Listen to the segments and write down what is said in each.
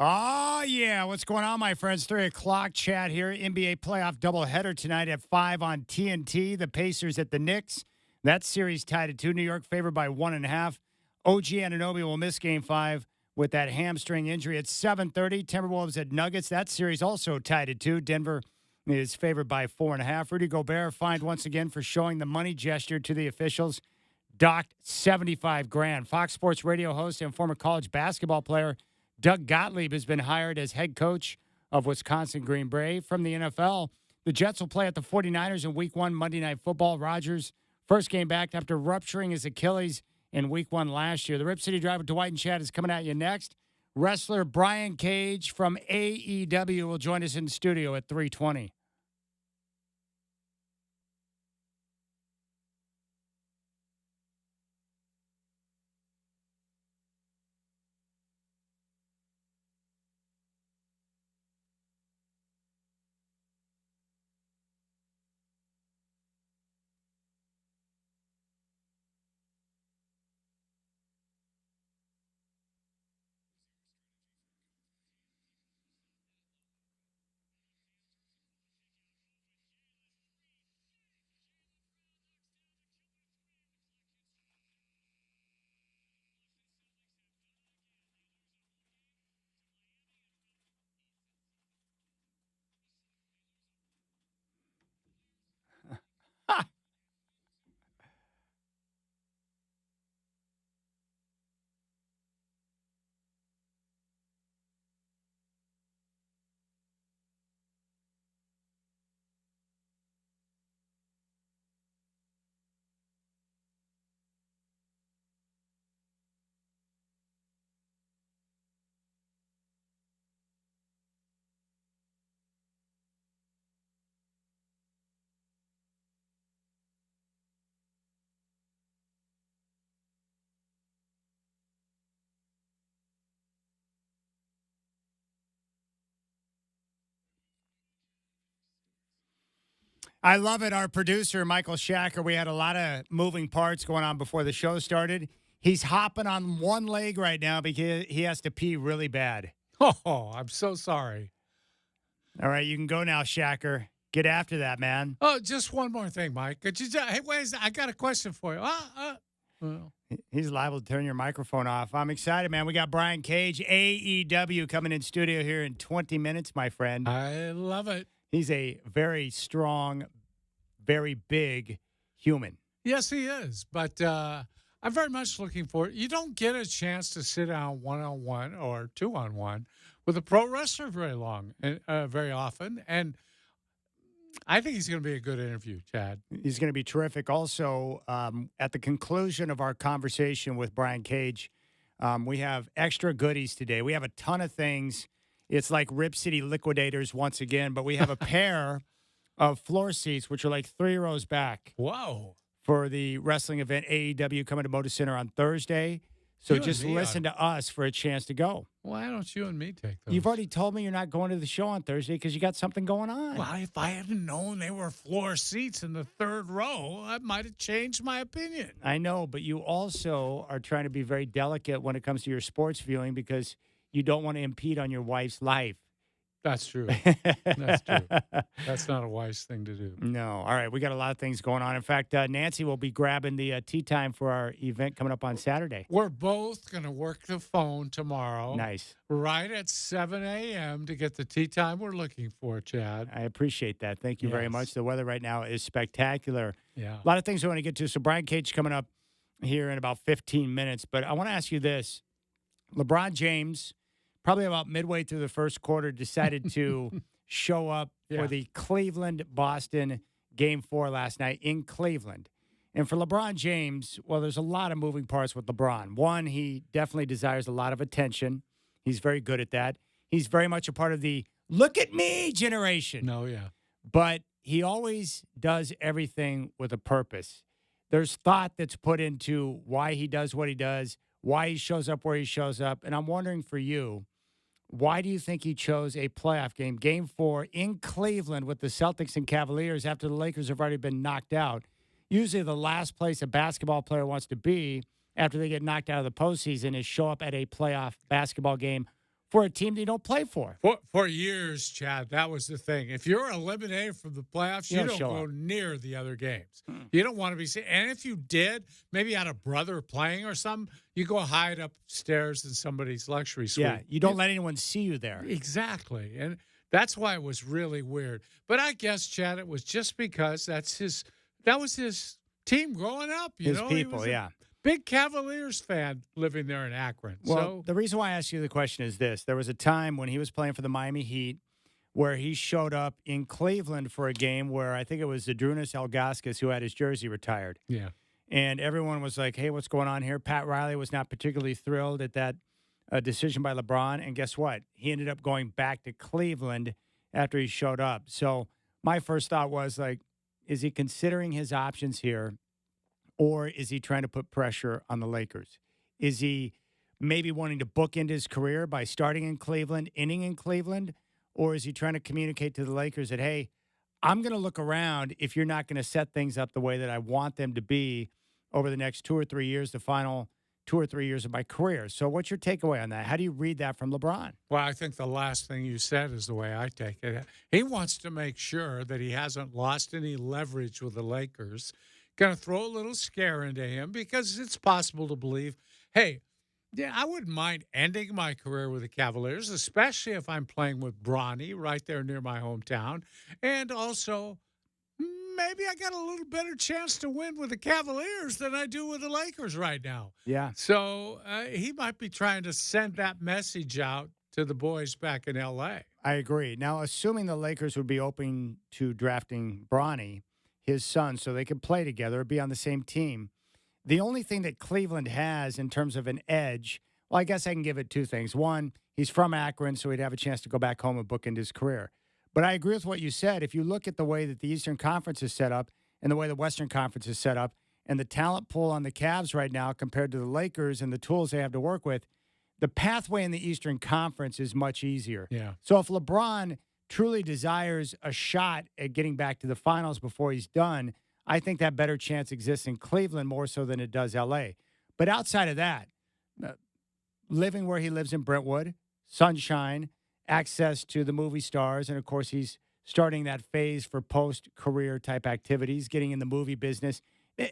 Oh, yeah. What's going on, my friends? 3 o'clock chat here. NBA playoff doubleheader tonight at 5 on TNT. The Pacers at the Knicks. That series tied at 2. New York favored by 1.5. OG Anunoby will miss game 5 with that hamstring injury at 7:30. Timberwolves at Nuggets. That series also tied at 2. Denver is favored by 4.5. Rudy Gobert fined once again for showing the money gesture to the officials. Docked 75 grand. Fox Sports radio host and former college basketball player Doug Gottlieb has been hired as head coach of Wisconsin Green Bay. From the NFL, the Jets will play at the 49ers in Week 1 Monday Night Football. Rodgers, first game back after rupturing his Achilles in Week 1 last year. The Rip City Drive with Dwight and Chad is coming at you next. Wrestler Brian Cage from AEW will join us in the studio at 3:20. I love it. Our producer, Michael Shacker, we had a lot of moving parts going on before the show started. He's hopping on one leg right now because he has to pee really bad. Oh, I'm so sorry. All right, you can go now, Shacker. Get after that, man. Oh, just one more thing, Mike. Could you hey, wait, I got a question for you. Well, He's liable to turn your microphone off. I'm excited, man. We got Brian Cage, AEW, coming in studio here in 20 minutes, my friend. I love it. He's a very strong, very big human. Yes, he is. But I'm very much looking forward. You don't get a chance to sit down one-on-one or two-on-one with a pro wrestler very often. And I think he's going to be a good interview, Chad. He's going to be terrific. Also, at the conclusion of our conversation with Brian Cage, we have extra goodies today. We have a ton of things. It's like Rip City Liquidators once again, but we have a pair of floor seats, which are like 3 rows back. Whoa. For the wrestling event AEW coming to Moda Center on Thursday. So just listen to us for a chance to go. Why don't you and me take those? You've already told me you're not going to the show on Thursday because you got something going on. Well, if I hadn't known they were floor seats in the 3rd row, I might have changed my opinion. I know, but you also are trying to be very delicate when it comes to your sports viewing because you don't want to impede on your wife's life. That's true. That's true. That's not a wise thing to do. No. All right. We got a lot of things going on. In fact, Nancy will be grabbing the tea time for our event coming up on Saturday. We're both going to work the phone tomorrow. Nice. Right at 7 a.m. to get the tea time we're looking for, Chad. I appreciate that. Thank you very much. The weather right now is spectacular. Yeah. A lot of things I want to get to. So Brian Cage coming up here in about 15 minutes. But I want to ask you this. LeBron James, probably about midway through the first quarter, decided to show up for the Cleveland-Boston Game 4 last night in Cleveland. And for LeBron James, well, there's a lot of moving parts with LeBron. One, he definitely desires a lot of attention. He's very good at that. He's very much a part of the look at me generation. No, yeah. But he always does everything with a purpose. There's thought that's put into why he does what he does, why he shows up where he shows up. And I'm wondering for you, why do you think he chose a playoff game, Game 4 in Cleveland with the Celtics and Cavaliers after the Lakers have already been knocked out? Usually the last place a basketball player wants to be after they get knocked out of the postseason is show up at a playoff basketball game for a team they don't play for. For years, Chad, that was the thing. If you're eliminated from the playoffs, you don't go near the other games. You don't want to be seen. And if you did, maybe had a brother playing or something, you go hide upstairs in somebody's luxury suite. Yeah, you don't let anyone see you there. Exactly. And that's why it was really weird. But I guess, Chad, it was just because that was his team growing up. His people, yeah. Big Cavaliers fan living there in Akron. Well, the reason why I asked you the question is this. There was a time when he was playing for the Miami Heat where he showed up in Cleveland for a game where I think it was Zydrunas Ilgauskas who had his jersey retired. Yeah. And everyone was like, hey, what's going on here? Pat Riley was not particularly thrilled at that decision by LeBron. And guess what? He ended up going back to Cleveland after he showed up. So my first thought was, like, is he considering his options here? Or is he trying to put pressure on the Lakers? Is he maybe wanting to bookend his career by starting in Cleveland, inning in Cleveland? Or is he trying to communicate to the Lakers that, hey, I'm going to look around if you're not going to set things up the way that I want them to be over the next 2 or 3 years, the final 2 or 3 years of my career. So what's your takeaway on that? How do you read that from LeBron? Well, I think the last thing you said is the way I take it. He wants to make sure that he hasn't lost any leverage with the Lakers. Going to throw a little scare into him because it's possible to believe, hey, yeah, I wouldn't mind ending my career with the Cavaliers, especially if I'm playing with Bronny right there near my hometown. And also, maybe I got a little better chance to win with the Cavaliers than I do with the Lakers right now. Yeah. So he might be trying to send that message out to the boys back in L.A. I agree. Now, assuming the Lakers would be open to drafting Bronny, his son, so they could play together, be on the same team. The only thing that Cleveland has in terms of an edge, well, I guess I can give it two things. One, he's from Akron, so he'd have a chance to go back home and bookend his career. But I agree with what you said. If you look at the way that the Eastern Conference is set up and the way the Western Conference is set up and the talent pool on the Cavs right now compared to the Lakers and the tools they have to work with, the pathway in the Eastern Conference is much easier. Yeah. So if LeBron truly desires a shot at getting back to the finals before he's done, I think that better chance exists in Cleveland more so than it does L.A. But outside of that, living where he lives in Brentwood, sunshine, access to the movie stars, and, of course, he's starting that phase for post-career type activities, getting in the movie business.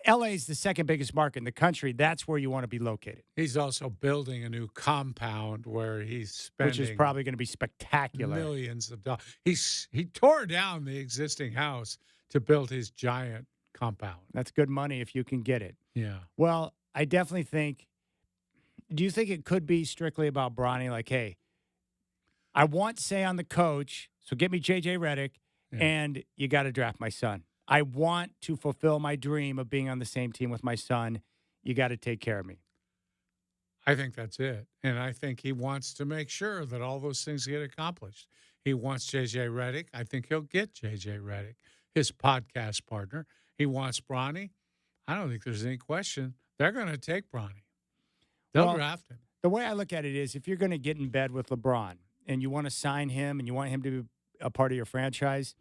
L.A. is the second biggest market in the country. That's where you want to be located. He's also building a new compound where he's spending, which is probably going to be spectacular. Millions of dollars. He tore down the existing house to build his giant compound. That's good money if you can get it. Yeah. Well, I definitely think. Do you think it could be strictly about Bronny? Like, hey, I want say on the coach, so get me J.J. Redick, and you got to draft my son. I want to fulfill my dream of being on the same team with my son. You got to take care of me. I think that's it. And I think he wants to make sure that all those things get accomplished. He wants J.J. Redick. I think he'll get J.J. Redick, his podcast partner. He wants Bronny. I don't think there's any question. They're going to take Bronny. They'll draft him. The way I look at it is if you're going to get in bed with LeBron and you want to sign him and you want him to be a part of your franchise,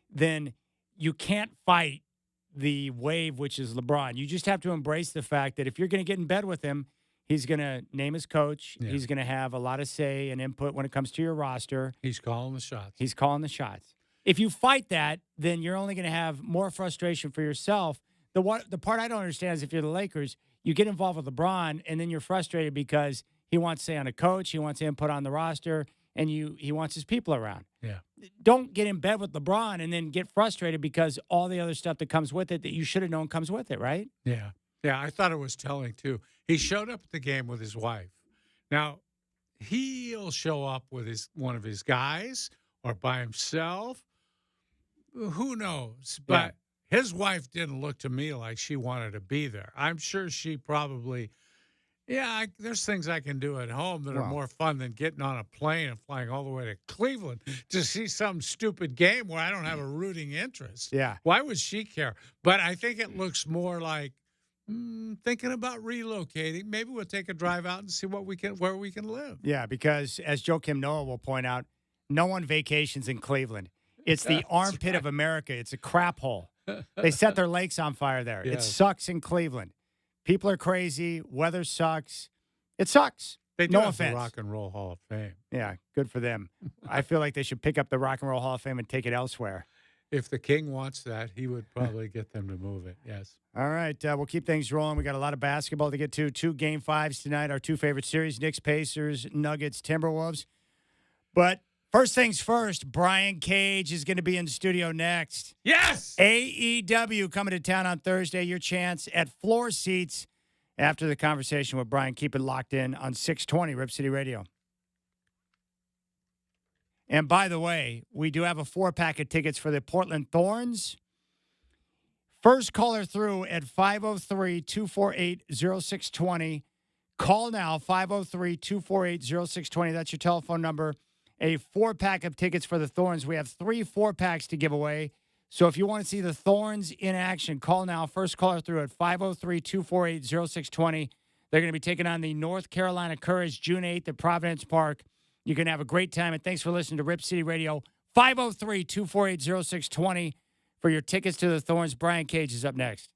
then you can't fight the wave, which is LeBron. You just have to embrace the fact that if you're going to get in bed with him, he's going to name his coach. Yeah. He's going to have a lot of say and input when it comes to your roster. He's calling the shots. He's calling the shots. If you fight that, then you're only going to have more frustration for yourself. The part I don't understand is if you're the Lakers, you get involved with LeBron, and then you're frustrated because he wants say on a coach, he wants input on the roster, and he wants his people around. Yeah. Don't get in bed with LeBron and then get frustrated because all the other stuff that comes with it that you should have known comes with it, right? Yeah. Yeah, I thought it was telling, too. He showed up at the game with his wife. Now, he'll show up with one of his guys or by himself. Who knows? But his wife didn't look to me like she wanted to be there. I'm sure she probably... Yeah, there's things I can do at home that are more fun than getting on a plane and flying all the way to Cleveland to see some stupid game where I don't have a rooting interest. Yeah. Why would she care? But I think it looks more like thinking about relocating. Maybe we'll take a drive out and see where we can live. Yeah, because as Joakim Noah will point out, no one vacations in Cleveland. It's the armpit of America. It's a crap hole. They set their lakes on fire there. Yes. It sucks in Cleveland. People are crazy. Weather sucks. It sucks. They do No have the offense. Rock and Roll Hall of Fame. Yeah, good for them. I feel like they should pick up the Rock and Roll Hall of Fame and take it elsewhere. If the king wants that, he would probably get them to move it. Yes. All right, we'll keep things rolling. We got a lot of basketball to get to. 2 Game 5s tonight. Our 2 favorite series: Knicks, Pacers, Nuggets, Timberwolves. But first things first, Brian Cage is going to be in the studio next. Yes. AEW coming to town on Thursday. Your chance at floor seats after the conversation with Brian. Keep it locked in on 620 Rip City Radio. And by the way, we do have a 4-pack of tickets for the Portland Thorns. First caller through at 503-248-0620. Call now, 503-248-0620. That's your telephone number. A 4-pack of tickets for the Thorns. We have 3 4-packs to give away. So if you want to see the Thorns in action, call now. First caller through at 503-248-0620. They're going to be taking on the North Carolina Courage June 8th at Providence Park. You can have a great time, and thanks for listening to Rip City Radio. 503-248-0620 for your tickets to the Thorns. Brian Cage is up next.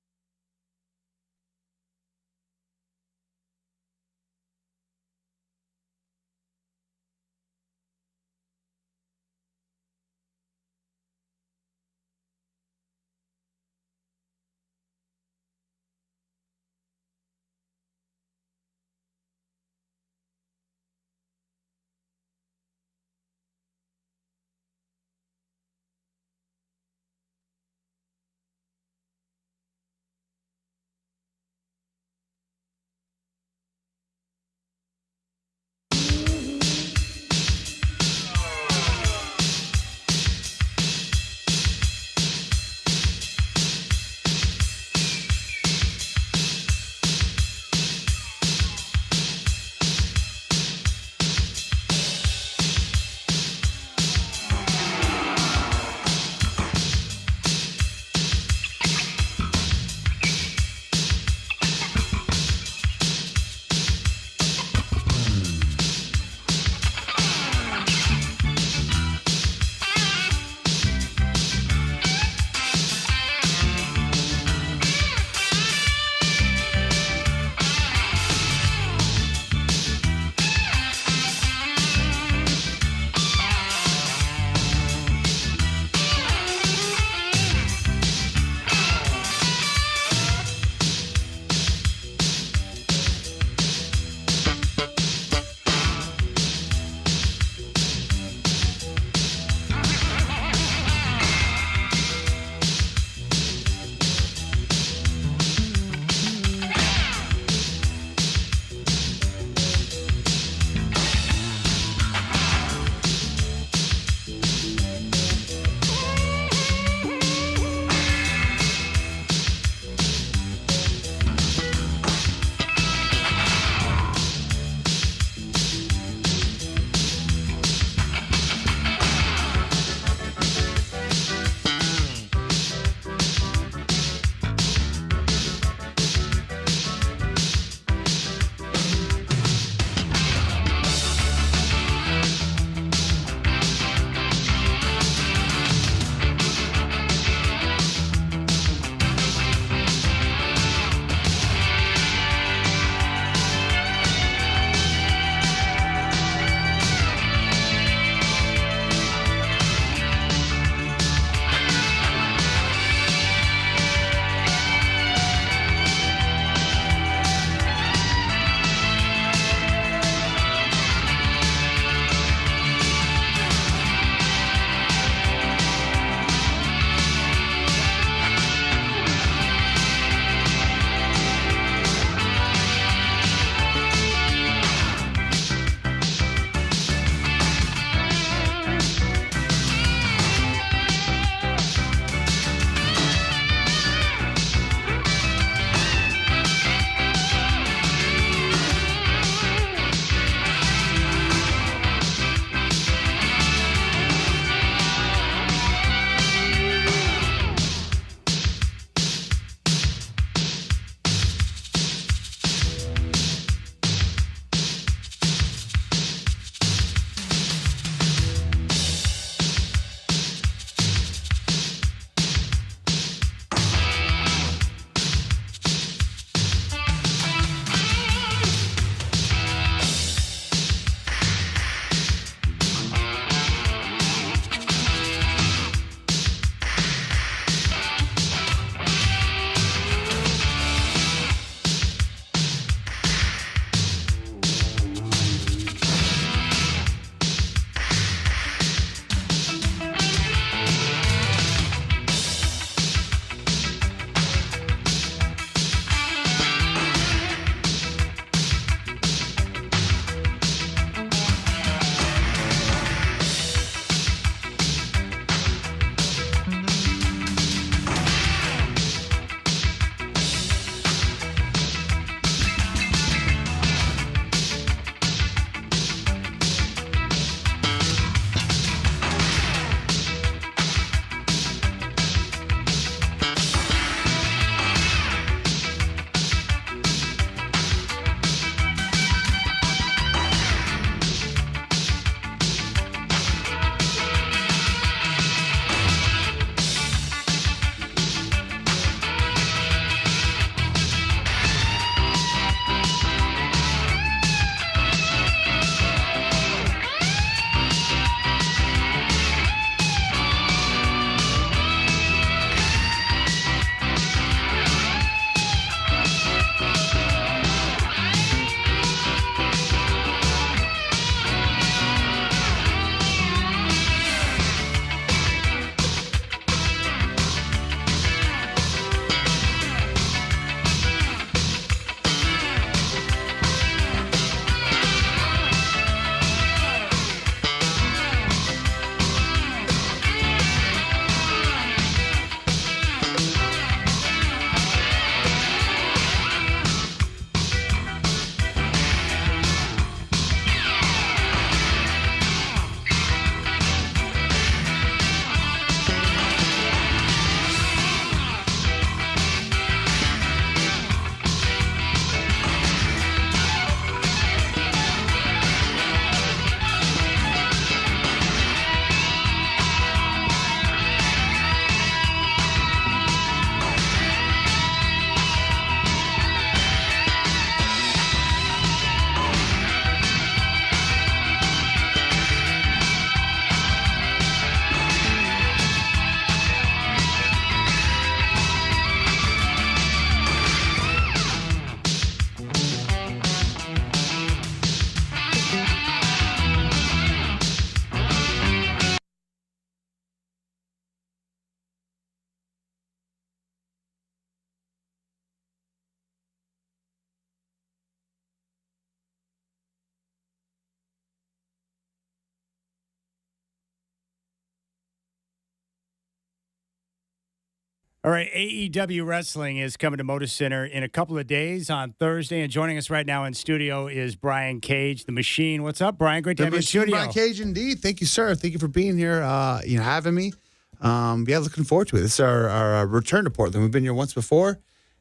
All right, AEW Wrestling is coming to Moda Center in a couple of days on Thursday, and joining us right now in studio is Brian Cage, the Machine. What's up, Brian? Great to have you in studio. Brian Cage, indeed. Thank you, sir. Thank you for being here. Having me. Yeah, looking forward to it. This is our return to Portland. We've been here once before,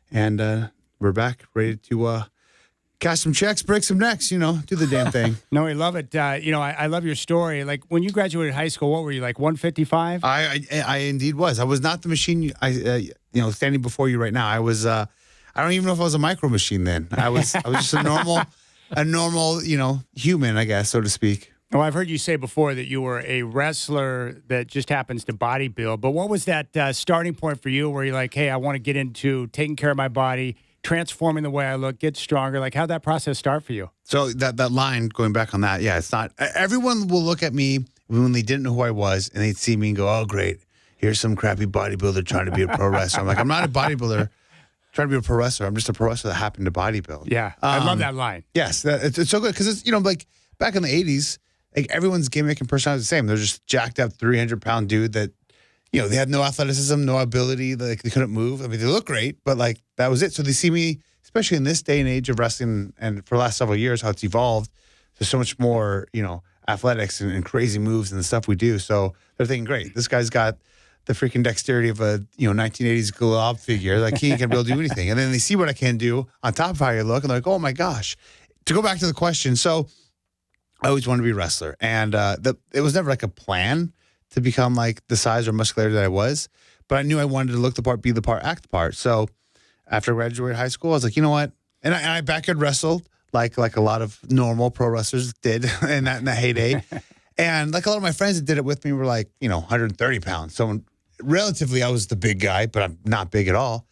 and we're back, ready to cash some checks, break some necks. Do the damn thing. No, I love it. I love your story. Like when you graduated high school, what were you, like 155? I indeed was. I was not the machine. Standing before you right now. I was. I don't even know if I was a micro machine then. I was just a normal, human, I guess, so to speak. Oh, I've heard you say before that you were a wrestler that just happens to bodybuild. But what was that starting point for you where you're like, hey, I want to get into taking care of my body, transforming the way I look, get stronger? Like, how'd that process start for you? So that line, going back on that, yeah, it's not. Everyone will look at me when they didn't know who I was, and they'd see me and go, oh, great. Here's some crappy bodybuilder trying to be a pro wrestler. I'm like, I'm not a bodybuilder trying to be a pro wrestler. I'm just a pro wrestler that happened to bodybuild. Yeah, I love that line. Yes, it's so good because it's, like back in the 80s, like everyone's gimmick and personality is the same. They're just jacked up 300-pound dude that, they had no athleticism, no ability, like they couldn't move. I mean, they look great, but like that was it. So they see me, especially in this day and age of wrestling and for the last several years, how it's evolved. There's so much more, athletics and crazy moves and the stuff we do. So they're thinking, great, this guy's got the freaking dexterity of a 1980s glob figure. Like he ain't gonna be able to do anything. And then they see what I can do on top of how you look, and they're like, oh my gosh. To go back to the question, so I always wanted to be a wrestler, and it was never like a plan to become like the size or muscularity that I was, but I knew I wanted to look the part, be the part, act the part. So after I graduated high school, I was like, you know what? And I backyard wrestled like a lot of normal pro wrestlers did in that heyday. And like a lot of my friends that did it with me were like, 130 pounds. So relatively, I was the big guy, but I'm not big at all.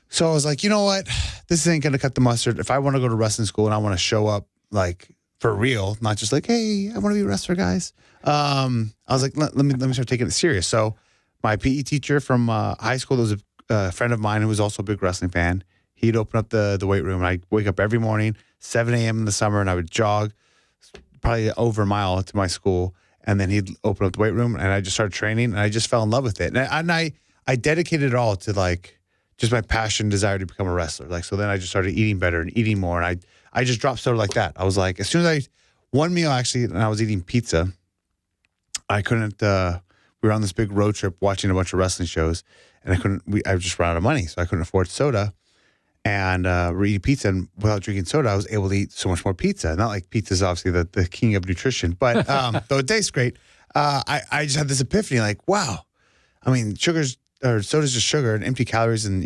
So I was like, you know what? This ain't going to cut the mustard. If I want to go to wrestling school and I want to show up like for real, not just like, hey, I want to be a wrestler, guys. I was like, let me start taking it serious. So my PE teacher from high school was a friend of mine who was also a big wrestling fan. He'd open up the weight room, and I'd wake up every morning, 7 a.m. in the summer, and I would jog probably over a mile to my school. And then he'd open up the weight room, and I just started training, and I just fell in love with it. And I dedicated it all to like just my passion, desire to become a wrestler. Like, so then I just started eating better and eating more. And I just dropped soda like that. I was like, as soon as one meal actually, and I was eating pizza, I couldn't, we were on this big road trip watching a bunch of wrestling shows, and I just ran out of money. So I couldn't afford soda. And we're eating pizza, and without drinking soda, I was able to eat so much more pizza. Not like pizza is obviously the king of nutrition, but though it tastes great, I just had this epiphany, like, wow. I mean, soda's just sugar and empty calories, and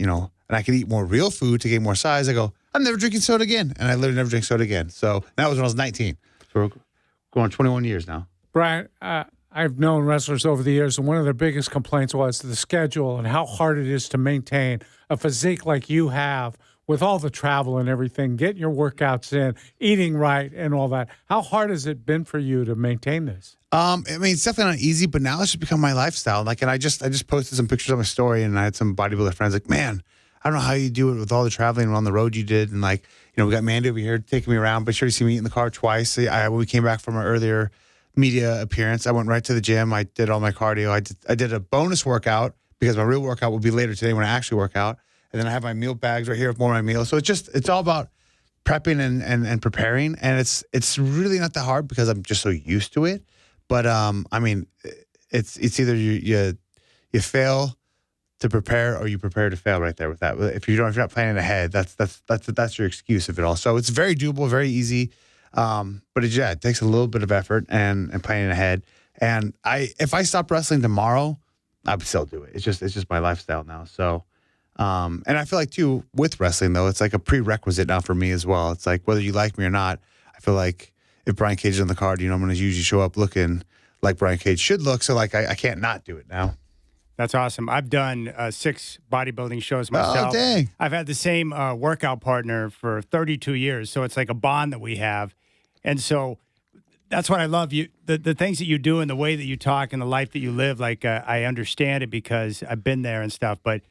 and I could eat more real food to gain more size. I go, I'm never drinking soda again, and I literally never drink soda again. So that was when I was 19. So we're going 21 years now. Brian, I've known wrestlers over the years, and one of their biggest complaints was the schedule and how hard it is to maintain a physique like you have with all the travel and everything, getting your workouts in, eating right, and all that. How hard has it been for you to maintain this? I mean, it's definitely not easy, but now it's just become my lifestyle. Like, and I just posted some pictures on my story, and I had some bodybuilder friends like, man, I don't know how you do it with all the traveling and on the road you did. And like, we got Mandy over here taking me around, but sure you see me in the car twice. When we came back from our earlier media appearance, I went right to the gym. I did all my cardio. I did a bonus workout because my real workout will be later today when I actually work out. And then I have my meal bags right here with more of my meals. So it's all about prepping and preparing. And it's really not that hard because I'm just so used to it. But I mean, it's either you fail to prepare or you prepare to fail right there with that. If you're not planning ahead, that's your excuse of it all. So it's very doable, very easy. But it takes a little bit of effort and planning ahead. And if I stopped wrestling tomorrow, I would still do it. It's just my lifestyle now. So, and I feel like too with wrestling though, it's like a prerequisite now for me as well. It's like whether you like me or not, I feel like if Brian Cage is on the card, I'm going to usually show up looking like Brian Cage should look. So like I can't not do it now. That's awesome. I've done 6 bodybuilding shows myself. Oh, dang. I've had the same workout partner for 32 years. So it's like a bond that we have. And so that's what I love. The things that you do and the way that you talk and the life that you live, like I understand it because I've been there and stuff. But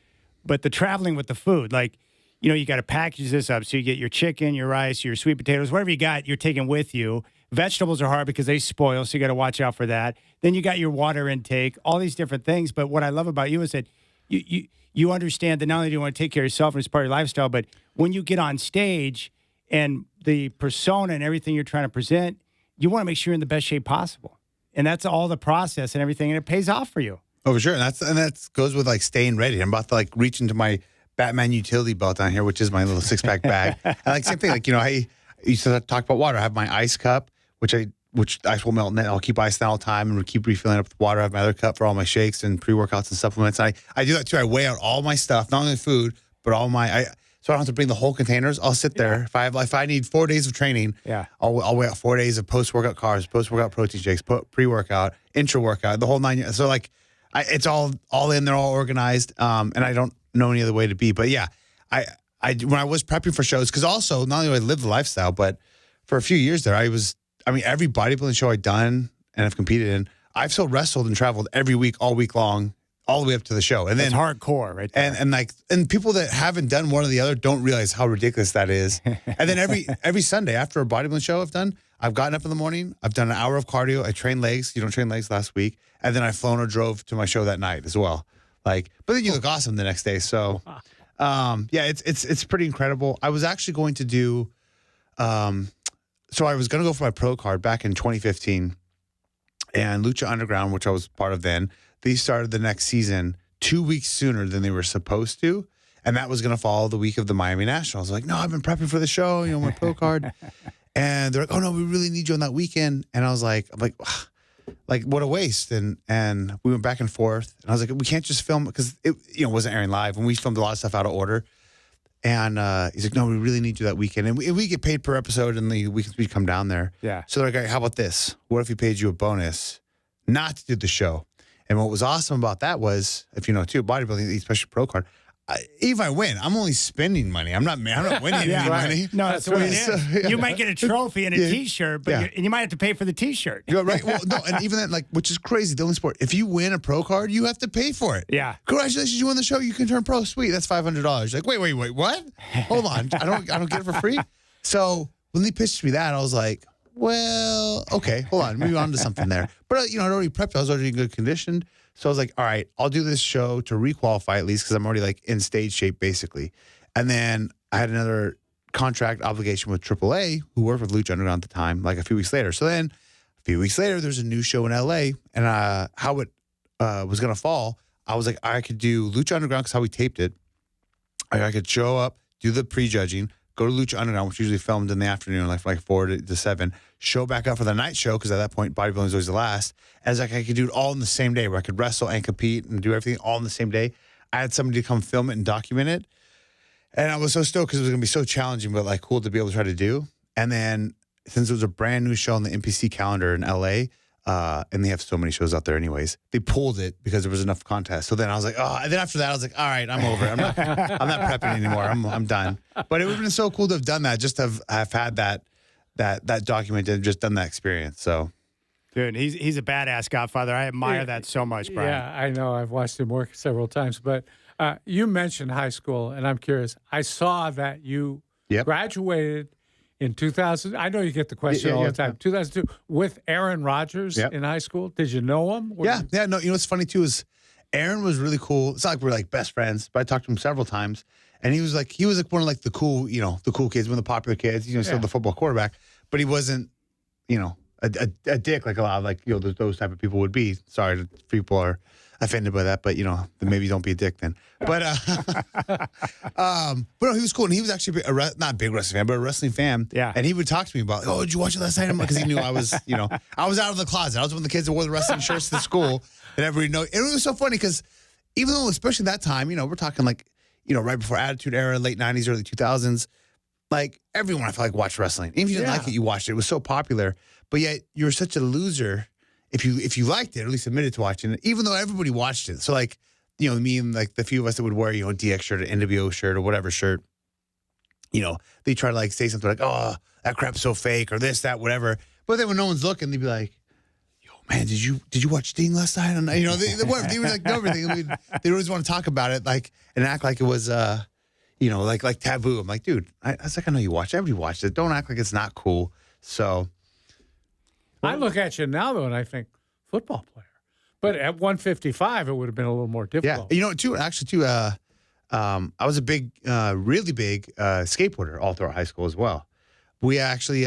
the traveling with the food, like, you got to package this up. So you get your chicken, your rice, your sweet potatoes, whatever you got, you're taking with you. Vegetables are hard because they spoil, so you got to watch out for that. Then you got your water intake, all these different things. But what I love about you is that you understand that not only do you want to take care of yourself and it's part of your lifestyle, but when you get on stage and the persona and everything you're trying to present, you want to make sure you're in the best shape possible. And that's all the process and everything, and it pays off for you. Oh, for sure. And that goes with like staying ready. I'm about to like reach into my Batman utility belt down here, which is my little 6-pack bag. And like same thing, like, I used to talk about water. I have my ice cup, which ice will melt in it. I'll keep ice down all the time and keep refilling up with water. I have my other cup for all my shakes and pre-workouts and supplements. I do that too. I weigh out all my stuff, not only food, but all my so I don't have to bring the whole containers. I'll sit there. If I need 4 days of training, I'll weigh out 4 days of post-workout carbs, post-workout protein shakes, pre-workout, intra-workout, the whole 9 years. So like it's all in there, all organized. And I don't know any other way to be. But yeah, I when I was prepping for shows, because also not only do I live the lifestyle, but for a few years there, every bodybuilding show I've done and I've competed in, I've still wrestled and traveled every week, all week long, all the way up to the show. And then it's hardcore, right there. And people that haven't done one or the other don't realize how ridiculous that is. And then every Sunday after a bodybuilding show I've gotten up in the morning, I've done an hour of cardio, I trained legs, trained legs last week, and then I've flown or drove to my show that night as well. But then you look awesome the next day. So it's pretty incredible. I was actually going to do so I was going to go for my pro card back in 2015, and Lucha Underground, which I was part of then, they started the next season 2 weeks sooner than they were supposed to, and that was going to follow the week of the Miami Nationals. Like, no, I've been prepping for the show, my pro card, and they're like, oh no, we really need you on that weekend, and I'm like, what a waste, and we went back and forth, and I was like, we can't just film because it wasn't airing live, and we filmed a lot of stuff out of order. And he's like, no, we really need you that weekend. And we get paid per episode and the weekends we come down there. Yeah. So they're like, how about this? What if we paid you a bonus not to do the show? And what was awesome about that was, if you know too, bodybuilding, especially pro card, if I win, I'm only spending money. I'm not winning any money. No, that's what it is. So, yeah. You might get a trophy and a T-shirt, but and you might have to pay for the T-shirt. You're right. Well, no, and even that, which is crazy, the only sport, if you win a pro card, you have to pay for it. Yeah. Congratulations, you won the show. You can turn pro. Sweet. That's $500. Like, wait, what? Hold on. I don't get it for free. So when they pitched me that, I was like, well, okay, hold on. Moving on to something there. But, I'd already prepped. I was already in good condition. So I was like, all right, I'll do this show to requalify at least because I'm already in stage shape basically. And then I had another contract obligation with AAA, who worked with Lucha Underground at the time, a few weeks later. So then a few weeks later, there's a new show in LA, and how it was going to fall, I was like, I could do Lucha Underground because how we taped it. I could show up, do the prejudging, go to Lucha Underground, which usually filmed in the afternoon, like 4 to 7, show back up for the night show, because at that point, bodybuilding was always the last. As I could do it all in the same day, where I could wrestle and compete and do everything all in the same day. I had somebody to come film it and document it. And I was so stoked because it was going to be so challenging, but cool to be able to try to do. And then since it was a brand new show on the NPC calendar in LA, and they have so many shows out there anyways, they pulled it because there was enough contests. So then I was like, oh, and then after that, I was like, all right, I'm over. I'm not prepping anymore. I'm done. But it would have been so cool to have done that, just to have had that document and just done that experience. So, dude, he's a badass Godfather. I admire that so much, Brian. Yeah, I know. I've watched him work several times. But you mentioned high school, and I'm curious. I saw that you graduated in 2000. I know you get the question all the time. 2002 with Aaron Rodgers in high school. Did you know him? Yeah. No, what's funny too is Aaron was really cool. It's not like we're best friends, but I talked to him several times, and he was one of the cool, the cool kids, one of the popular kids. Still the football quarterback, but he wasn't, a dick like a lot of those type of people would be. Sorry if people are offended by that, but then maybe don't be a dick then. But no, he was cool, and he was actually not a big wrestling fan, but a wrestling fan. Yeah. And he would talk to me about, oh, did you watch it last night? Because he knew I was, I was out of the closet. I was one of the kids that wore the wrestling shirts to the school, and everybody know. And it was so funny because even though, especially that time, we're talking right before Attitude Era, late '90s, early 2000s. Everyone I felt watched wrestling. Even if you didn't like it, you watched it. It was so popular, but yet you were such a loser if you liked it, or at least admitted to watching it, even though everybody watched it. So me and the few of us that would wear, DX shirt or NWO shirt or whatever shirt, they try to say something oh, that crap's so fake, or this, that, whatever. But then when no one's looking, they'd be like, yo, man, did you watch Sting last night? And they would know everything. They always want to talk about it and act like it was like taboo. I'm like, dude, I know you watched it. Everybody watched it. Don't act like it's not cool. So I look at you now, though, and I think football player. But at 155, it would have been a little more Yeah, difficult. you know, too. I was a really big skateboarder all throughout high school as well. We actually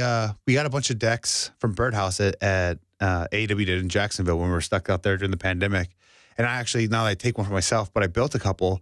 we got a bunch of decks from Birdhouse at AEW did in Jacksonville when we were stuck out there during the pandemic. And I actually, now that I take one for myself, but I built a couple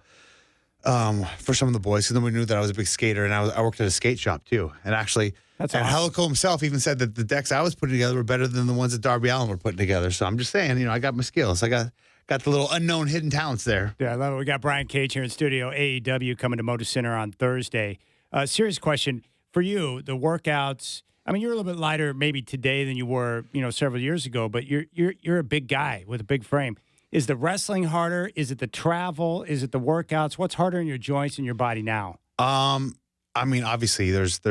for some of the boys, because then we knew that I was a big skater, and I worked at a skate shop too. And actually, That's and awesome. Helico himself even said that the decks I was putting together were better than the ones that Darby Allin were putting together. So I'm just saying, you know, I got my skills. I got the little unknown hidden talents there. Yeah, I love it. We got Brian Cage here in studio. AEW coming to Moda Center on Thursday. Serious question for you: the workouts. I mean, you're a little bit lighter maybe today than you were, you know, several years ago. But you're a big guy with a big frame. Is the wrestling harder? Is it the travel? Is it the workouts? What's harder in your joints and your body now? I mean, obviously, there's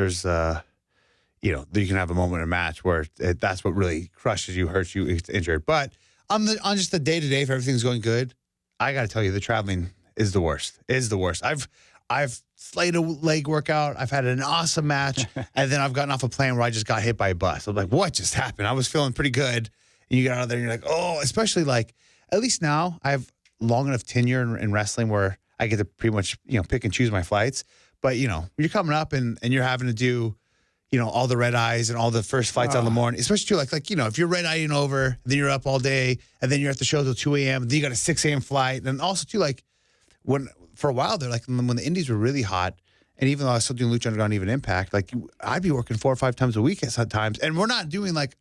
you know, you can have a moment in a match where that's what really crushes you, hurts you, it's injured. But on just the day to day, if everything's going good, I got to tell you, the traveling is the worst. I've slayed a leg workout. I've had an awesome match, and then I've gotten off a plane where I just got hit by a bus. I'm like, what just happened? I was feeling pretty good, and you get out of there, and you're like, oh, especially like, at least now I have long enough tenure in wrestling where I get to pretty much, you know, pick and choose my flights. But, you know, you're coming up and you're having to do, you know, all the red eyes and all the first flights on the morning, especially too, like, you know, if you're red eyeing over, then you're up all day, and then you're at the show till 2 a.m., then you got a 6 a.m. flight. And also too, like, for a while there, like when the indies were really hot, and even though I was still doing Lucha Underground, even Impact, like I'd be working 4 or 5 times a week at some times. And we're not doing like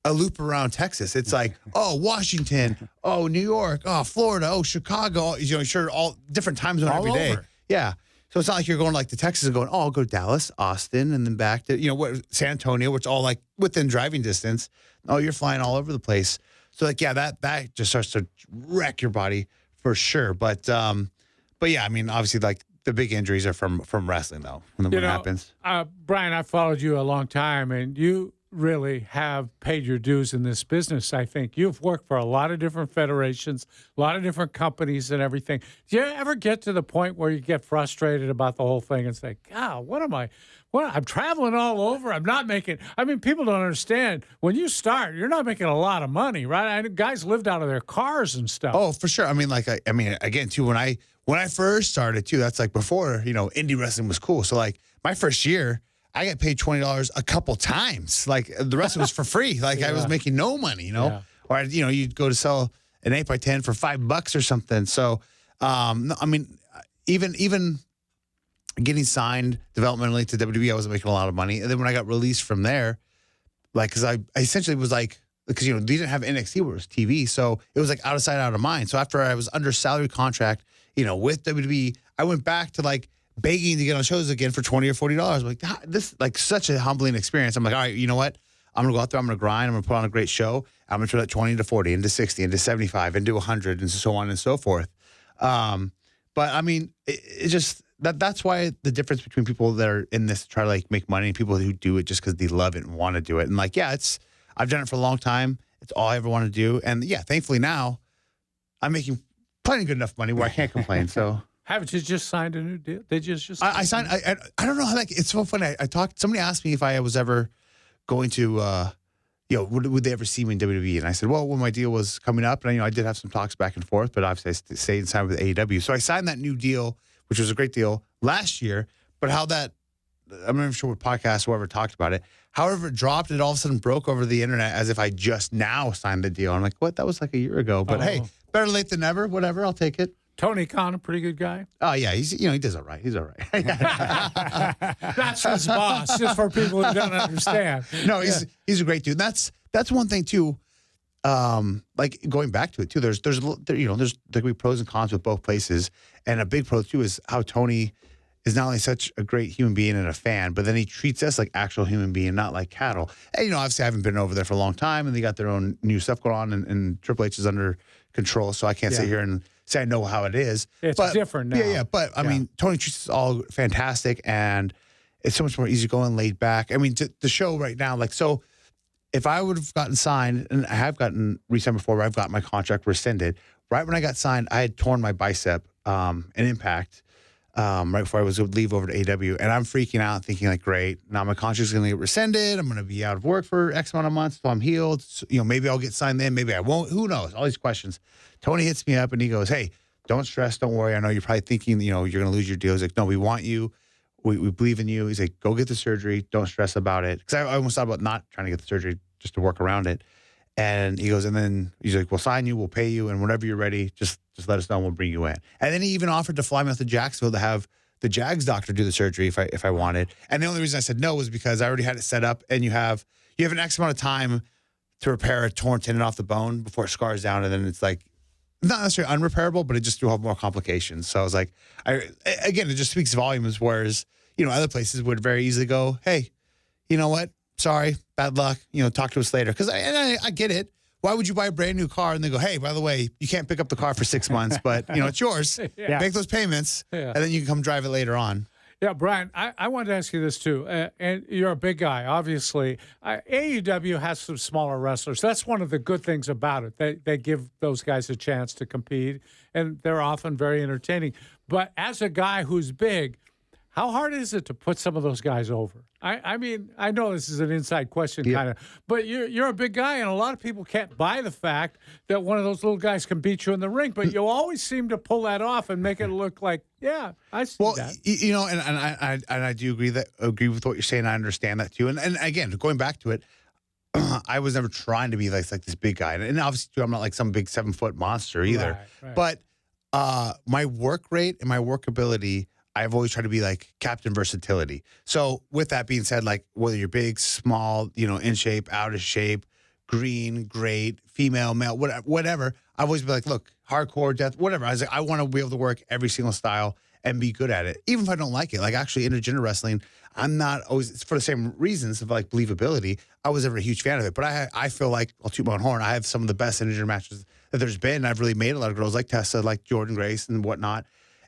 a loop around Texas. It's like, oh, Washington, oh, New York, oh, Florida, oh, Chicago, you know, sure, all different time zone All every day. over. Yeah. So it's not like you're going like to Texas and going, oh, I'll go to Dallas, Austin, and then back to, you know, San Antonio, which all like within driving distance. Oh, you're flying all over the place. So like, yeah, that just starts to wreck your body for sure. But yeah, I mean, obviously, like the big injuries are from wrestling though. When it happens. Brian, I followed you a long time, and you really have paid your dues in this business. I think you've worked for a lot of different federations, a lot of different companies and everything. Do you ever get to the point where you get frustrated about the whole thing and say, God, I'm traveling all over. I'm not making, I mean, people don't understand. When you start, you're not making a lot of money, right? Guys lived out of their cars and stuff. Oh, for sure. I mean, like, I mean, again, too, when I first started too, that's like before, you know, indie wrestling was cool. So like my first year, I got paid $20 a couple times. Like the rest was for free. Like I was making no money, you know, or, you know, you'd go to sell an 8x10 for $5 or something. So, no, I mean, even getting signed developmentally to WWE, I wasn't making a lot of money. And then when I got released from there, like, cause I essentially was like, because, you know, they didn't have NXT where it was TV. So it was like out of sight, out of mind. So after I was under salary contract, you know, with WWE, I went back to like begging to get on shows again for $20 or $40. I'm like, this like such a humbling experience. I'm like, all right, you know what? I'm going to go out there. I'm going to grind. I'm going to put on a great show. I'm going to turn that 20 to 40 into 60 into 75 into 100 and so on and so forth. But I mean, it just, that's why the difference between people that are in this to try to like make money and people who do it just because they love it and want to do it. And like, yeah, I've done it for a long time. It's all I ever want to do. And yeah, thankfully now I'm making plenty good enough money where I can't complain. So haven't you just signed a new deal? They just I signed. I don't know how like it's so funny. I talked. Somebody asked me if I was ever going to, you know, would they ever see me in WWE? And I said, well, when my deal was coming up, and you know, I did have some talks back and forth, but obviously I stayed inside with AEW. So I signed that new deal, which was a great deal last year. But how that, I'm not even sure what podcast or whoever talked about it. However, it dropped. It all of a sudden broke over the internet as if I just now signed the deal. I'm like, what? That was like a year ago. But hey, better late than never. Whatever, I'll take it. Tony Khan, a pretty good guy. Oh yeah, he does all right. He's all right. That's his boss, just for people who don't understand. No, he's a great dude. That's one thing too. Like going back to it too. There's there could be pros and cons with both places, and a big pro too is how Tony is not only such a great human being and a fan, but then he treats us like actual human being, not like cattle. And you know, obviously I haven't been over there for a long time, and they got their own new stuff going on, and Triple H is under control, so I can't sit here and say I know how it is. It's different now. Yeah. But I mean, Tony treats us all fantastic, and it's so much more easygoing, laid back. I mean, the show right now, like, so if I would have gotten signed, and I have gotten re-signed before, where I've got my contract rescinded. Right when I got signed, I had torn my bicep in Impact. right before I was going to leave over to AW, and I'm freaking out, thinking like, great, now my contract's going to get rescinded. I'm going to be out of work for X amount of months until I'm healed. So, maybe I'll get signed in, maybe I won't. Who knows? All these questions. Tony hits me up and he goes, "Hey, don't stress, don't worry. I know you're probably thinking, you're going to lose your deal." He's like, "No, we want you. We believe in you." He's like, "Go get the surgery. Don't stress about it." Because I almost thought about not trying to get the surgery just to work around it. And he goes, and then he's like, "We'll sign you, we'll pay you, and whenever you're ready, just let us know and we'll bring you in." And then he even offered to fly me out to Jacksonville to have the Jags doctor do the surgery if I wanted. And the only reason I said no was because I already had it set up, and you have an X amount of time to repair a torn tendon off the bone before it scars down, and then it's like not necessarily unrepairable, but it just will have more complications. So I was like, again, it just speaks volumes. Whereas other places would very easily go, "Hey, you know what? Sorry, bad luck. Talk to us later." Because I get it. Why would you buy a brand new car and then go, "Hey, by the way, you can't pick up the car for 6 months, but it's yours. Yeah. Make those payments, and then you can come drive it later on." Yeah, Brian, I wanted to ask you this too. And you're a big guy, obviously. AEW has some smaller wrestlers. That's one of the good things about it. They give those guys a chance to compete, and they're often very entertaining. But as a guy who's big, how hard is it to put some of those guys over? I mean, I know this is an inside question, kind of, but you're a big guy, and a lot of people can't buy the fact that one of those little guys can beat you in the ring. But you always seem to pull that off and make it look like, yeah, I see that. And I do agree with what you're saying. I understand that too. And again, going back to it, I was never trying to be like this big guy, and obviously too, I'm not like some big 7-foot monster either. Right. But my work rate and my work ability, I've always tried to be like captain versatility. So with that being said, like whether you're big, small, in shape, out of shape, green, great, female, male, whatever, I've always been like, look, hardcore, death, whatever. I was like, I want to be able to work every single style and be good at it, even if I don't like it. Like actually intergender wrestling, I'm not always, it's for the same reasons of like believability. I was never a huge fan of it, but I feel like, I'll toot my own horn, I have some of the best intergender matches that there's been. I've really made a lot of girls like Tessa, like Jordan Grace and whatnot.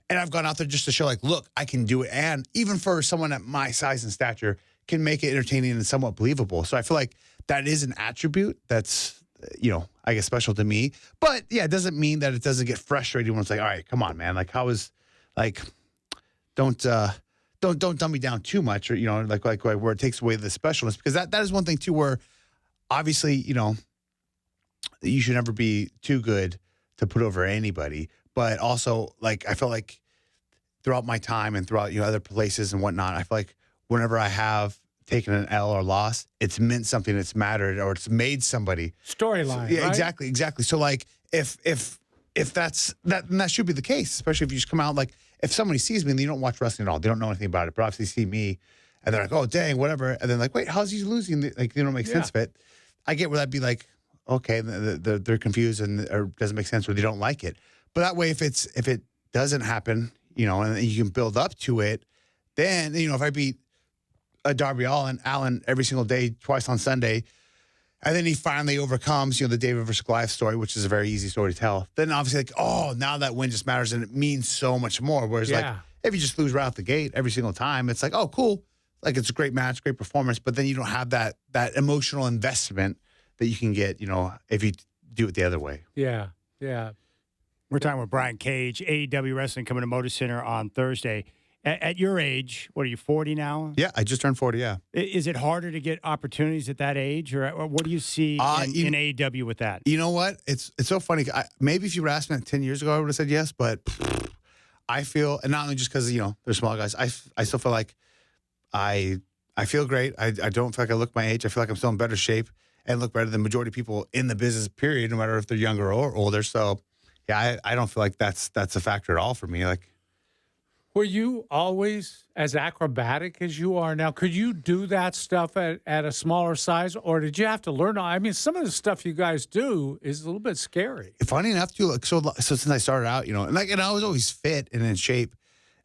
And I've gone out there just to show, like, look, I can do it. And even for someone at my size and stature, can make it entertaining and somewhat believable. So I feel like that is an attribute that's, I guess special to me. But yeah, it doesn't mean that it doesn't get frustrating when it's like, all right, come on, man. Like, how is, like, don't dumb me down too much, or like where it takes away the specialness, because that is one thing too, where obviously you should never be too good to put over anybody. But also, like, I feel like throughout my time and throughout other places and whatnot, I feel like whenever I have taken an L or loss, it's meant something, it's mattered, or it's made somebody. Storyline. Yeah, right? exactly. So like, if that's that, then that should be the case, especially if you just come out, like, if somebody sees me and they don't watch wrestling at all, they don't know anything about it, but obviously see me and they're like, "Oh, dang, whatever," and then like, "Wait, how's he losing?" Like, they don't make sense of it. I get where that'd be like, okay, they're confused or doesn't make sense, or they don't like it. But that way, if it doesn't happen, and you can build up to it, then if I beat a Darby Allin every single day, twice on Sunday, and then he finally overcomes, the David versus Goliath story, which is a very easy story to tell. Then obviously, like, oh, now that win just matters and it means so much more. Whereas like, if you just lose right out the gate every single time, it's like, oh, cool, like it's a great match, great performance, but then you don't have that emotional investment that you can get, if you do it the other way. Yeah. We're talking with Brian Cage, AEW Wrestling, coming to Moda Center on Thursday. At your age, what are you, 40 now? Yeah, I just turned 40, yeah. Is it harder to get opportunities at that age? Or what do you see in AEW with that? You know what? It's so funny. Maybe if you were asked me 10 years ago, I would have said yes, but I feel, and not only just because, they're small guys, I still feel like I feel great. I don't feel like I look my age. I feel like I'm still in better shape and look better than the majority of people in the business, period, no matter if they're younger or older. So, yeah, I don't feel like that's a factor at all for me. Like, were you always as acrobatic as you are now? Could you do that stuff at a smaller size, or did you have to learn? I mean, some of the stuff you guys do is a little bit scary. Funny enough, too, like, so since I started out, and I was always fit and in shape.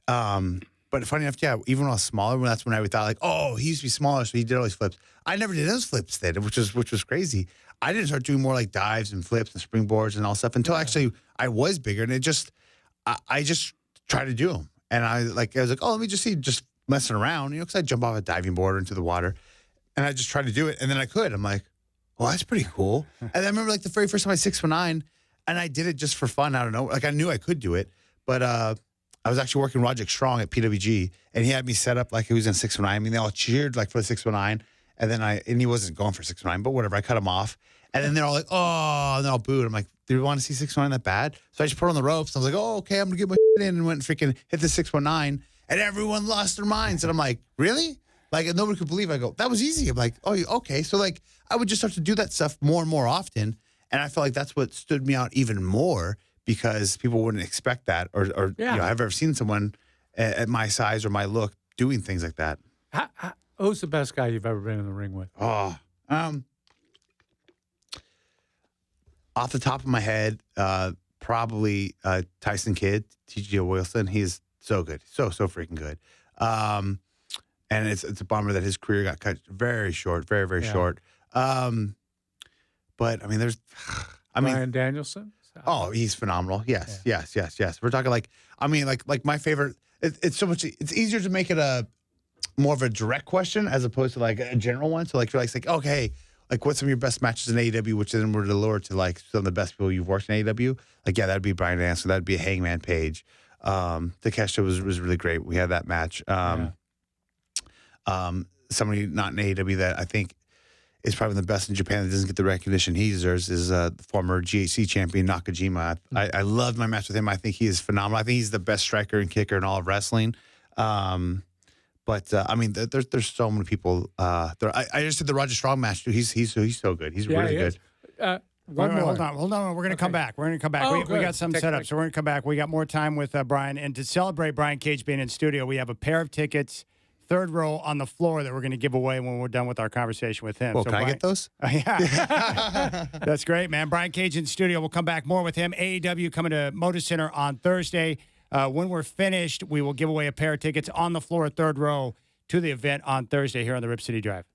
But funny enough, yeah, even when I was smaller, that's when I thought, like, oh, he used to be smaller, so he did all these flips. I never did those flips then, which was crazy. I didn't start doing more like dives and flips and springboards and all stuff until actually I was bigger, and I just tried to do them. And I was like, oh, let me just see, just messing around, because I jump off a diving board into the water, and I just tried to do it, and then I could. I'm like, well, that's pretty cool. And I remember like the very first time I was 6'9", and I did it just for fun. I don't know, like I knew I could do it, but I was actually working Roger Strong at PWG, and he had me set up like he was in 619. I mean, they all cheered like for the 619, and then and he wasn't going for 619, but whatever. I cut him off, and then they're all like, "Oh," and they're all booed. I'm like, "Do you want to see 619 that bad?" So I just put on the ropes. I was like, "Oh, okay, I'm gonna get my shit in," and went and freaking hit the 619, and everyone lost their minds. And I'm like, "Really?" Like, and nobody could believe. I go, "That was easy." I'm like, "Oh, okay." So like, I would just start to do that stuff more and more often, and I felt like that's what stood me out even more because people wouldn't expect that, or you know, I've ever seen someone at my size or my look doing things like that. Who's the best guy you've ever been in the ring with? Oh, off the top of my head, probably Tyson Kidd, T.J. Wilson. He's so good, so freaking good. And it's a bummer that his career got cut very short, very short. But I mean, Bryan Danielson. Oh, he's phenomenal. Yes. We're talking like my favorite. It's so much. It's easier to make it more of a direct question as opposed to like a general one. So like you're like, okay, like what's some of your best matches in AEW, which then were to lower to like some of the best people you've worked in AEW. Like that'd be Bryan Danielson. That'd be a Hangman Page. Takeshita was really great. We had that match. Somebody not in AEW that I think is probably the best in Japan that doesn't get the recognition he deserves is the former GHC champion Nakajima. I loved my match with him. I think he is phenomenal. I think he's the best striker and kicker in all of wrestling. I mean, there's so many people. I just did the Roger Strong match too. He's so good. He's really good. Hold on. We're going to come back. We got some set up, so we're going to come back. We got more time with Brian, and to celebrate Brian Cage being in studio, we have a pair of tickets. Third row on the floor that we're going to give away when we're done with our conversation with him. Well, so can I get those? Yeah. That's great, man. Brian Cage in studio. We'll come back more with him. AEW coming to Moda Center on Thursday. When we're finished, we will give away a pair of tickets on the floor, third row, to the event on Thursday here on the Rip City Drive.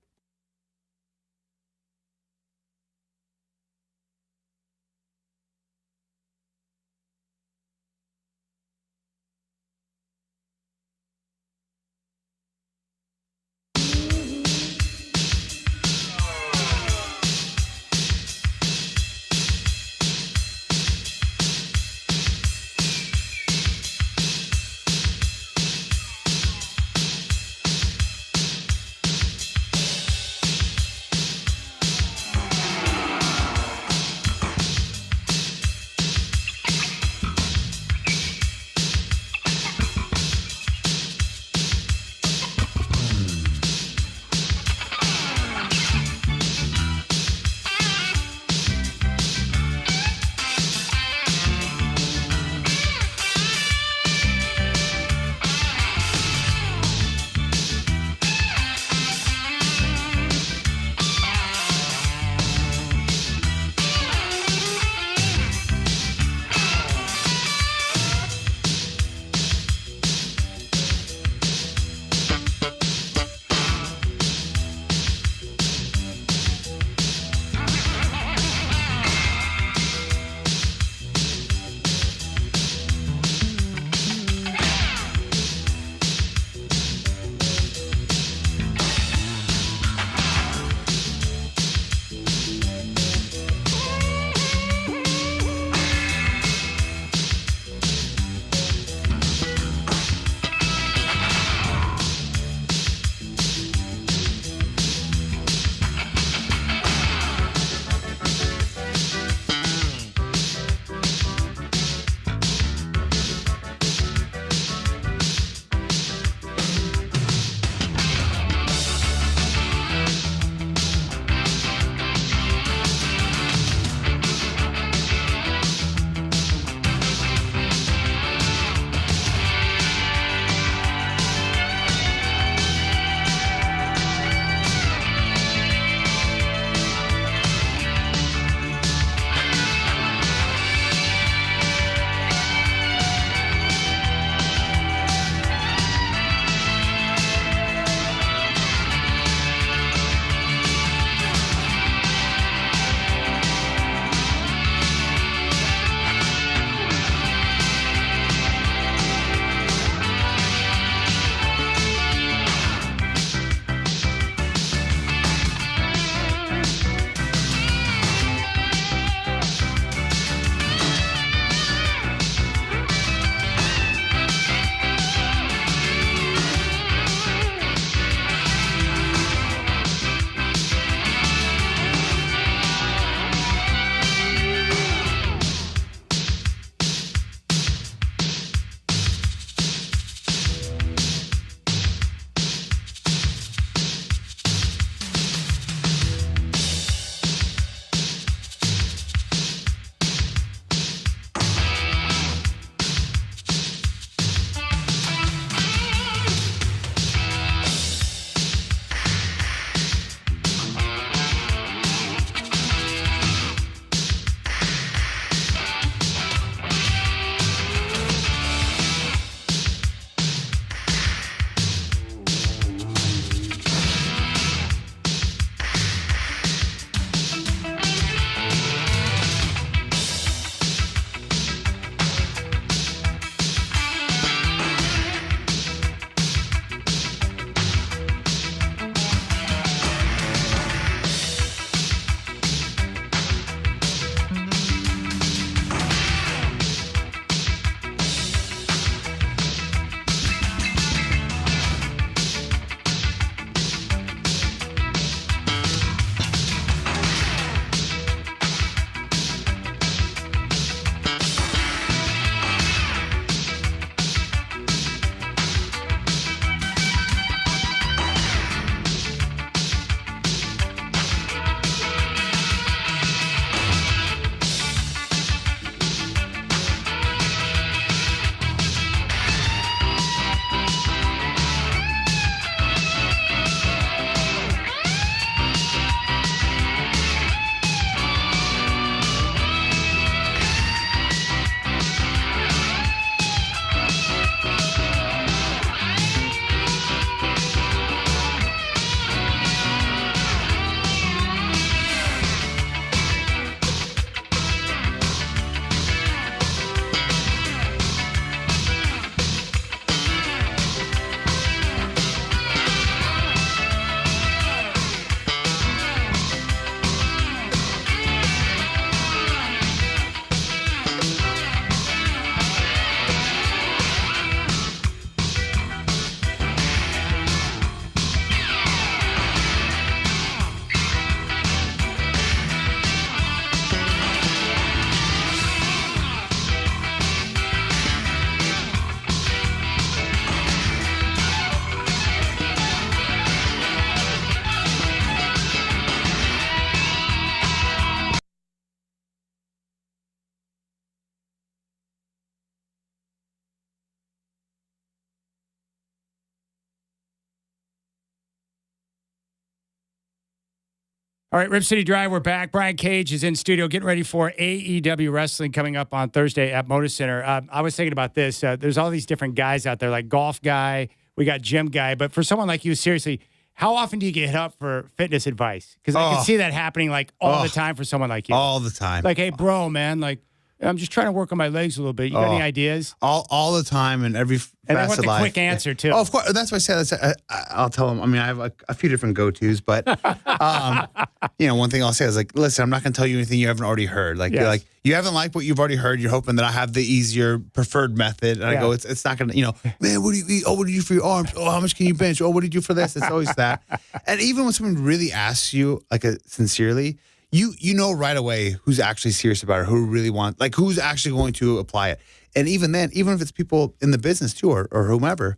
All right, Rip City Drive, we're back. Brian Cage is in studio getting ready for AEW Wrestling coming up on Thursday at Moda Center. I was thinking about this. There's all these different guys out there, like golf guy, we got gym guy. But for someone like you, seriously, how often do you get hit up for fitness advice? Because I can see that happening like all the time for someone like you. All the time. Like, hey, bro, man, like, I'm just trying to work on my legs a little bit. You got any ideas? All the time, and every And I facet want of the life. quick answer, too. Oh, of course. That's why I said. I'll tell them. I mean, I have a few different go-tos, but one thing I'll say is like, listen, I'm not going to tell you anything you haven't already heard. Like, Yes. you're like, you haven't liked what you've already heard. You're hoping that I have the easier preferred method, and I go, it's not going to. Man, what do you eat? Oh, what do you do for your arms? Oh, how much can you bench? Oh, what do you do for this? It's always that. And even when someone really asks you, like, sincerely. You know right away who's actually serious about it, who really wants, like who's actually going to apply it. And even then, even if it's people in the business too, or whomever,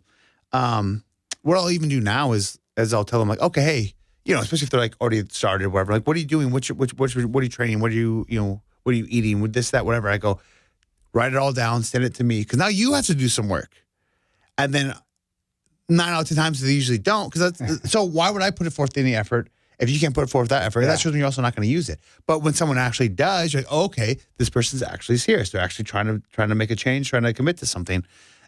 what I'll even do now is I'll tell them like, okay, hey, especially if they're like already started or whatever, like, what are you doing? What are you training? What are you eating? With this, that, whatever. I go, write it all down, send it to me. Cause now you have to do some work. And then 9 out of 10 times they usually don't. So why would I put forth any effort? If you can't put forth that effort, that shows me you're also not going to use it. But when someone actually does, you're like, oh, okay, this person's actually serious. They're actually trying to make a change, trying to commit to something.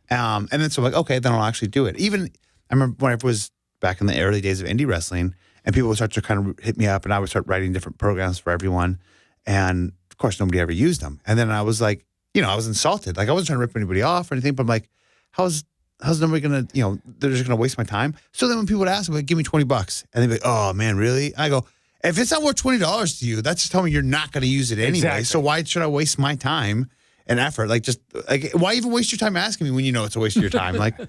And then so I'm like, okay, then I'll actually do it. Even I remember when I was back in the early days of indie wrestling, and people would start to kind of hit me up, and I would start writing different programs for everyone. And of course, nobody ever used them. And then I was like, I was insulted. Like I wasn't trying to rip anybody off or anything, but I'm like, how's nobody going to, they're just going to waste my time. So then when people would ask me, like, give me $20, and they'd be like, oh man, really? I go, if it's not worth $20 to you, that's just telling me you're not going to use it anyway. Exactly. So why should I waste my time and effort? Like, just like, why even waste your time asking me when you know it's a waste of your time? Like,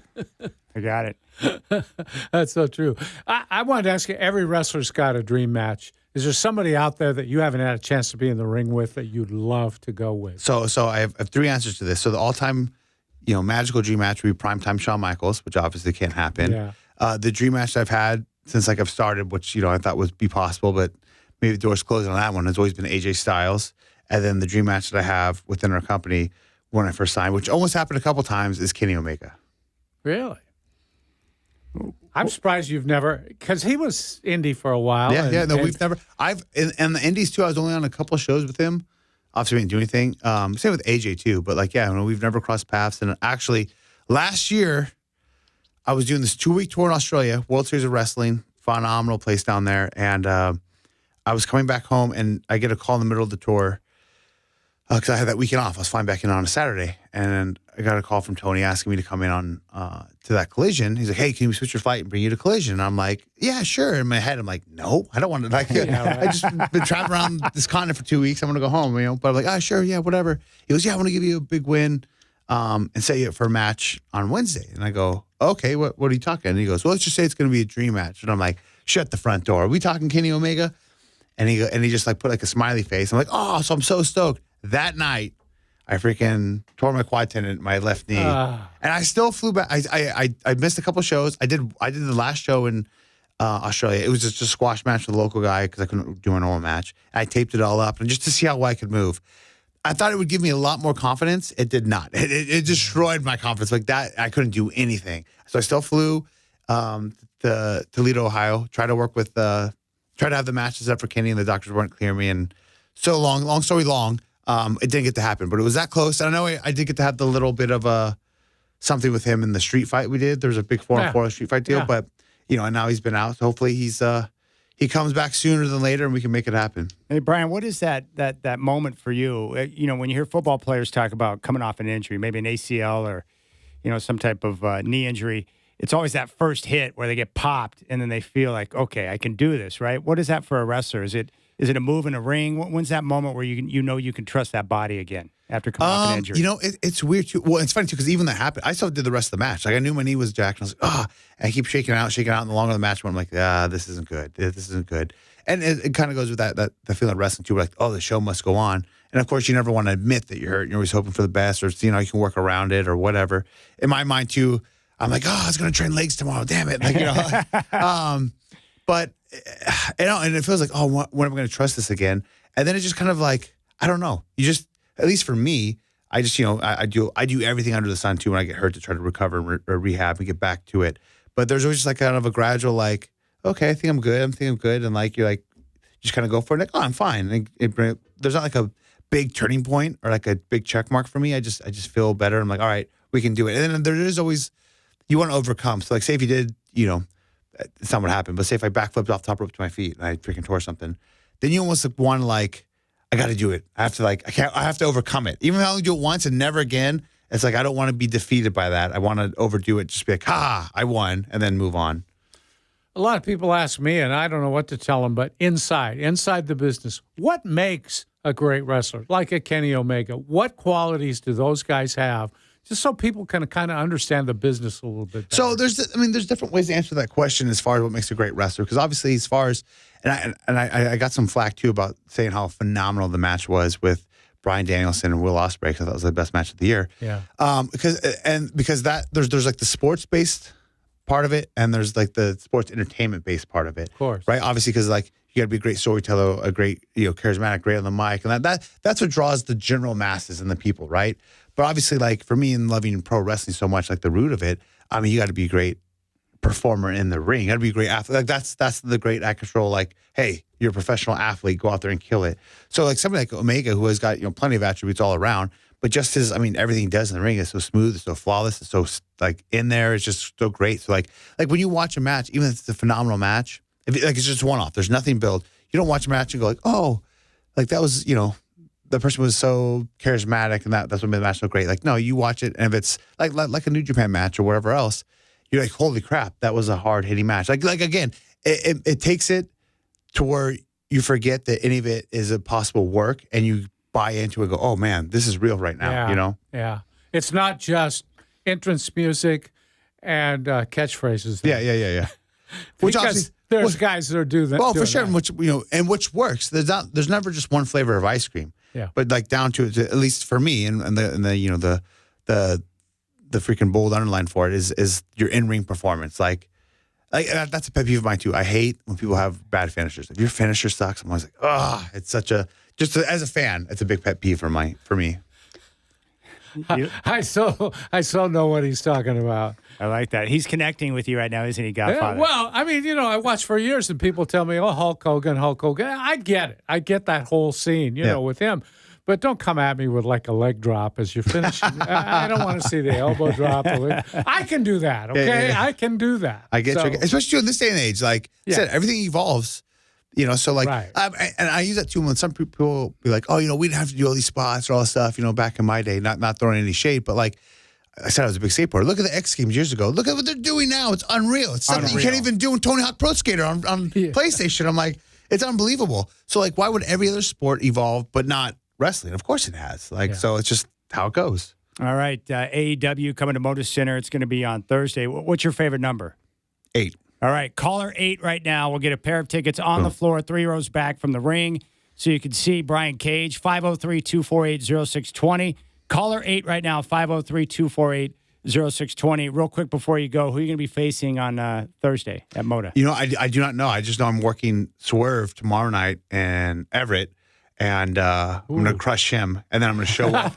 I got it. That's so true. I wanted to ask you, every wrestler's got a dream match. Is there somebody out there that you haven't had a chance to be in the ring with that you'd love to go with? so I have 3 answers to this. So the all-time magical dream match would be primetime Shawn Michaels, which obviously can't happen. Yeah. The dream match that I've had since like I've started, which I thought would be possible, but maybe the door's closing on that one, has always been AJ Styles. And then the dream match that I have within our company when I first signed, which almost happened a couple times, is Kenny Omega. Really? I'm surprised you've never, because he was indie for a while. We've never. And the indies too. I was only on a couple of shows with him. Obviously, we didn't do anything. Same with AJ too. But like, we've never crossed paths. And actually, last year, I was doing this 2-week tour in Australia, World Series of Wrestling, phenomenal place down there. And I was coming back home, and I get a call in the middle of the tour because I had that weekend off. I was flying back in on a Saturday, and I got a call from Tony asking me to come in on to that Collision. He's like, hey, can we switch your flight and bring you to Collision? And I'm like, yeah, sure. In my head, I'm like, no, I don't want to. Like, I just been traveling around this continent for 2 weeks. I'm going to go home, But I'm like, sure, yeah, whatever. He goes, yeah, I want to give you a big win and set you up for a match on Wednesday. And I go, okay, what are you talking? And he goes, well, let's just say it's going to be a dream match. And I'm like, shut the front door. Are we talking Kenny Omega? And he just like put like a smiley face. I'm like, oh, so I'm so stoked. That night, I freaking tore my quad tendon, my left knee, and I still flew back. I missed a couple shows. I did the last show in Australia. It was just a squash match with a local guy because I couldn't do a normal match. I taped it all up and just to see how well I could move. I thought it would give me a lot more confidence. It did not. It destroyed my confidence. Like that, I couldn't do anything. So I still flew to Toledo, Ohio. Tried to work with tried to have the matches up for Kenny, and the doctors weren't clearing me. And so long story long. It didn't get to happen, but it was that close. And I know I did get to have the little bit of something with him in the street fight we did. There was a big 4-on-4 street fight deal, but and now he's been out. So hopefully he comes back sooner than later, and we can make it happen. Hey Brian, what is that moment for you? When you hear football players talk about coming off an injury, maybe an ACL or some type of knee injury, it's always that first hit where they get popped, and then they feel like, okay, I can do this, right? What is that for a wrestler? Is it a move in a ring? When's that moment where you can trust that body again after coming off an injury? It's weird too. Well, it's funny too because even that happened. I still did the rest of the match. Like I knew my knee was jacked, and I was like, and I keep shaking out. And the longer the match went, I'm like, this isn't good. This isn't good. And it kind of goes with that feeling of wrestling too. We're like, oh, the show must go on. And of course, you never want to admit that you're hurt. You're always hoping for the best, or you can work around it or whatever. In my mind too, I'm like, I was going to train legs tomorrow. Damn it! But and it feels like, when am I going to trust this again? And then it's just kind of like, I don't know. You just, at least for me, I just, I do everything under the sun too when I get hurt to try to recover or rehab and get back to it. But there's always just like kind of a gradual, like, okay, I think I'm good. And like, you're like, just kind of go for it. Like, oh, I'm fine. Like, there's not like a big turning point or like a big check mark for me. I just feel better. I'm like, all right, we can do it. And then there is always, you want to overcome. So like, say if you did, it's not what happened, but say if I backflipped off the top rope to my feet and I freaking tore something, then you almost want to like, I got to do it. I have to I have to overcome it. Even if I only do it once and never again, it's like, I don't want to be defeated by that. I want to overdo it. Just be like, I won, and then move on. A lot of people ask me, and I don't know what to tell them, but inside the business, what makes a great wrestler, like a Kenny Omega? What qualities do those guys have? Just so people can kind of understand the business a little bit better. So there's different ways to answer that question as far as what makes a great wrestler. Because obviously, as far as, and I got some flack too about saying how phenomenal the match was with Bryan Danielson and Will Ospreay, because that was the best match of the year. Yeah. Because that there's like the sports based part of it, and there's like the sports entertainment based part of it. Of course. Right. Obviously, because like you got to be a great storyteller, a great charismatic, great on the mic, and that's what draws the general masses and the people, right? But obviously, like for me and loving pro wrestling so much, like the root of it, I mean, you got to be a great performer in the ring. You got to be a great athlete. Like that's the great act control. Like, hey, you're a professional athlete, go out there and kill it. So like somebody like Omega, who has got plenty of attributes all around, but just everything he does in the ring is so smooth, it's so flawless, it's so like in there, it's just so great. So like when you watch a match, even if it's a phenomenal match, if it's just one off, there's nothing built. You don't watch a match and go like, oh, like that was the person was so charismatic and that's what made the match so great. Like, no, you watch it, and if it's like a New Japan match or whatever else, you're like, holy crap, that was a hard hitting match. Like again, it takes it to where you forget that any of it is a possible work, and you buy into it and go, oh man, this is real right now. Yeah. It's not just entrance music and catchphrases. Yeah. Because there's guys that do that. Well, for sure, which works. There's never just one flavor of ice cream. Yeah. But like down to at least for me, and the freaking bold underline for it is your in-ring performance. Like that's a pet peeve of mine too. I hate when people have bad finishers. If your finisher sucks, I'm always like, it's such a as a fan, it's a big pet peeve for me. I so know what he's talking about. I like that. He's connecting with you right now, isn't he, Godfather? Yeah, well, I mean, I watched for years, and people tell me, oh, Hulk Hogan. I get it. I get that whole scene, with him. But don't come at me with like a leg drop as you're finishing. I don't want to see the elbow drop. I can do that, okay? Yeah. I can do that. I get you. Especially in this day and age. Like I said, everything evolves. So like, right. And I use that too when some people be like, oh, we didn't have to do all these spots or all this stuff, back in my day, not throwing any shade, but like I said, I was a big skateboarder. Look at the X Games years ago. Look at what they're doing now. It's unreal. It's something you can't even do in Tony Hawk Pro Skater on PlayStation. I'm like, it's unbelievable. So like, why would every other sport evolve, but not wrestling? Of course it has. So it's just how it goes. All right. AEW coming to Moda Center. It's going to be on Thursday. What's your favorite number? 8. All right, caller 8 right now. We'll get a pair of tickets on the floor, 3 rows back from the ring, so you can see Brian Cage, 503-248-0620. Caller 8 right now, 503-248-0620. Real quick before you go, who are you going to be facing on Thursday at Moda? I do not know. I just know I'm working Swerve tomorrow night in Everett, and I'm going to crush him, and then I'm going to show up.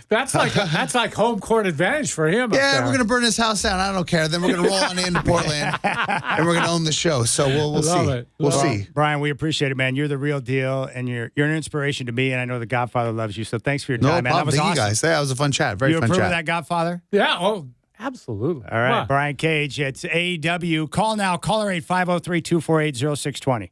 That's like home court advantage for him. Yeah, we're going to burn his house down. I don't care. Then we're going to roll on into Portland, and we're going to own the show. So we'll see. We'll see. Brian, we appreciate it, man. You're the real deal, and you're an inspiration to me, and I know the Godfather loves you. So thanks for your time, man. That was Thank awesome. You guys. That was a fun chat. Very fun chat. You approve of that, Godfather? Yeah. Oh, absolutely. All right, Brian Cage. It's AEW. Call now. Caller 8, 503-248-0620.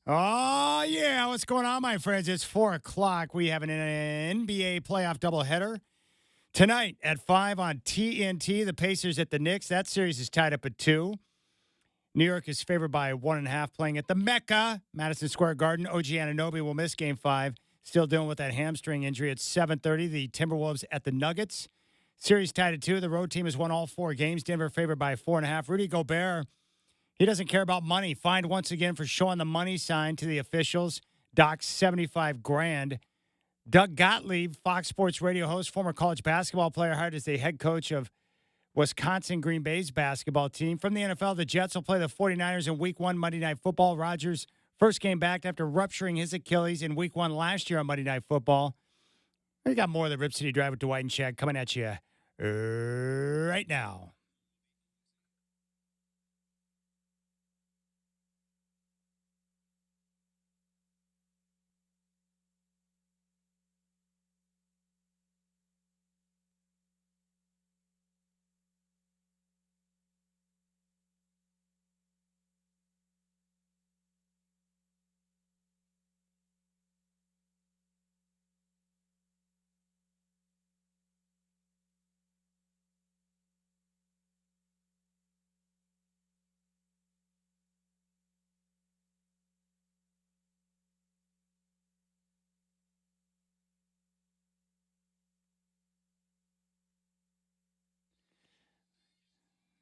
Oh, yeah. What's going on, my friends? It's 4 o'clock. We have an NBA playoff doubleheader tonight at 5 on TNT. The Pacers at the Knicks. That series is tied up at 2. New York is favored by 1.5, playing at the Mecca, Madison Square Garden. OG Anunoby will miss Game 5. Still dealing with that hamstring injury at 7:30. The Timberwolves at the Nuggets. Series tied at 2. The road team has won all 4 games. Denver favored by 4.5. Rudy Gobert, he doesn't care about money. Fined once again for showing the money sign to the officials. Docked $75,000. Doug Gottlieb, Fox Sports radio host, former college basketball player, hired as the head coach of Wisconsin Green Bay's basketball team. From the NFL, the Jets will play the 49ers in Week 1 Monday Night Football. Rodgers first came back after rupturing his Achilles in Week 1 last year on Monday Night Football. We got more of the Rip City Drive with Dwight and Shaq coming at you right now.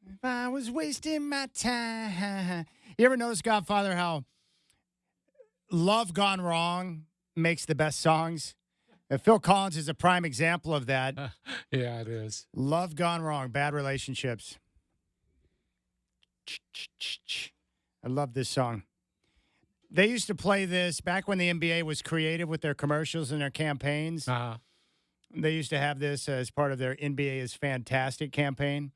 If I was wasting my time. You ever notice, Godfather, how love gone wrong makes the best songs? And Phil Collins is a prime example of that. Yeah, it is. Love gone wrong, bad relationships. I love this song. They used to play this back when the NBA was creative with their commercials and their campaigns. Uh-huh. They used to have this as part of their NBA is Fantastic campaign.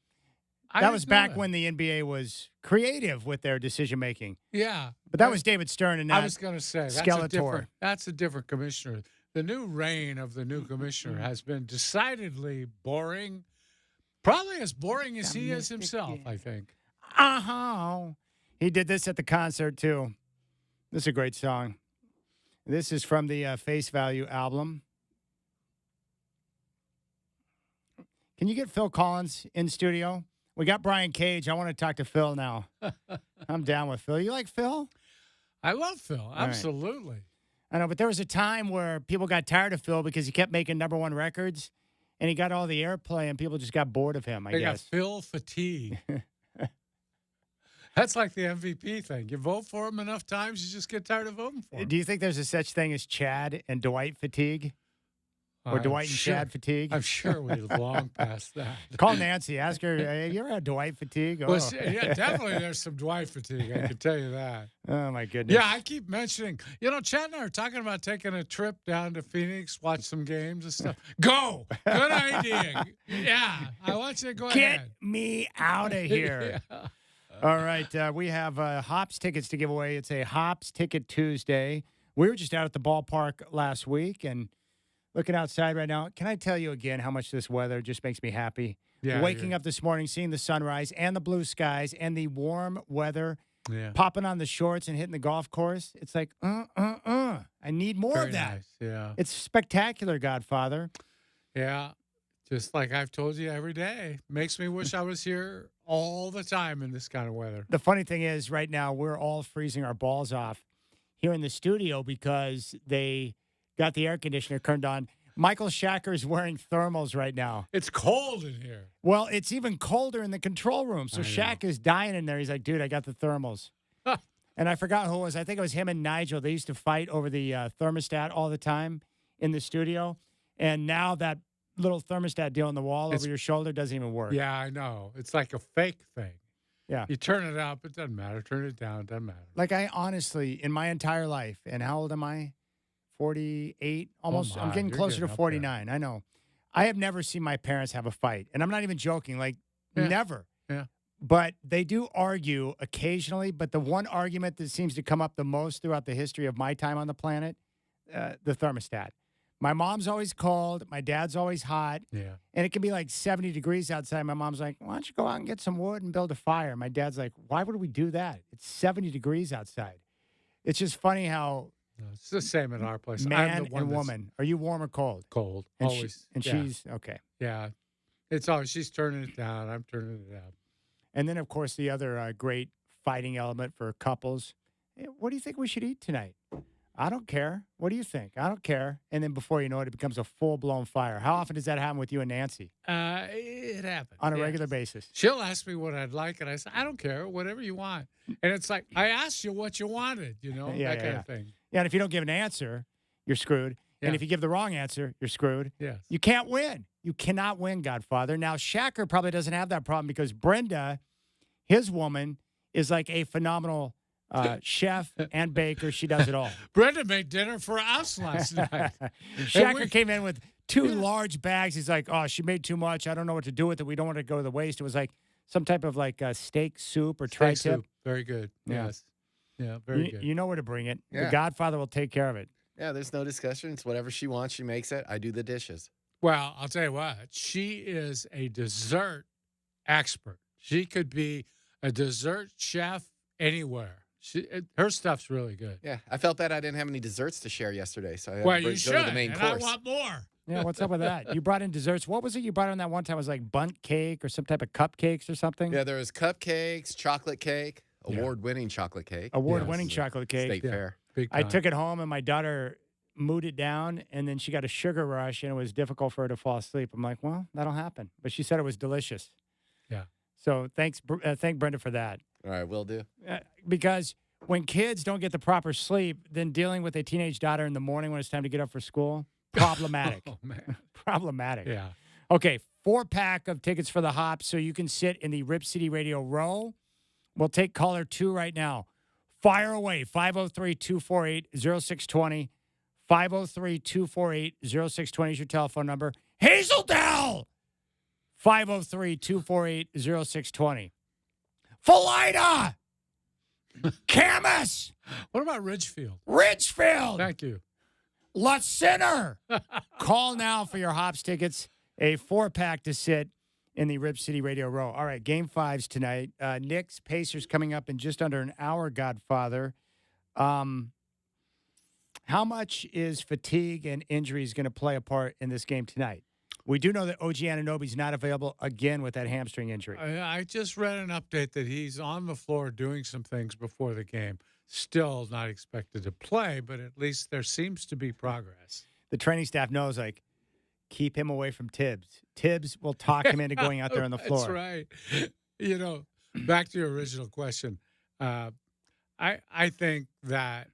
I That didn't was know back that. when the NBA was creative with their decision making. Yeah. But that was David Stern and not I was going to say, Skeletor. that's a different commissioner. The new reign of the new commissioner has been decidedly boring, probably as boring as he is himself, I think. Uh-huh. He did this at the concert, too. This is a great song. This is from the Face Value album. Can you get Phil Collins in studio? We got Brian Cage. I want to talk to Phil now. I'm down with Phil. You like Phil? I love Phil. right. Absolutely. I know, but there was a time where people got tired of Phil because he kept making #1 records, and he got all the airplay, and people just got bored of him, I They got guess. Phil fatigue. That's like the MVP thing. You vote for him enough times, you just get tired of voting for him. Do you think there's a such thing as Chad and Dwight fatigue? Or I'm Dwight and sure- Chad fatigue? I'm sure we've long past that. Call Nancy. Ask her, "Hey, you ever had Dwight fatigue?" Well, Oh. yeah, definitely there's some Dwight fatigue. I can tell you that. Oh, my goodness. Yeah, I keep mentioning, Chad and I are talking about taking a trip down to Phoenix, watch some games and stuff. Go. Good idea. Yeah, I want you to go Get ahead. me out of here. Yeah. All right. We have Hops tickets to give away. It's a Hops Ticket Tuesday. We were just out at the ballpark last week and looking outside right now. Can I tell you again how much this weather just makes me happy? Yeah, Waking up this morning, seeing the sunrise and the blue skies and the warm weather, Yeah. popping on the shorts and hitting the golf course. It's like, I need more Very of that. nice. Yeah. It's spectacular, Godfather. Yeah. Just like I've told you every day. Makes me wish I was here all the time in this kind of weather. The funny thing is, right now, we're all freezing our balls off here in the studio because they got the air conditioner turned on. Michael Shacker is wearing thermals right now. It's cold in here. Well, it's even colder in the control room. So I know. Shaq is dying in there. He's like, dude, I got the thermals. And I forgot who it was. I think it was him and Nigel. They used to fight over the thermostat all the time in the studio. And now that little thermostat deal on the wall over your shoulder doesn't even work. Yeah, I know. It's like a fake thing. Yeah. You turn it up, it doesn't matter. Turn it down, it doesn't matter. Like I honestly, in my entire life, and how old am I? 48, almost. I'm my, getting you're closer getting to up 49. I know. I have never seen my parents have a fight. And I'm not even joking. Like, Yeah. never. Yeah. But they do argue occasionally. But the one argument that seems to come up the most throughout the history of my time on the planet, the thermostat. My mom's always cold. My dad's always hot. Yeah. And it can be like 70 degrees outside. My mom's like, why don't you go out and get some wood and build a fire? My dad's like, why would we do that? It's 70 degrees outside. It's just funny how No, it's the same in our place. I'm man the one and that's woman. Are you warm or cold? cold. And Always. Yeah. she's okay. Yeah. It's always she's turning it down. I'm turning it up. And then, of course, the other great fighting element for couples. What do you think we should eat tonight? I don't care. What do you think? I don't care. And then before you know it, it becomes a full-blown fire. How often does that happen with you and Nancy? It happens. On a yes. regular basis. She'll ask me what I'd like, and I say, I don't care, whatever you want. And it's like, I asked you what you wanted, that kind of thing. Yeah, and if you don't give an answer, you're screwed. Yeah. And if you give the wrong answer, you're screwed. Yes. You can't win. You cannot win, Godfather. Now, Shacker probably doesn't have that problem because Brenda, his woman, is like a phenomenal chef and baker. She does it all. Brenda made dinner for us last night. Shacker came in with two large bags. He's like, oh, she made too much. I don't know what to do with it. We don't want to go to the waste. It was like some type of like steak soup or tri-tip. Soup. Very good. Yeah. Yes. Yeah, very good. You know where to bring it. Yeah. The Godfather will take care of it. Yeah, there's no discussion. It's whatever she wants, she makes it. I do the dishes. Well, I'll tell you what. She is a dessert expert. She could be a dessert chef anywhere. Her stuff's really good. Yeah, I felt bad I didn't have any desserts to share yesterday, so I had Well, to you go should, to the main and course. I want more. Yeah, what's up with that? You brought in desserts. What was it you brought in that one time? It was like bundt cake or some type of cupcakes or something? Yeah, there was cupcakes, chocolate cake, Yeah. award-winning chocolate cake. Award-winning Yes. chocolate cake. State fair. Big I time. took it home and my daughter mooed it down, and then she got a sugar rush, and it was difficult for her to fall asleep. I'm like, well, that'll happen. But she said it was delicious. Yeah. So thank Brenda for that. All right, will do. Because when kids don't get the proper sleep, then dealing with a teenage daughter in the morning when it's time to get up for school, problematic. Oh, man. Problematic. Yeah. Okay, 4-pack of tickets for the Hops so you can sit in the Rip City Radio row. We'll take caller 2 right now. Fire away, 503-248-0620. 503-248-0620 is your telephone number. Hazeldale! 503-248-0620. Philida! Camas! What about Ridgefield? Ridgefield! Thank you. La Sinner! Call now for your Hops tickets. A 4-pack to sit in the Rip City Radio row. All right, Game 5's tonight. Knicks, Pacers coming up in just under an hour, Godfather. How much is fatigue and injuries going to play a part in this game tonight? We do know that OG Anunoby's not available again with that hamstring injury. I just read an update that he's on the floor doing some things before the game. Still not expected to play, but at least there seems to be progress. The training staff knows, like, keep him away from Tibbs. Tibbs will talk him into going out there on the floor. That's right. Back to your original question. I think that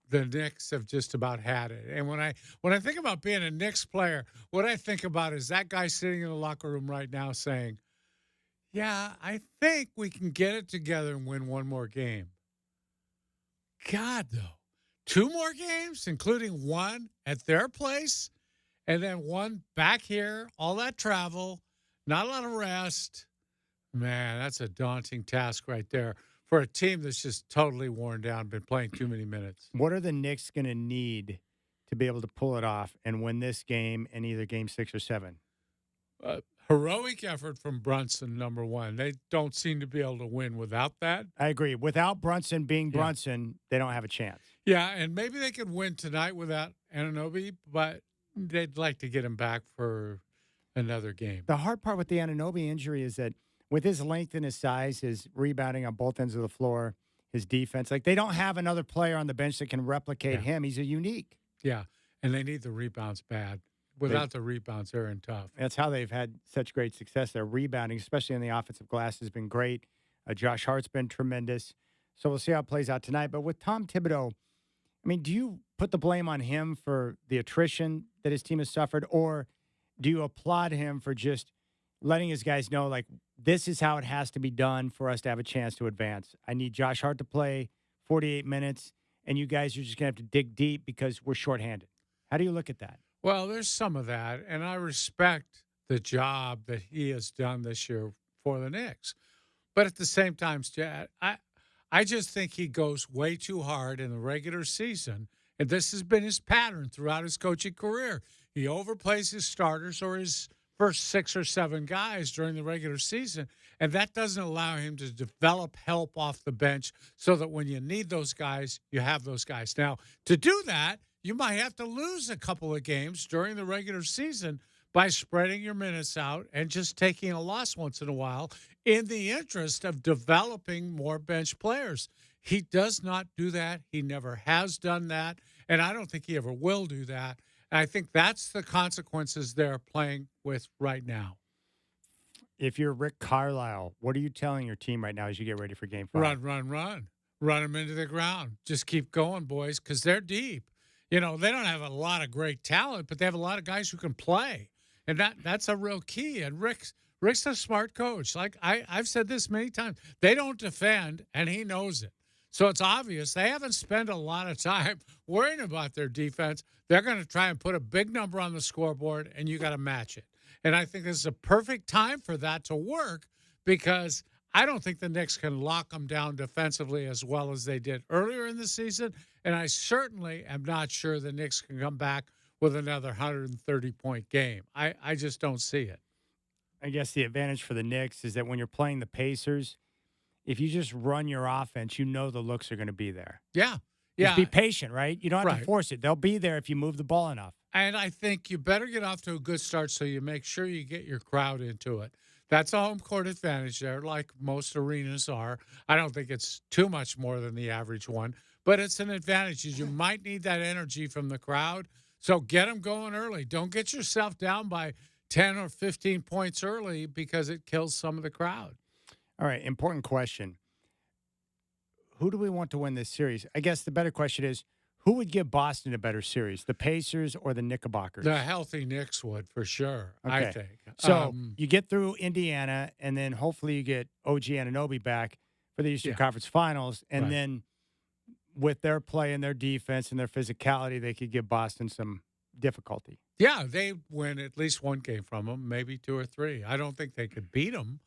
the Knicks have just about had it. And when I think about being a Knicks player, what I think about is that guy sitting in the locker room right now saying, yeah, I think we can get it together and win one more game. God, though. 2 more games, including one at their place, and then one back here, all that travel, not a lot of rest. Man, that's a daunting task right there for a team that's just totally worn down, been playing too many minutes. What are the Knicks going to need to be able to pull it off and win this game in either Game 6 or 7? Heroic effort from Brunson, number one. They don't seem to be able to win without that. I agree. Without Brunson being Brunson, they don't have a chance. Yeah, and maybe they could win tonight without Anunoby, but they'd like to get him back for another game. The hard part with the Anunoby injury is that with his length and his size, his rebounding on both ends of the floor, his defense, like they don't have another player on the bench that can replicate him. He's a unique. Yeah, and they need the rebounds bad. Without the rebounds, they're in tough. That's how they've had such great success. Their rebounding, especially in the offensive glass, has been great. Josh Hart's been tremendous. So we'll see how it plays out tonight. But with Tom Thibodeau, I mean, do you put the blame on him for the attrition that his team has suffered, or do you applaud him for just letting his guys know, like, this is how it has to be done for us to have a chance to advance? I need Josh Hart to play 48 minutes, and you guys are just going to have to dig deep because we're shorthanded. How do you look at that? Well, there's some of that, and I respect the job that he has done this year for the Knicks. But at the same time, Chad, I just think he goes way too hard in the regular season, and this has been his pattern throughout his coaching career. He overplays his starters or his first 6 or 7 guys during the regular season, and that doesn't allow him to develop help off the bench so that when you need those guys, you have those guys. Now, to do that, you might have to lose a couple of games during the regular season by spreading your minutes out and just taking a loss once in a while in the interest of developing more bench players. He does not do that. He never has done that, and I don't think he ever will do that. And I think that's the consequences they're playing with right now. If you're Rick Carlisle, what are you telling your team right now as you get ready for Game 5? Run, run, run. Run them into the ground. Just keep going, boys, because they're deep. They don't have a lot of great talent, but they have a lot of guys who can play. And that's a real key. And Rick's a smart coach. Like I've said this many times. They don't defend, and he knows it. So it's obvious they haven't spent a lot of time worrying about their defense. They're going to try and put a big number on the scoreboard, and you got to match it. And I think this is a perfect time for that to work because I don't think the Knicks can lock them down defensively as well as they did earlier in the season. And I certainly am not sure the Knicks can come back with another 130-point game. I just don't see it. I guess the advantage for the Knicks is that when you're playing the Pacers, if you just run your offense, the looks are going to be there. Yeah. Just be patient, right? You don't have Right. to force it. They'll be there if you move the ball enough. And I think you better get off to a good start so you make sure you get your crowd into it. That's a home court advantage there, like most arenas are. I don't think it's too much more than the average one, but it's an advantage. You might need that energy from the crowd, so get them going early. Don't get yourself down by 10 or 15 points early because it kills some of the crowd. All right, important question. Who do we want to win this series? I guess the better question is, who would give Boston a better series, the Pacers or the Knickerbockers? The healthy Knicks would, for sure, I Okay. think. So you get through Indiana, and then hopefully you get OG Anunoby back for the Eastern Yeah. Conference Finals. And Right. then with their play and their defense and their physicality, they could give Boston some difficulty. Yeah, they win at least one game from them, maybe 2 or 3. I don't think they could beat them,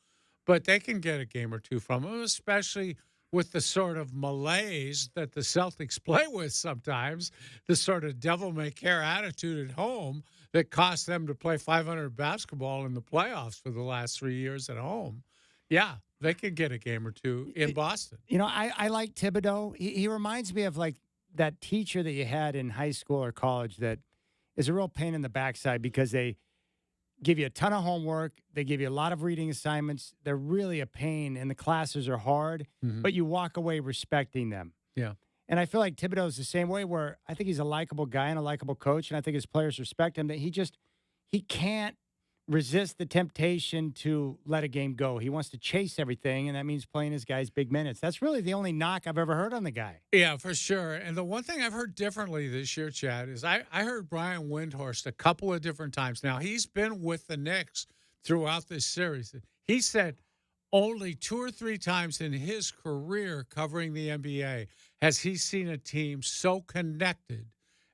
but they can get a game or 2 from them, especially with the sort of malaise that the Celtics play with sometimes, the sort of devil-may-care attitude at home that cost them to play .500 basketball in the playoffs for the last 3 years at home. Yeah, they could get a game or 2 in Boston. I like Thibodeau. He reminds me of like that teacher that you had in high school or college that is a real pain in the backside because they give you a ton of homework. They give you a lot of reading assignments. They're really a pain, and the classes are hard, but you walk away respecting them. Yeah. And I feel like Thibodeau is the same way where I think he's a likable guy and a likable coach, and I think his players respect him, that he can't resist the temptation to let a game go. He wants to chase everything, and that means playing his guys big minutes. That's really the only knock I've ever heard on the guy. Yeah, for sure. And the one thing I've heard differently this year, Chad, is I heard Brian Windhorst a couple of different times. Now, he's been with the Knicks throughout this series. He said only 2 or 3 times in his career covering the NBA has he seen a team so connected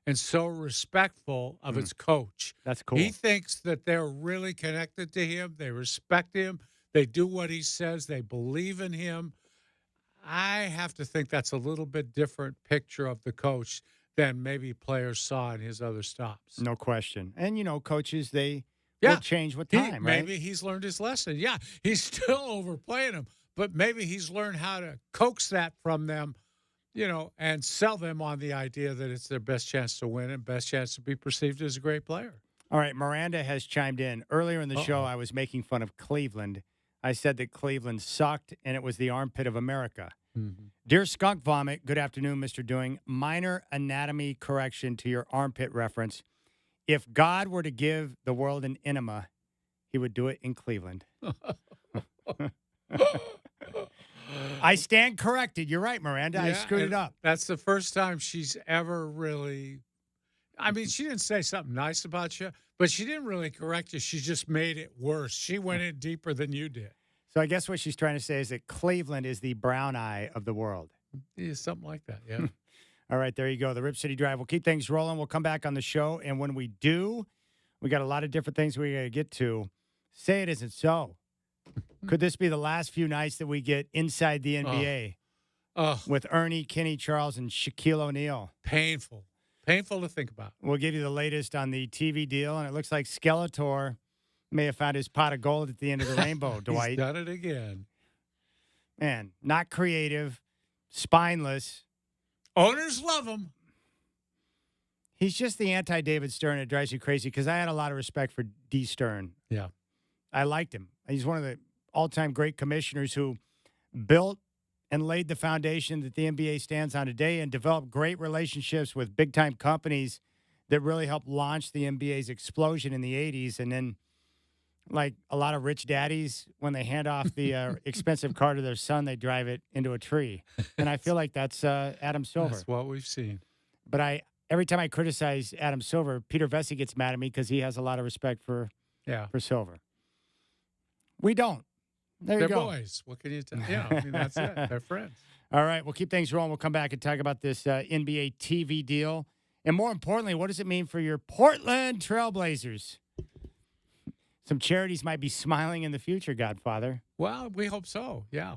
and so respectful of its coach. That's cool. He thinks that they're really connected to him. They respect him. They do what he says. They believe in him. I have to think that's a little bit different picture of the coach than maybe players saw in his other stops. No question. And, coaches, they Yeah. will change with time, right? Maybe he's learned his lesson. Yeah, he's still overplaying them, but maybe he's learned how to coax that from them, and sell them on the idea that it's their best chance to win and best chance to be perceived as a great player. All right, Miranda has chimed in. Earlier in the show, I was making fun of Cleveland. I said that Cleveland sucked, and it was the armpit of America. Mm-hmm. Dear Skunk Vomit, good afternoon, Mr. Doing. Minor anatomy correction to your armpit reference. If God were to give the world an enema, he would do it in Cleveland. I stand corrected. You're right, Miranda. I screwed it up. That's the first time she's ever really. I mean, she didn't say something nice about you, but she didn't really correct you. She just made it worse. She went in deeper than you did. So I guess what she's trying to say is that Cleveland is the brown eye of the world. Yeah, something like that, yeah. All right, there you go. The Rip City Drive. We'll keep things rolling. We'll come back on the show. And when we do, we got a lot of different things we got to get to. Say it isn't so. Could this be the last few nights that we get inside the NBA with Ernie, Kenny, Charles, and Shaquille O'Neal? Painful to think about. We'll give you the latest on the TV deal, and it looks like Skeletor May have found his pot of gold at the end of the rainbow, Dwight. He's done it again. Man, not creative, spineless. Owners love him. He's just the anti-David Stern. It drives you crazy because I had a lot of respect for D. Stern. Yeah. I liked him. He's one of the all-time great commissioners who built and laid the foundation that the NBA stands on today and developed great relationships with big-time companies that really helped launch the NBA's explosion in the 80s. And then, like a lot of rich daddies, when they hand off the expensive car to their son, they drive it into a tree. And I feel like that's Adam Silver. That's what we've seen. But every time I criticize Adam Silver, Peter Vesey gets mad at me because he has a lot of respect for Silver. We don't. There you They're go. boys. What can you tell? Yeah, I mean, that's it. They're friends. All right, we'll keep things rolling. We'll come back and talk about this NBA TV deal. And more importantly, what does it mean for your Portland Trailblazers? Some charities might be smiling in the future, Godfather. Well, we hope so. Yeah.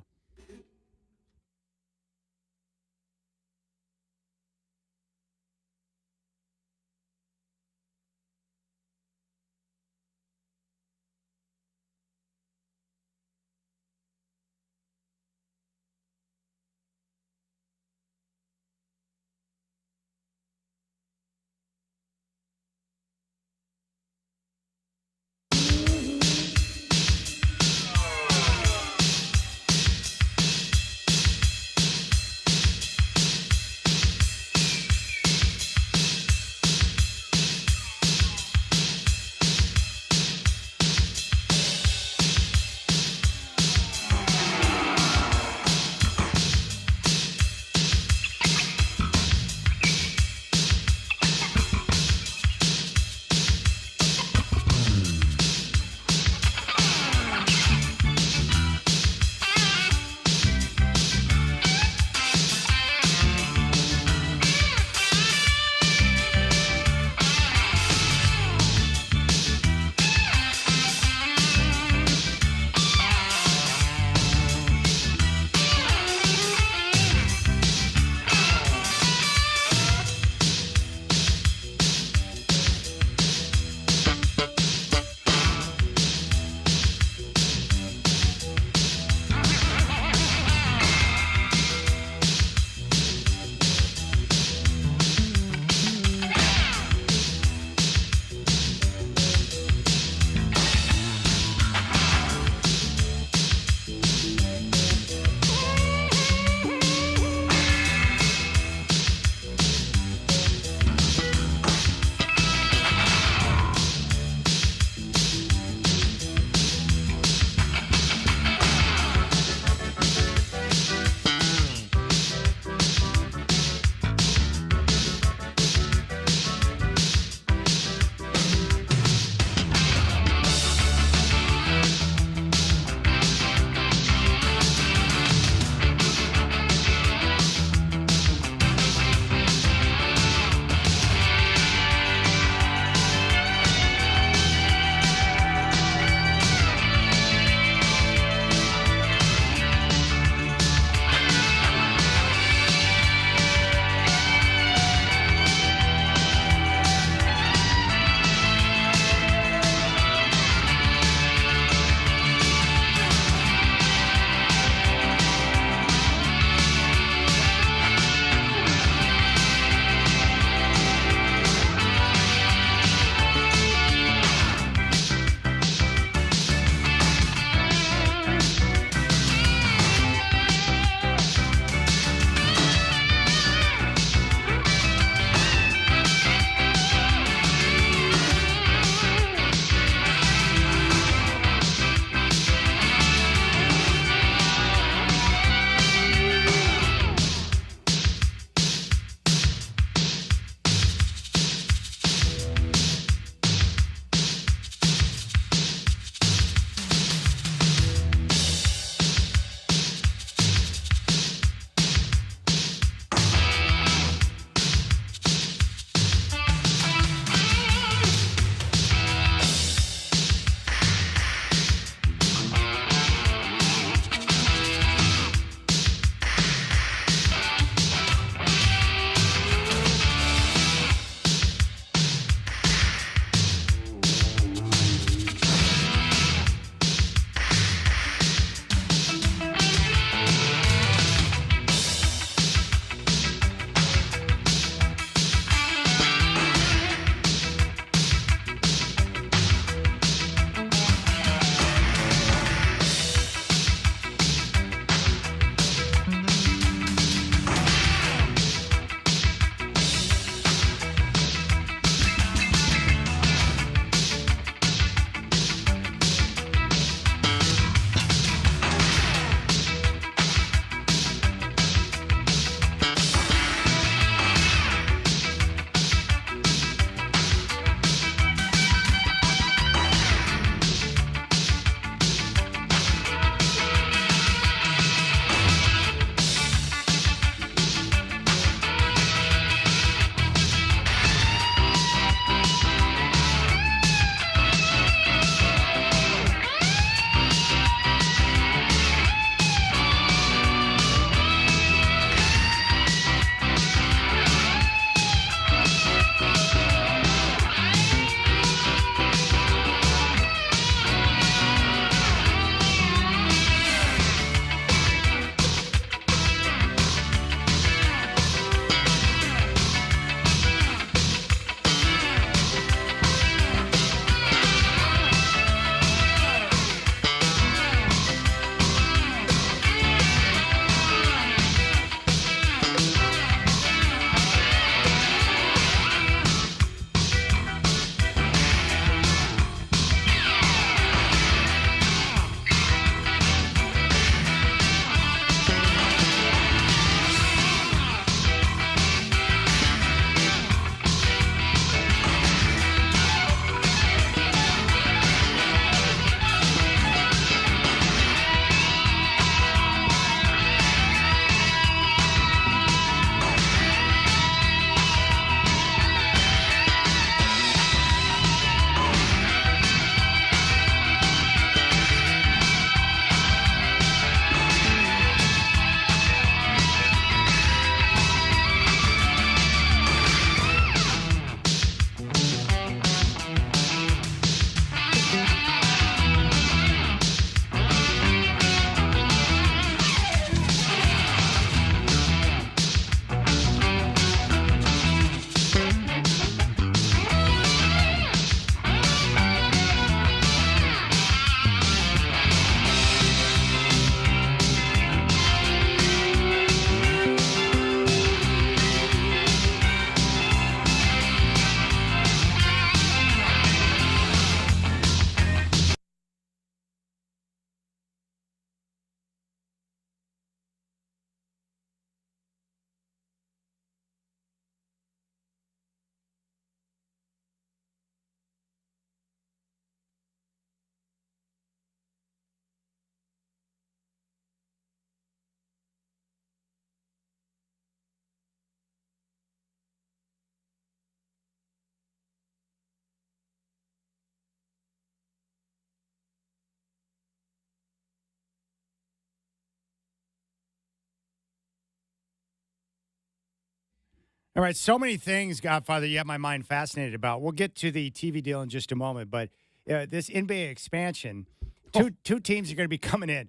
All right, so many things, Godfather, you have my mind fascinated about. We'll get to the TV deal in just a moment, but this NBA expansion, two teams are going to be coming in.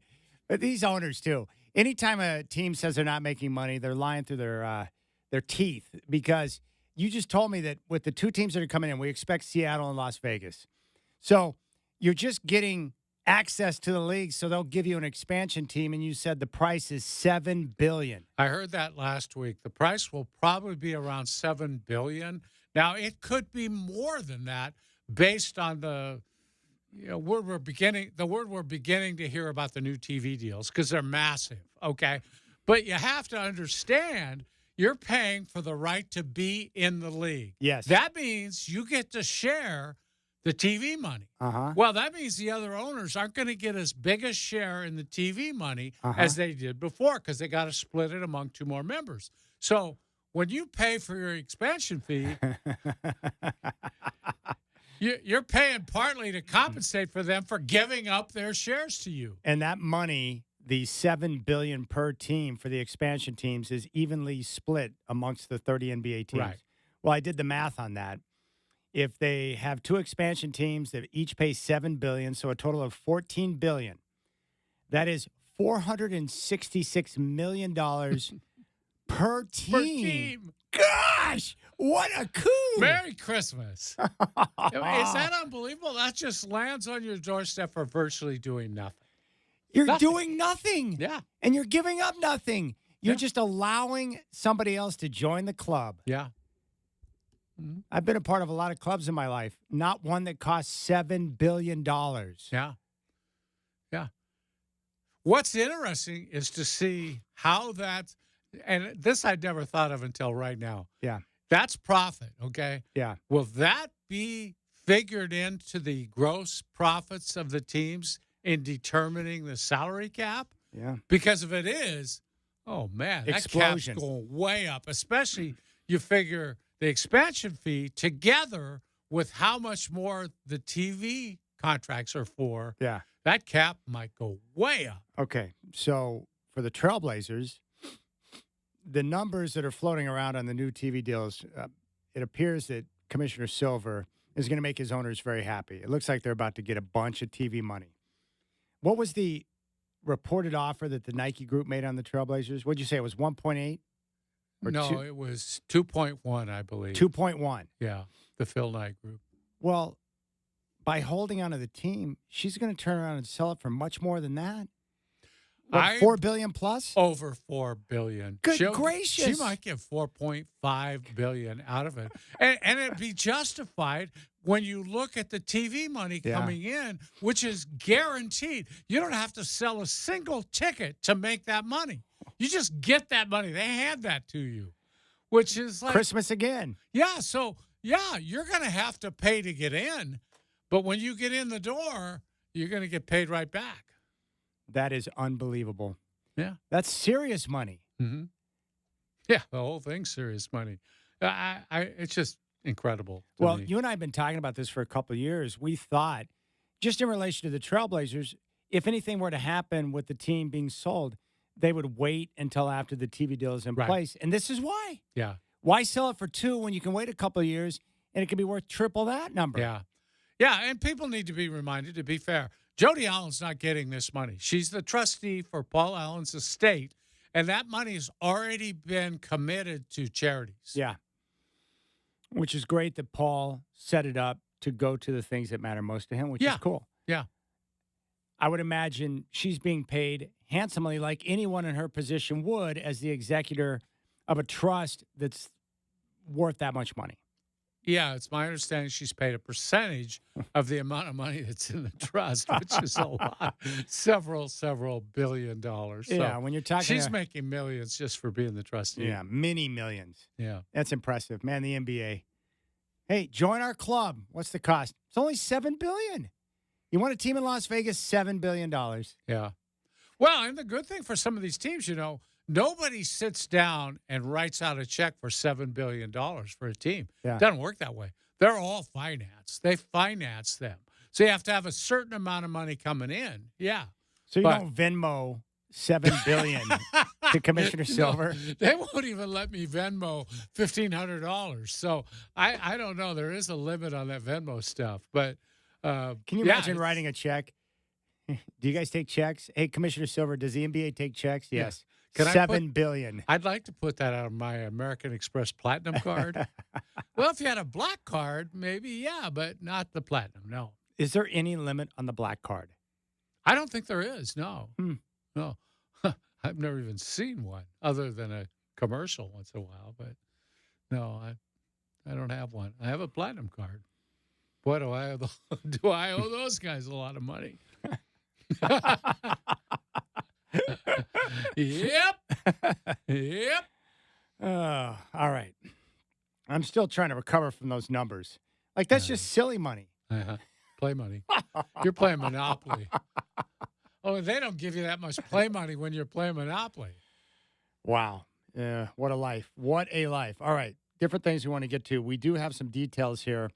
But these owners, too. Anytime a team says they're not making money, they're lying through their teeth, because you just told me that with the two teams that are coming in, we expect Seattle and Las Vegas. So you're just getting access to the league, so they'll give you an expansion team, and you said the price is $7 billion. I heard that last week. The price will probably be around $7 billion. Now, it could be more than that based on the word we're beginning to hear about the new TV deals, because they're massive, okay? But you have to understand you're paying for the right to be in the league. Yes. That means you get to share the TV money. Uh-huh. Well, that means the other owners aren't going to get as big a share in the TV money as they did before, because they got to split it among two more members. So when you pay for your expansion fee, you're paying partly to compensate for them for giving up their shares to you. And that money, the $7 billion per team for the expansion teams, is evenly split amongst the 30 NBA teams. Right. Well, I did the math on that. If they have two expansion teams that each pay $7 billion, so a total of $14 billion, that is $466 million per team. Gosh, what a coup! Merry Christmas. Is that unbelievable? That just lands on your doorstep for virtually doing nothing. You're doing nothing. Yeah. And you're giving up nothing. You're just allowing somebody else to join the club. Yeah. I've been a part of a lot of clubs in my life, not one that costs $7 billion. Yeah. Yeah. What's interesting is to see how that, and this I'd never thought of until right now. Yeah. That's profit, okay? Yeah. Will that be figured into the gross profits of the teams in determining the salary cap? Yeah. Because if it is, oh, man, that Explosion. cap's going way up, especially you figure the expansion fee together with how much more the TV contracts are for. Yeah. That cap might go way up. Okay. So for the Trailblazers, the numbers that are floating around on the new TV deals, it appears that Commissioner Silver is going to make his owners very happy. It looks like they're about to get a bunch of TV money. What was the reported offer that the Nike group made on the Trailblazers? What'd you say? It was 1.8? No, it was 2.1, I believe. 2.1. Yeah, the Phil Knight group. Well, by holding onto the team, she's going to turn around and sell it for much more than that. What, $4 billion plus? Over $4 billion. Good gracious. She might get $4.5 billion out of it. And it'd be justified when you look at the TV money coming in, which is guaranteed. You don't have to sell a single ticket to make that money. You just get that money. They hand that to you, which is like Christmas again. Yeah. So, yeah, you're going to have to pay to get in. But when you get in the door, you're going to get paid right back. That is unbelievable. Yeah. That's serious money. Mm-hmm. Yeah, the whole thing's serious money. It's just incredible. Well, me. you and I have been talking about this for a couple of years. We thought, just in relation to the Trailblazers, if anything were to happen with the team being sold, they would wait until after the TV deal is in place. And this is why. Yeah. Why sell it for $2 billion when you can wait a couple of years and it can be worth triple that number? Yeah. Yeah, and people need to be reminded, to be fair, Jody Allen's not getting this money. She's the trustee for Paul Allen's estate, and that money has already been committed to charities. Yeah. Which is great that Paul set it up to go to the things that matter most to him, which is cool. Yeah. I would imagine she's being paid handsomely like anyone in her position would as the executor of a trust that's worth that much money. Yeah, it's my understanding she's paid a percentage of the amount of money that's in the trust, which is a lot, several $1 billion. So yeah, when you're talking, she's making millions just for being the trustee. Yeah, many millions. Yeah, that's impressive, man. The NBA. Hey, join our club. What's the cost? It's only $7 billion. You want a team in Las Vegas? $7 billion. Yeah. Well, and the good thing for some of these teams, nobody sits down and writes out a check for $7 billion for a team. Yeah. It doesn't work that way. They're all financed. They finance them. So you have to have a certain amount of money coming in. Yeah. So you don't Venmo $7 billion to Commissioner Silver. They won't even let me Venmo $1,500. So I don't know. There is a limit on that Venmo stuff. But Can you imagine writing a check? Do you guys take checks? Hey, Commissioner Silver, does the NBA take checks? Yes. Can I $7 billion. I'd like to put that on my American Express Platinum card. Well, if you had a black card, maybe, yeah, but not the Platinum, no. Is there any limit on the black card? I don't think there is, no. Hmm. No. I've never even seen one other than a commercial once in a while, but no, I don't have one. I have a Platinum card. Boy, do I owe those guys a lot of money. Yep. All right. I'm still trying to recover from those numbers. Like, that's just silly money. Play money. You're playing Monopoly. Oh, they don't give you that much play money when you're playing Monopoly. Wow. What a life. What a life. All right. Different things we want to get to. We do have some details here.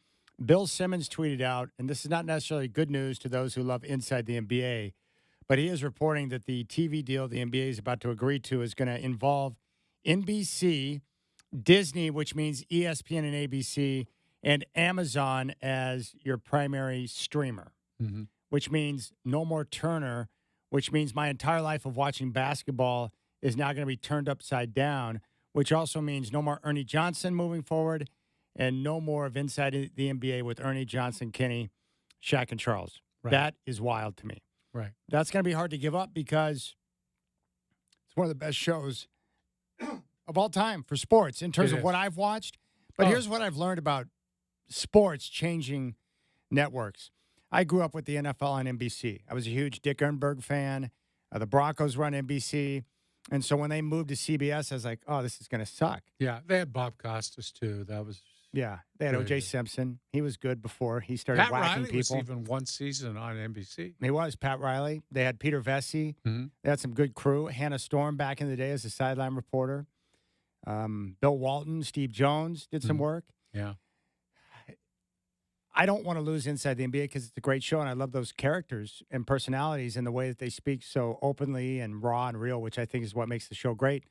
Bill Simmons tweeted out, and this is not necessarily good news to those who love Inside the NBA, but he is reporting that the TV deal the NBA is about to agree to is going to involve NBC, Disney, which means ESPN and ABC, and Amazon as your primary streamer, which means no more Turner, which means my entire life of watching basketball is now going to be turned upside down, which also means no more Ernie Johnson moving forward and no more of Inside the NBA with Ernie Johnson, Kenny, Shaq, and Charles. Right. That is wild to me. Right. That's going to be hard to give up because it's one of the best shows of all time for sports in terms of what I've watched. But here's what I've learned about sports changing networks. I grew up with the NFL on NBC. I was a huge Dick Ehrenberg fan. The Broncos run NBC. And so when they moved to CBS, I was like, oh, this is going to suck. Yeah, they had Bob Costas, too. That was Yeah, they had O.J. Simpson. He was good before he started Pat whacking Riley people. was even one season on NBC. He was, Pat Riley. They had Peter Vesey. They had some good crew. Hannah Storm back in the day as a sideline reporter. Bill Walton, Steve Jones did some work. Yeah. I don't want to lose Inside the NBA because it's a great show, and I love those characters and personalities and the way that they speak so openly and raw and real, which I think is what makes the show great.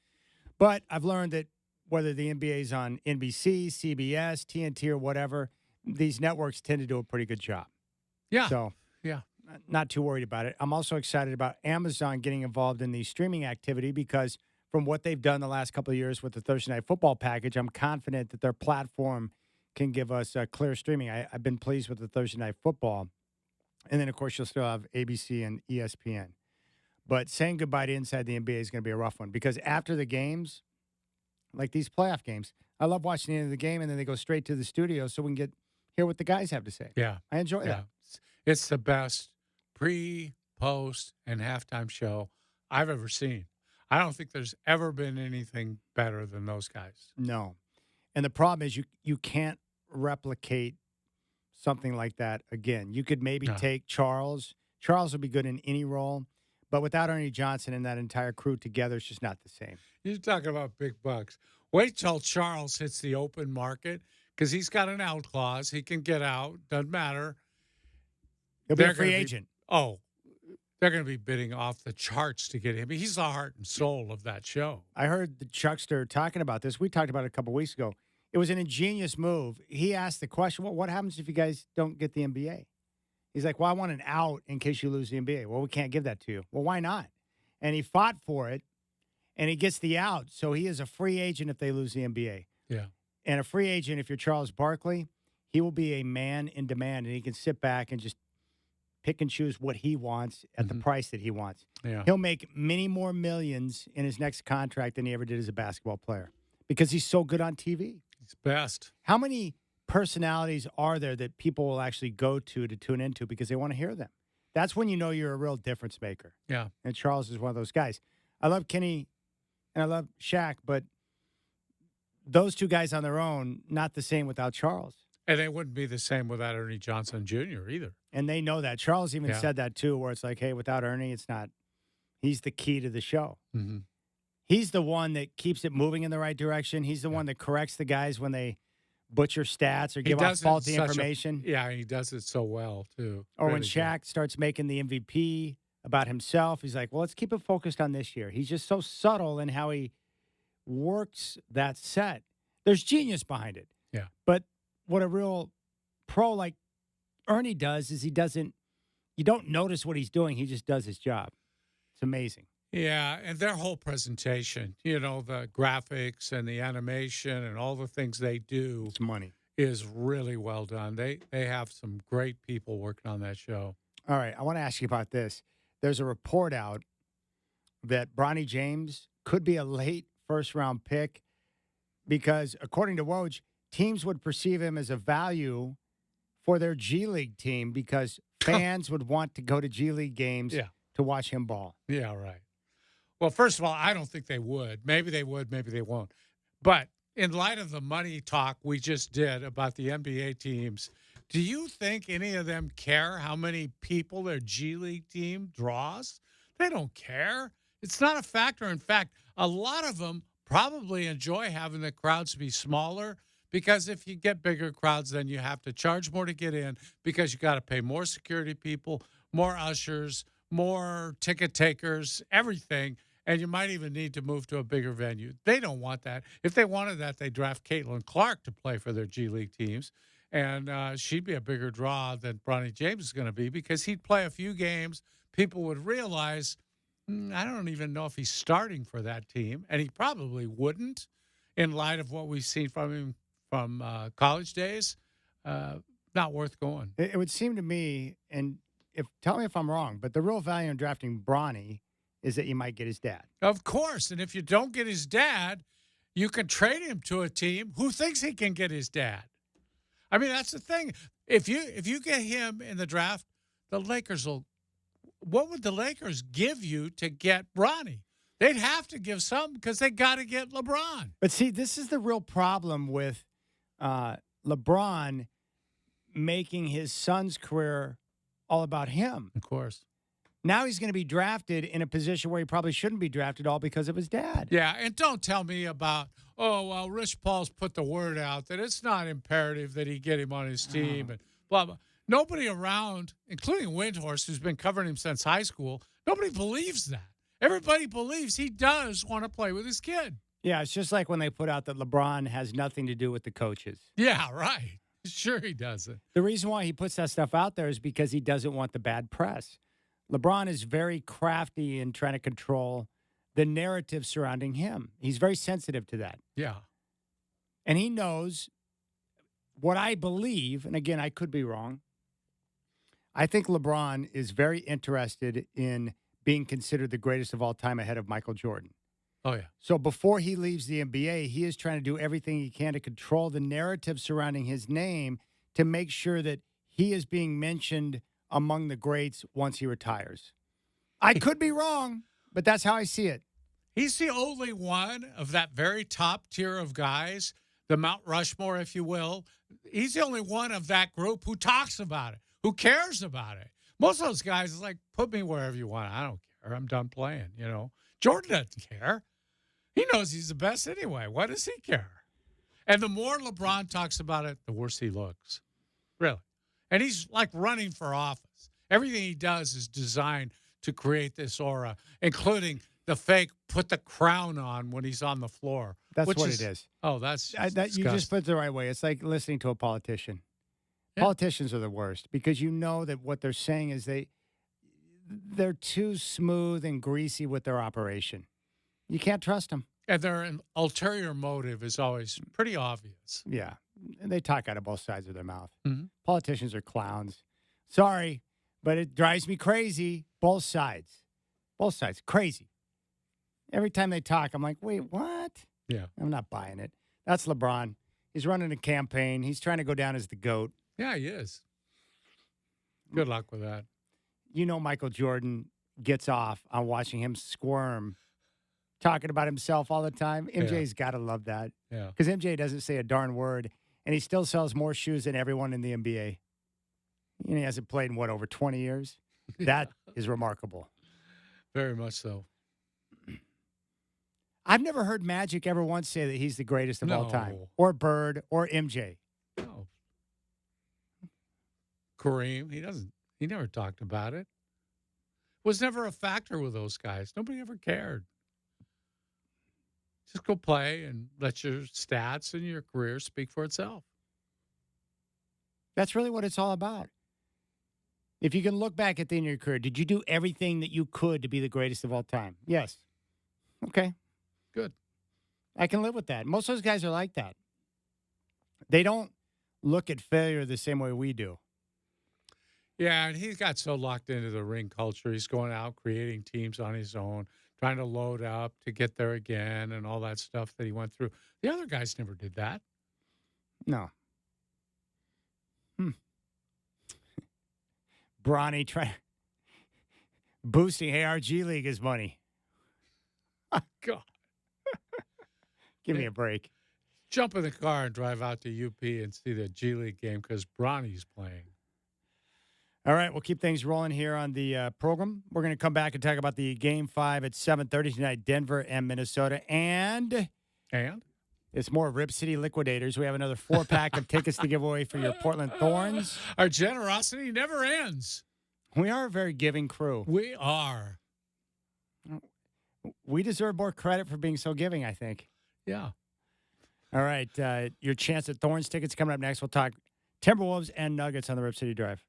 But I've learned that whether the NBA is on NBC, CBS, TNT, or whatever, these networks tend to do a pretty good job. Yeah. So, yeah, not too worried about it. I'm also excited about Amazon getting involved in the streaming activity because from what they've done the last couple of years with the Thursday Night Football package, I'm confident that their platform can give us clear streaming. I've been pleased with the Thursday Night Football. And then, of course, you'll still have ABC and ESPN. But saying goodbye to Inside the NBA is going to be a rough one because after the games, like these playoff games, I love watching the end of the game, and then they go straight to the studio so we can hear what the guys have to say. Yeah. I enjoy that. It's the best pre, post, and halftime show I've ever seen. I don't think there's ever been anything better than those guys. No. And the problem is you can't replicate something like that again. You could maybe take Charles. Charles would be good in any role. But without Ernie Johnson and that entire crew together, it's just not the same. You're talking about big bucks. Wait till Charles hits the open market because he's got an out clause. He can get out. Doesn't matter. He'll be a free agent. They're going to be bidding off the charts to get him. He's the heart and soul of that show. I heard the Chuckster talking about this. We talked about it a couple weeks ago. It was an ingenious move. He asked the question, well, what happens if you guys don't get the NBA? He's like, well, I want an out in case you lose the NBA. Well, we can't give that to you. Well, why not? And he fought for it, and he gets the out. So he is a free agent if they lose the NBA. Yeah. And a free agent, if you're Charles Barkley, he will be a man in demand, and he can sit back and just pick and choose what he wants at the price that he wants. Yeah. He'll make many more millions in his next contract than he ever did as a basketball player because he's so good on TV. He's best. How many personalities are there that people will actually go to tune into because they want to hear them? That's when you know you're a real difference maker. Yeah. And Charles is one of those guys. I love Kenny and I love Shaq, but those two guys on their own, not the same without Charles. And they wouldn't be the same without Ernie Johnson Jr. either. And they know that. Charles even said that too, where it's like, hey, without Ernie, it's not. He's the key to the show. Mm-hmm. He's the one that keeps it moving in the right direction. He's the one that corrects the guys when they butcher stats or give out faulty information. He does it so well, too. Or really when Shaq starts making the MVP about himself. He's like, well, let's keep it focused on this year. He's just so subtle in how he works that set. There's genius behind it. Yeah. But what a real pro like Ernie does is you don't notice what he's doing. He just does his job. It's amazing. Yeah, and their whole presentation, the graphics and the animation and all the things they do It's money. is really well done. They have some great people working on that show. All right. I want to ask you about this. There's a report out that Bronny James could be a late first-round pick because, according to Woj, teams would perceive him as a value for their G League team because fans would want to go to G League games to watch him ball. Yeah, right. Well, first of all, I don't think they would. Maybe they would, maybe they won't. But in light of the money talk we just did about the NBA teams, do you think any of them care how many people their G League team draws? They don't care. It's not a factor. In fact, a lot of them probably enjoy having the crowds be smaller because if you get bigger crowds, then you have to charge more to get in because you got to pay more security people, more ushers, more ticket takers, everything. And you might even need to move to a bigger venue. They don't want that. If they wanted that, they'd draft Caitlin Clark to play for their G League teams. And she'd be a bigger draw than Bronny James is going to be because he'd play a few games. People would realize, I don't even know if he's starting for that team. And he probably wouldn't in light of what we've seen from him from college days. Not worth going. It would seem to me, and tell me if I'm wrong, but the real value in drafting Bronny is that you might get his dad. Of course. And if you don't get his dad, you can trade him to a team who thinks he can get his dad. I mean, that's the thing. If you get him in the draft, the Lakers will – what would the Lakers give you to get Bronny? They'd have to give some because they got to get LeBron. But see, this is the real problem with LeBron making his son's career all about him. Of course. Now he's going to be drafted in a position where he probably shouldn't be drafted all because of his dad. Yeah, and don't tell me about, Rich Paul's put the word out that it's not imperative that he get him on his team and blah, blah. Nobody around, including Windhorst, who's been covering him since high school, nobody believes that. Everybody believes he does want to play with his kid. Yeah, it's just like when they put out that LeBron has nothing to do with the coaches. Yeah, right. Sure he doesn't. The reason why he puts that stuff out there is because he doesn't want the bad press. LeBron is very crafty in trying to control the narrative surrounding him. He's very sensitive to that. Yeah. And he knows what I believe, and again, I could be wrong. I think LeBron is very interested in being considered the greatest of all time ahead of Michael Jordan. Oh, yeah. So before he leaves the NBA, he is trying to do everything he can to control the narrative surrounding his name to make sure that he is being mentioned among the greats once he retires. I could be wrong, but that's how I see it. He's the only one of that very top tier of guys, the Mount Rushmore, if you will. He's the only one of that group who talks about it, who cares about it. Most of those guys is like, put me wherever you want. I don't care. I'm done playing, Jordan doesn't care. He knows he's the best anyway. What does he care? And the more LeBron talks about it, the worse he looks. Really. And he's like running for office. Everything he does is designed to create this aura, including the fake put the crown on when he's on the floor. That's what it is. Oh, that's you just put it the right way. It's like listening to a politician. Yeah. Politicians are the worst because you know that what they're saying is they're too smooth and greasy with their operation. You can't trust them. And their ulterior motive is always pretty obvious. Yeah. And they talk out of both sides of their mouth. Mm-hmm. Politicians are clowns. Sorry, but it drives me crazy. Both sides. Both sides. Crazy. Every time they talk, I'm like, wait, what? Yeah. I'm not buying it. That's LeBron. He's running a campaign. He's trying to go down as the GOAT. Yeah, he is. Good luck with that. Michael Jordan gets off on watching him squirm, talking about himself all the time. MJ's got to love that. Yeah. Because MJ doesn't say a darn word, and he still sells more shoes than everyone in the NBA. He hasn't played in, over 20 years? That is remarkable. Very much so. I've never heard Magic ever once say that he's the greatest of all time, or Bird, or MJ. No. Kareem, he never talked about it. was never a factor with those guys. Nobody ever cared. Just go play and let your stats and your career speak for itself. That's really what it's all about. If you can look back at the end of your career, did you do everything that you could to be the greatest of all time? Yes. Okay. Good. I can live with that. Most of those guys are like that. They don't look at failure the same way we do. Yeah, and he got so locked into the ring culture. He's going out creating teams on his own, trying to load up to get there again and all that stuff that he went through. The other guys never did that. No. Bronny boosting ARG League is money. God. Give me a break. Jump in the car and drive out to UP and see the G League game because Bronny's playing. All right, we'll keep things rolling here on the program. We're going to come back and talk about the Game 5 at 7:30 tonight, Denver and Minnesota. And it's more Rip City Liquidators. We have another 4-pack of tickets to give away for your Portland Thorns. Our generosity never ends. We are a very giving crew. We are. We deserve more credit for being so giving, I think. Yeah. All right, your chance at Thorns tickets coming up next. We'll talk Timberwolves and Nuggets on the Rip City Drive.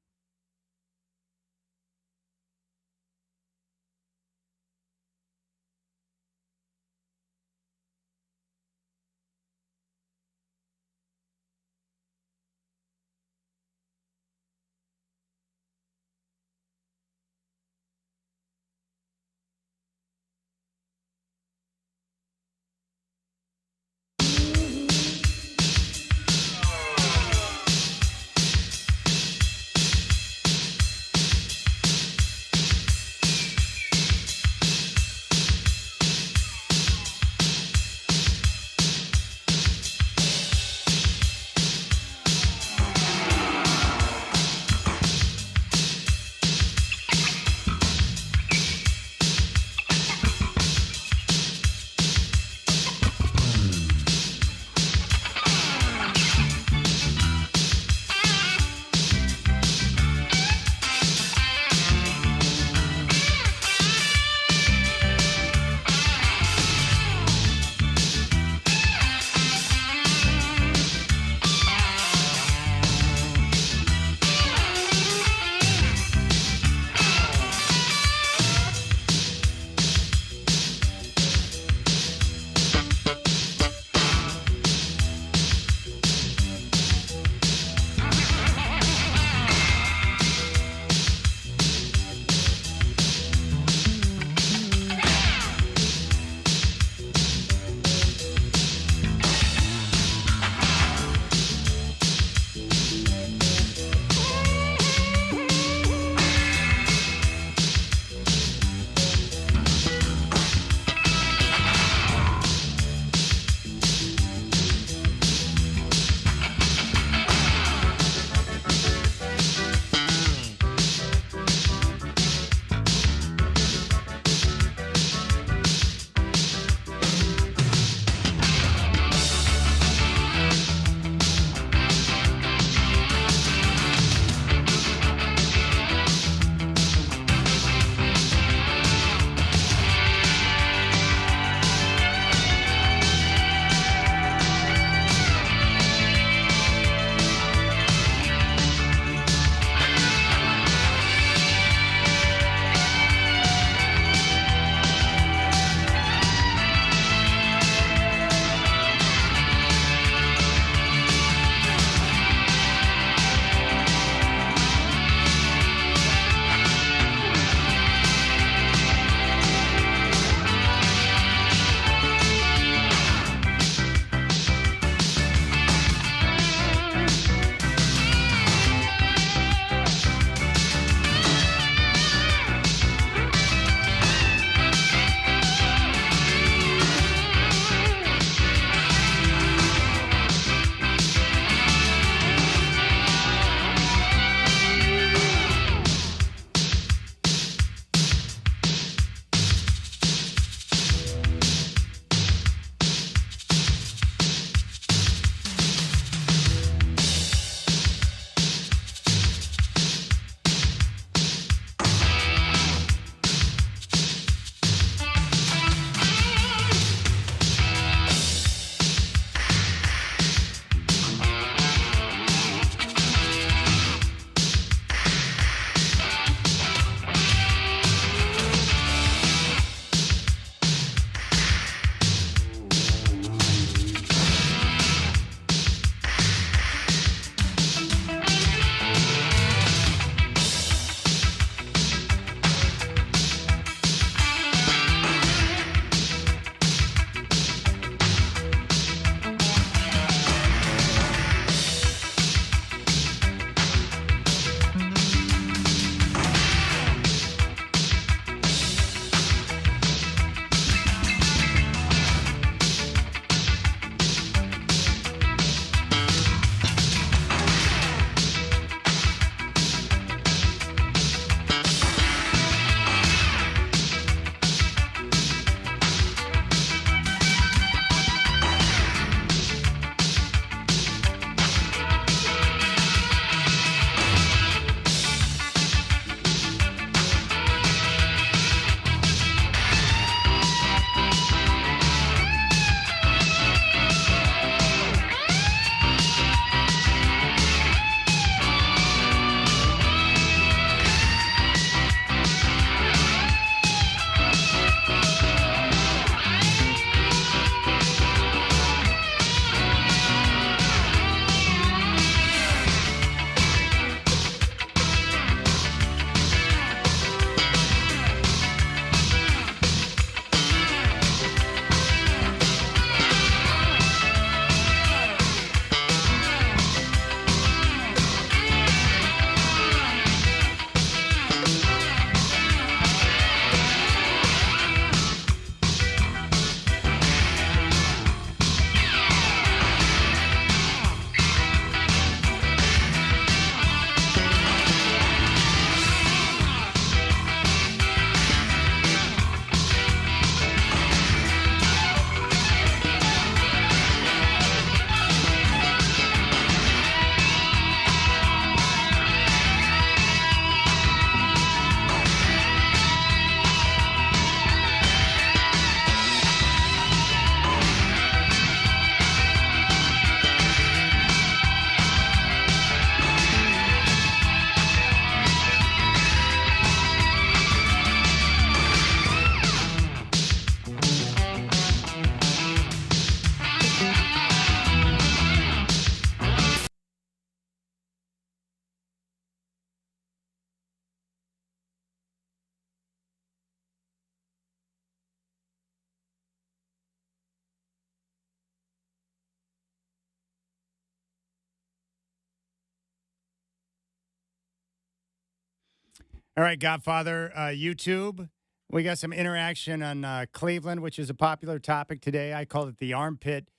All right, Godfather, YouTube. We got some interaction on Cleveland, which is a popular topic today. I called it the armpit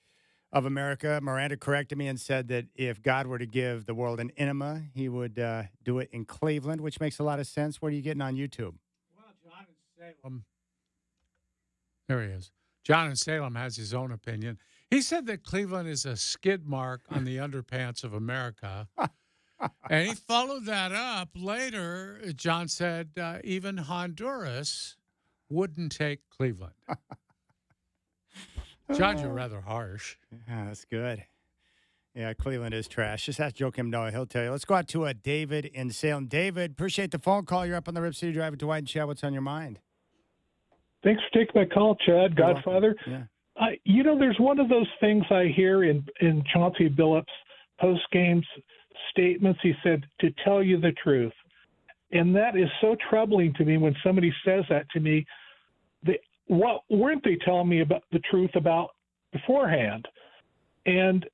of America. Miranda corrected me and said that if God were to give the world an enema, he would do it in Cleveland, which makes a lot of sense. What are you getting on YouTube? Well, John in Salem. There he is. John in Salem has his own opinion. He said that Cleveland is a skid mark on the underpants of America. And he followed that up later. John said even Honduras wouldn't take Cleveland. John, you're rather harsh. Yeah, that's good. Yeah, Cleveland is trash. Just ask Joakim Noah. He'll tell you. Let's go out to David in Salem. David, appreciate the phone call. You're up on the Rip City Drive with Dwight and Chad. What's on your mind? Thanks for taking my call, Chad, Godfather. Yeah. There's one of those things I hear in Chauncey Billups' post-game statements. He said, to tell you the truth. And that is so troubling to me when somebody says that to me. What weren't they telling me about the truth about beforehand? And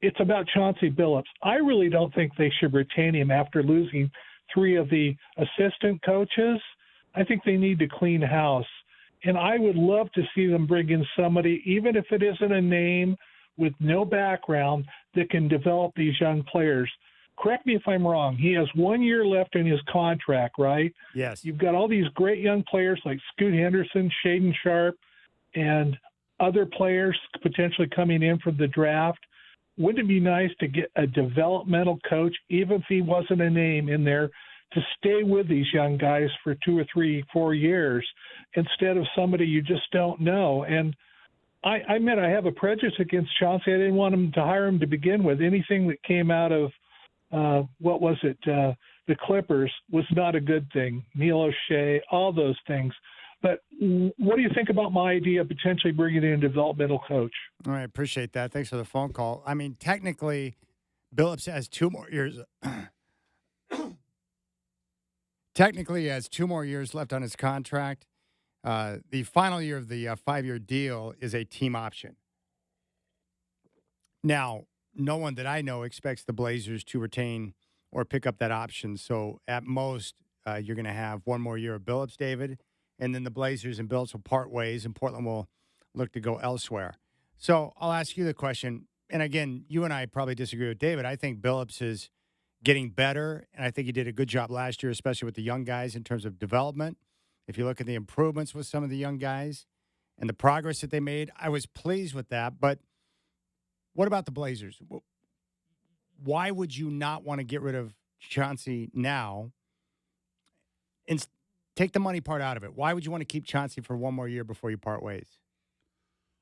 it's about Chauncey Billups. I really don't think they should retain him after losing 3 of the assistant coaches. I think they need to clean house. And I would love to see them bring in somebody, even if it isn't a name with no background, that can develop these young players. Correct me if I'm wrong. He has 1 year left in his contract, right? Yes. You've got all these great young players like Scoot Henderson, Shaden Sharp, and other players potentially coming in from the draft. Wouldn't it be nice to get a developmental coach, even if he wasn't a name in there, to stay with these young guys for 2 or 3, 4 years instead of somebody you just don't know? And I admit I have a prejudice against Chauncey. I didn't want him to hire him to begin with. Anything that came out of the Clippers was not a good thing. Neil O'Shea, all those things. But what do you think about my idea of potentially bringing in a developmental coach? All right, appreciate that. Thanks for the phone call. I mean, technically, Billups has 2 more years. Technically, he has 2 more years left on his contract. The final year of the 5-year deal is a team option. Now, no one that I know expects the Blazers to retain or pick up that option. So at most, you're going to have 1 more year of Billups, David, and then the Blazers and Billups will part ways, and Portland will look to go elsewhere. So I'll ask you the question, and again, you and I probably disagree with David. I think Billups is getting better, and I think he did a good job last year, especially with the young guys in terms of development. If you look at the improvements with some of the young guys and the progress that they made, I was pleased with that. But what about the Blazers? Why would you not want to get rid of Chauncey now and take the money part out of it? Why would you want to keep Chauncey for 1 more year before you part ways?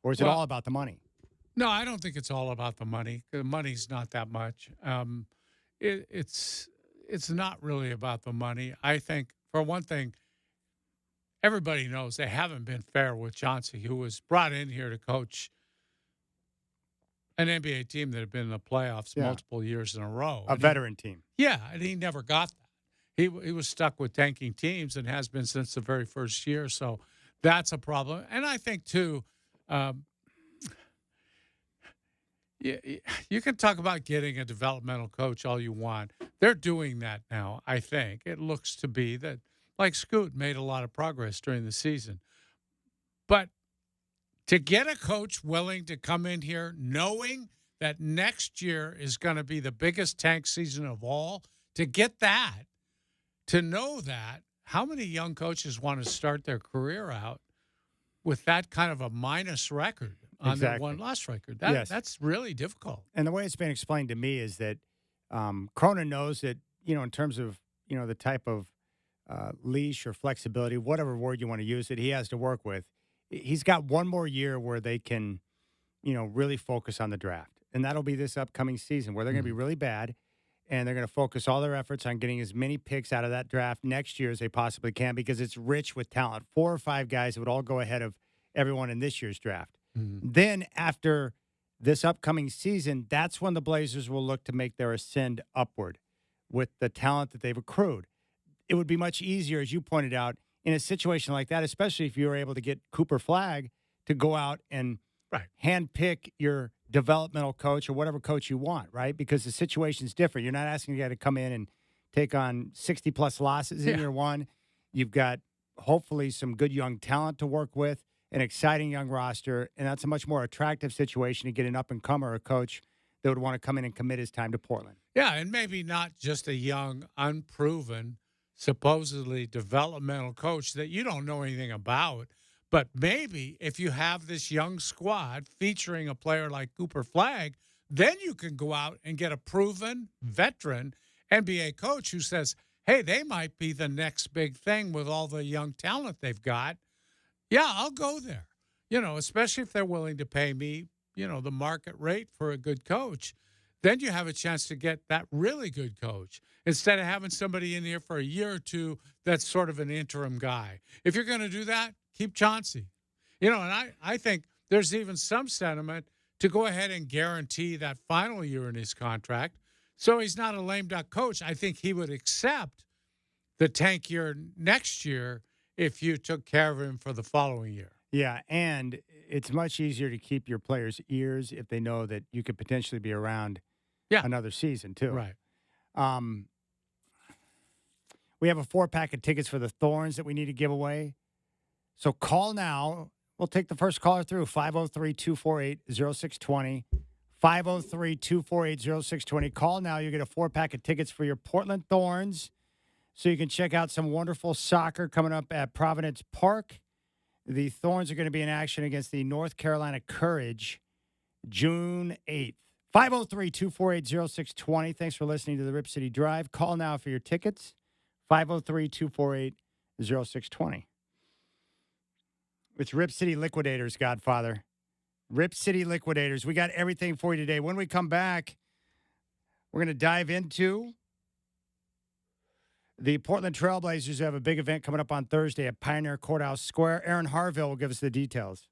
Or is it all about the money? No, I don't think it's all about the money. The money's not that much. It's not really about the money. I think, for one thing, everybody knows they haven't been fair with Chauncey, who was brought in here to coach an NBA team that had been in the playoffs multiple years in a row. A veteran team. Yeah, and he never got that. He was stuck with tanking teams and has been since the very first year. So that's a problem. And I think, too, you can talk about getting a developmental coach all you want. They're doing that now, I think. It looks to be that, like Scoot, made a lot of progress during the season. But to get a coach willing to come in here knowing that next year is going to be the biggest tank season of all, to get that, to know that, how many young coaches want to start their career out with that kind of a minus record on their one-loss record? That's really difficult. And the way it's been explained to me is that Cronin knows that, in terms of, the type of leash or flexibility, whatever word you want to use it, he has to work with. He's got 1 more year where they can, really focus on the draft. And that'll be this upcoming season where they're going to be really bad, and they're going to focus all their efforts on getting as many picks out of that draft next year as they possibly can, because it's rich with talent. 4 or 5 guys that would all go ahead of everyone in this year's draft. Mm-hmm. Then after this upcoming season, that's when the Blazers will look to make their ascend upward with the talent that they've accrued. It would be much easier, as you pointed out, in a situation like that, especially if you were able to get Cooper Flagg to go out and handpick your developmental coach or whatever coach you want, right? Because the situation's different. You're not asking a guy to come in and take on 60-plus losses in year one. You've got hopefully some good young talent to work with, an exciting young roster, and that's a much more attractive situation to get an up-and-comer, a coach that would want to come in and commit his time to Portland. Yeah, and maybe not just a young, unproven, supposedly developmental coach that you don't know anything about, but maybe if you have this young squad featuring a player like Cooper Flagg, then you can go out and get a proven veteran NBA coach who says, hey, they might be the next big thing with all the young talent they've got. Yeah, I'll go there, especially if they're willing to pay me, the market rate for a good coach. Then you have a chance to get that really good coach instead of having somebody in here for a year or two that's sort of an interim guy. If you're going to do that, keep Chauncey. And I think there's even some sentiment to go ahead and guarantee that final year in his contract. So he's not a lame duck coach. I think he would accept the tank year next year if you took care of him for the following year. Yeah, and it's much easier to keep your players' ears if they know that you could potentially be around another season, too. Right. We have a 4-pack of tickets for the Thorns that we need to give away. So call now. We'll take the first caller through, 503-248-0620. 503-248-0620. Call now. You get a 4-pack of tickets for your Portland Thorns so you can check out some wonderful soccer coming up at Providence Park. The Thorns are going to be in action against the North Carolina Courage June 8th. 503-248-0620. Thanks for listening to the Rip City Drive. Call now for your tickets, 503-248-0620. It's Rip City Liquidators, Godfather. Rip City Liquidators. We got everything for you today. When we come back, we're going to dive into the Portland Trailblazers, who have a big event coming up on Thursday at Pioneer Courthouse Square. Aaron Harville will give us the details.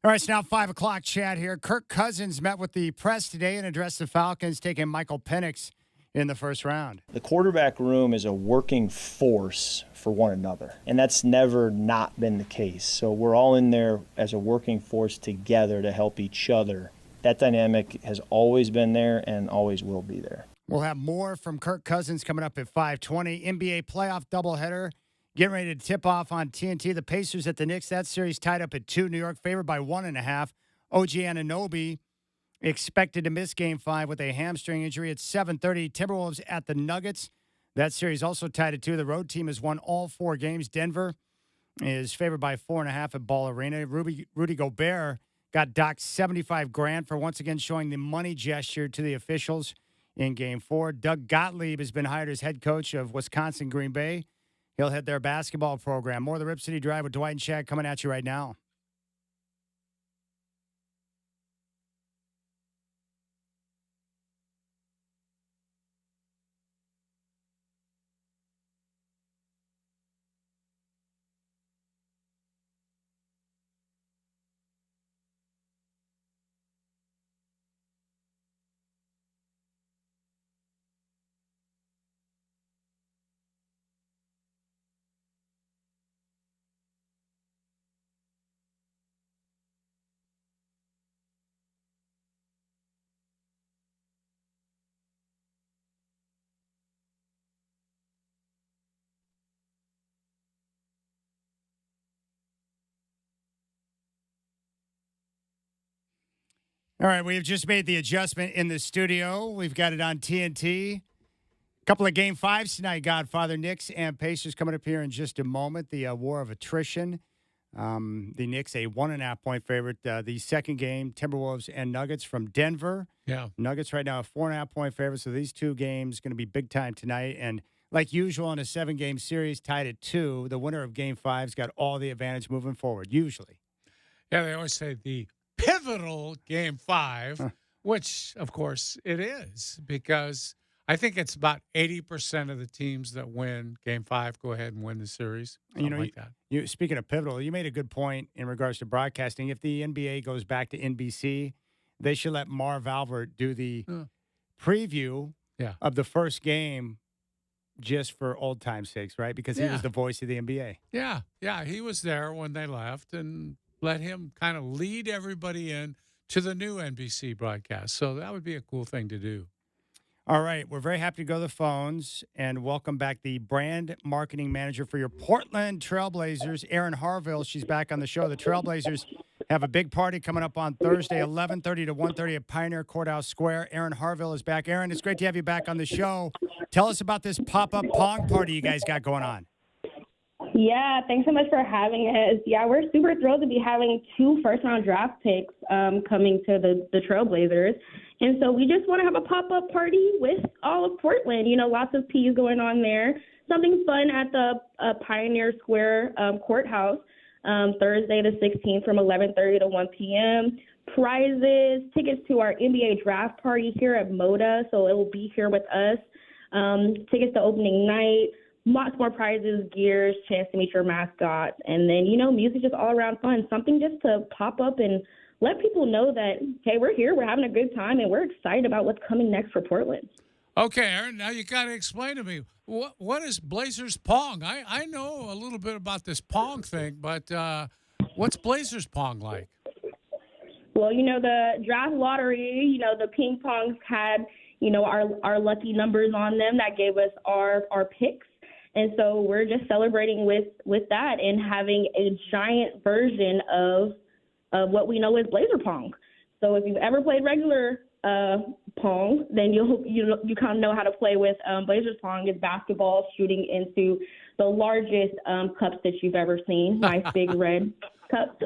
All right, it's now 5 o'clock chat here. Kirk Cousins met with the press today and addressed the Falcons, taking Michael Penix in the first round. The quarterback room is a working force for one another, and that's never not been the case. So we're all in there as a working force together to help each other. That dynamic has always been there and always will be there. We'll have more from Kirk Cousins coming up at 5:20. NBA playoff doubleheader getting ready to tip off on TNT. The Pacers at the Knicks. That series tied up at 2. New York favored by 1.5. OG Anunoby expected to miss Game 5 with a hamstring injury at 7:30. Timberwolves at the Nuggets. That series also tied at 2. The road team has won all 4 games. Denver is favored by 4.5 at Ball Arena. Rudy Gobert got docked $75,000 for once again showing the money gesture to the officials in Game 4. Doug Gottlieb has been hired as head coach of Wisconsin Green Bay. He'll head their basketball program. More of the Rip City Drive with Dwight and Shaq coming at you right now. All right, we've just made the adjustment in the studio. We've got it on TNT. A couple of Game 5s tonight, Godfather. Knicks and Pacers coming up here in just a moment. The war of attrition. The Knicks, a 1.5-point favorite. The second game, Timberwolves and Nuggets from Denver. Yeah. Nuggets right now a 4.5-point favorite. So these two games going to be big time tonight. And like usual in a 7-game series, tied at 2, the winner of Game 5's got all the advantage moving forward, usually. Yeah, they always say the pivotal Game 5, which, of course, it is, because I think it's about 80% of the teams that win Game 5 go ahead and win the series. Like that. You speaking of pivotal, you made a good point in regards to broadcasting. If the NBA goes back to NBC, they should let Marv Albert do the preview of the first game just for old time's sakes, right? Because he was the voice of the NBA. Yeah, he was there when they left, and let him kind of lead everybody in to the new NBC broadcast. So that would be a cool thing to do. All right. We're very happy to go to the phones and welcome back the brand marketing manager for your Portland Trailblazers, Erin Harville. She's back on the show. The Trailblazers have a big party coming up on Thursday, 11:30 to 1:30 at Pioneer Courthouse Square. Erin Harville is back. Erin, it's great to have you back on the show. Tell us about this pop-up Pong party you guys got going on. Yeah, thanks so much for having us. Yeah, we're super thrilled to be having 2 first-round draft picks coming to the Trailblazers. And so we just want to have a pop-up party with all of Portland. You know, lots of P's going on there. Something fun at the Pioneer Square Courthouse Thursday the 16th from 11:30 to 1 p.m. Prizes, tickets to our NBA draft party here at Moda, so it will be here with us. Tickets to opening night. Lots more prizes, gears, chance to meet your mascots, and then, you know, music just all around fun. Something just to pop up and let people know that, hey, we're here, we're having a good time, and we're excited about what's coming next for Portland. Okay, Erin, now you got to explain to me, what is Blazers Pong? I know a little bit about this Pong thing, but what's Blazers Pong like? Well, you know, the draft lottery, you know, the ping pongs had, you know, our lucky numbers on them that gave us our picks. And so we're just celebrating with that and having a giant version of what we know as Blazer Pong. So if you've ever played regular Pong, then you kind of know how to play with Blazers Pong. Is basketball shooting into the largest cups that you've ever seen. Nice big red cups.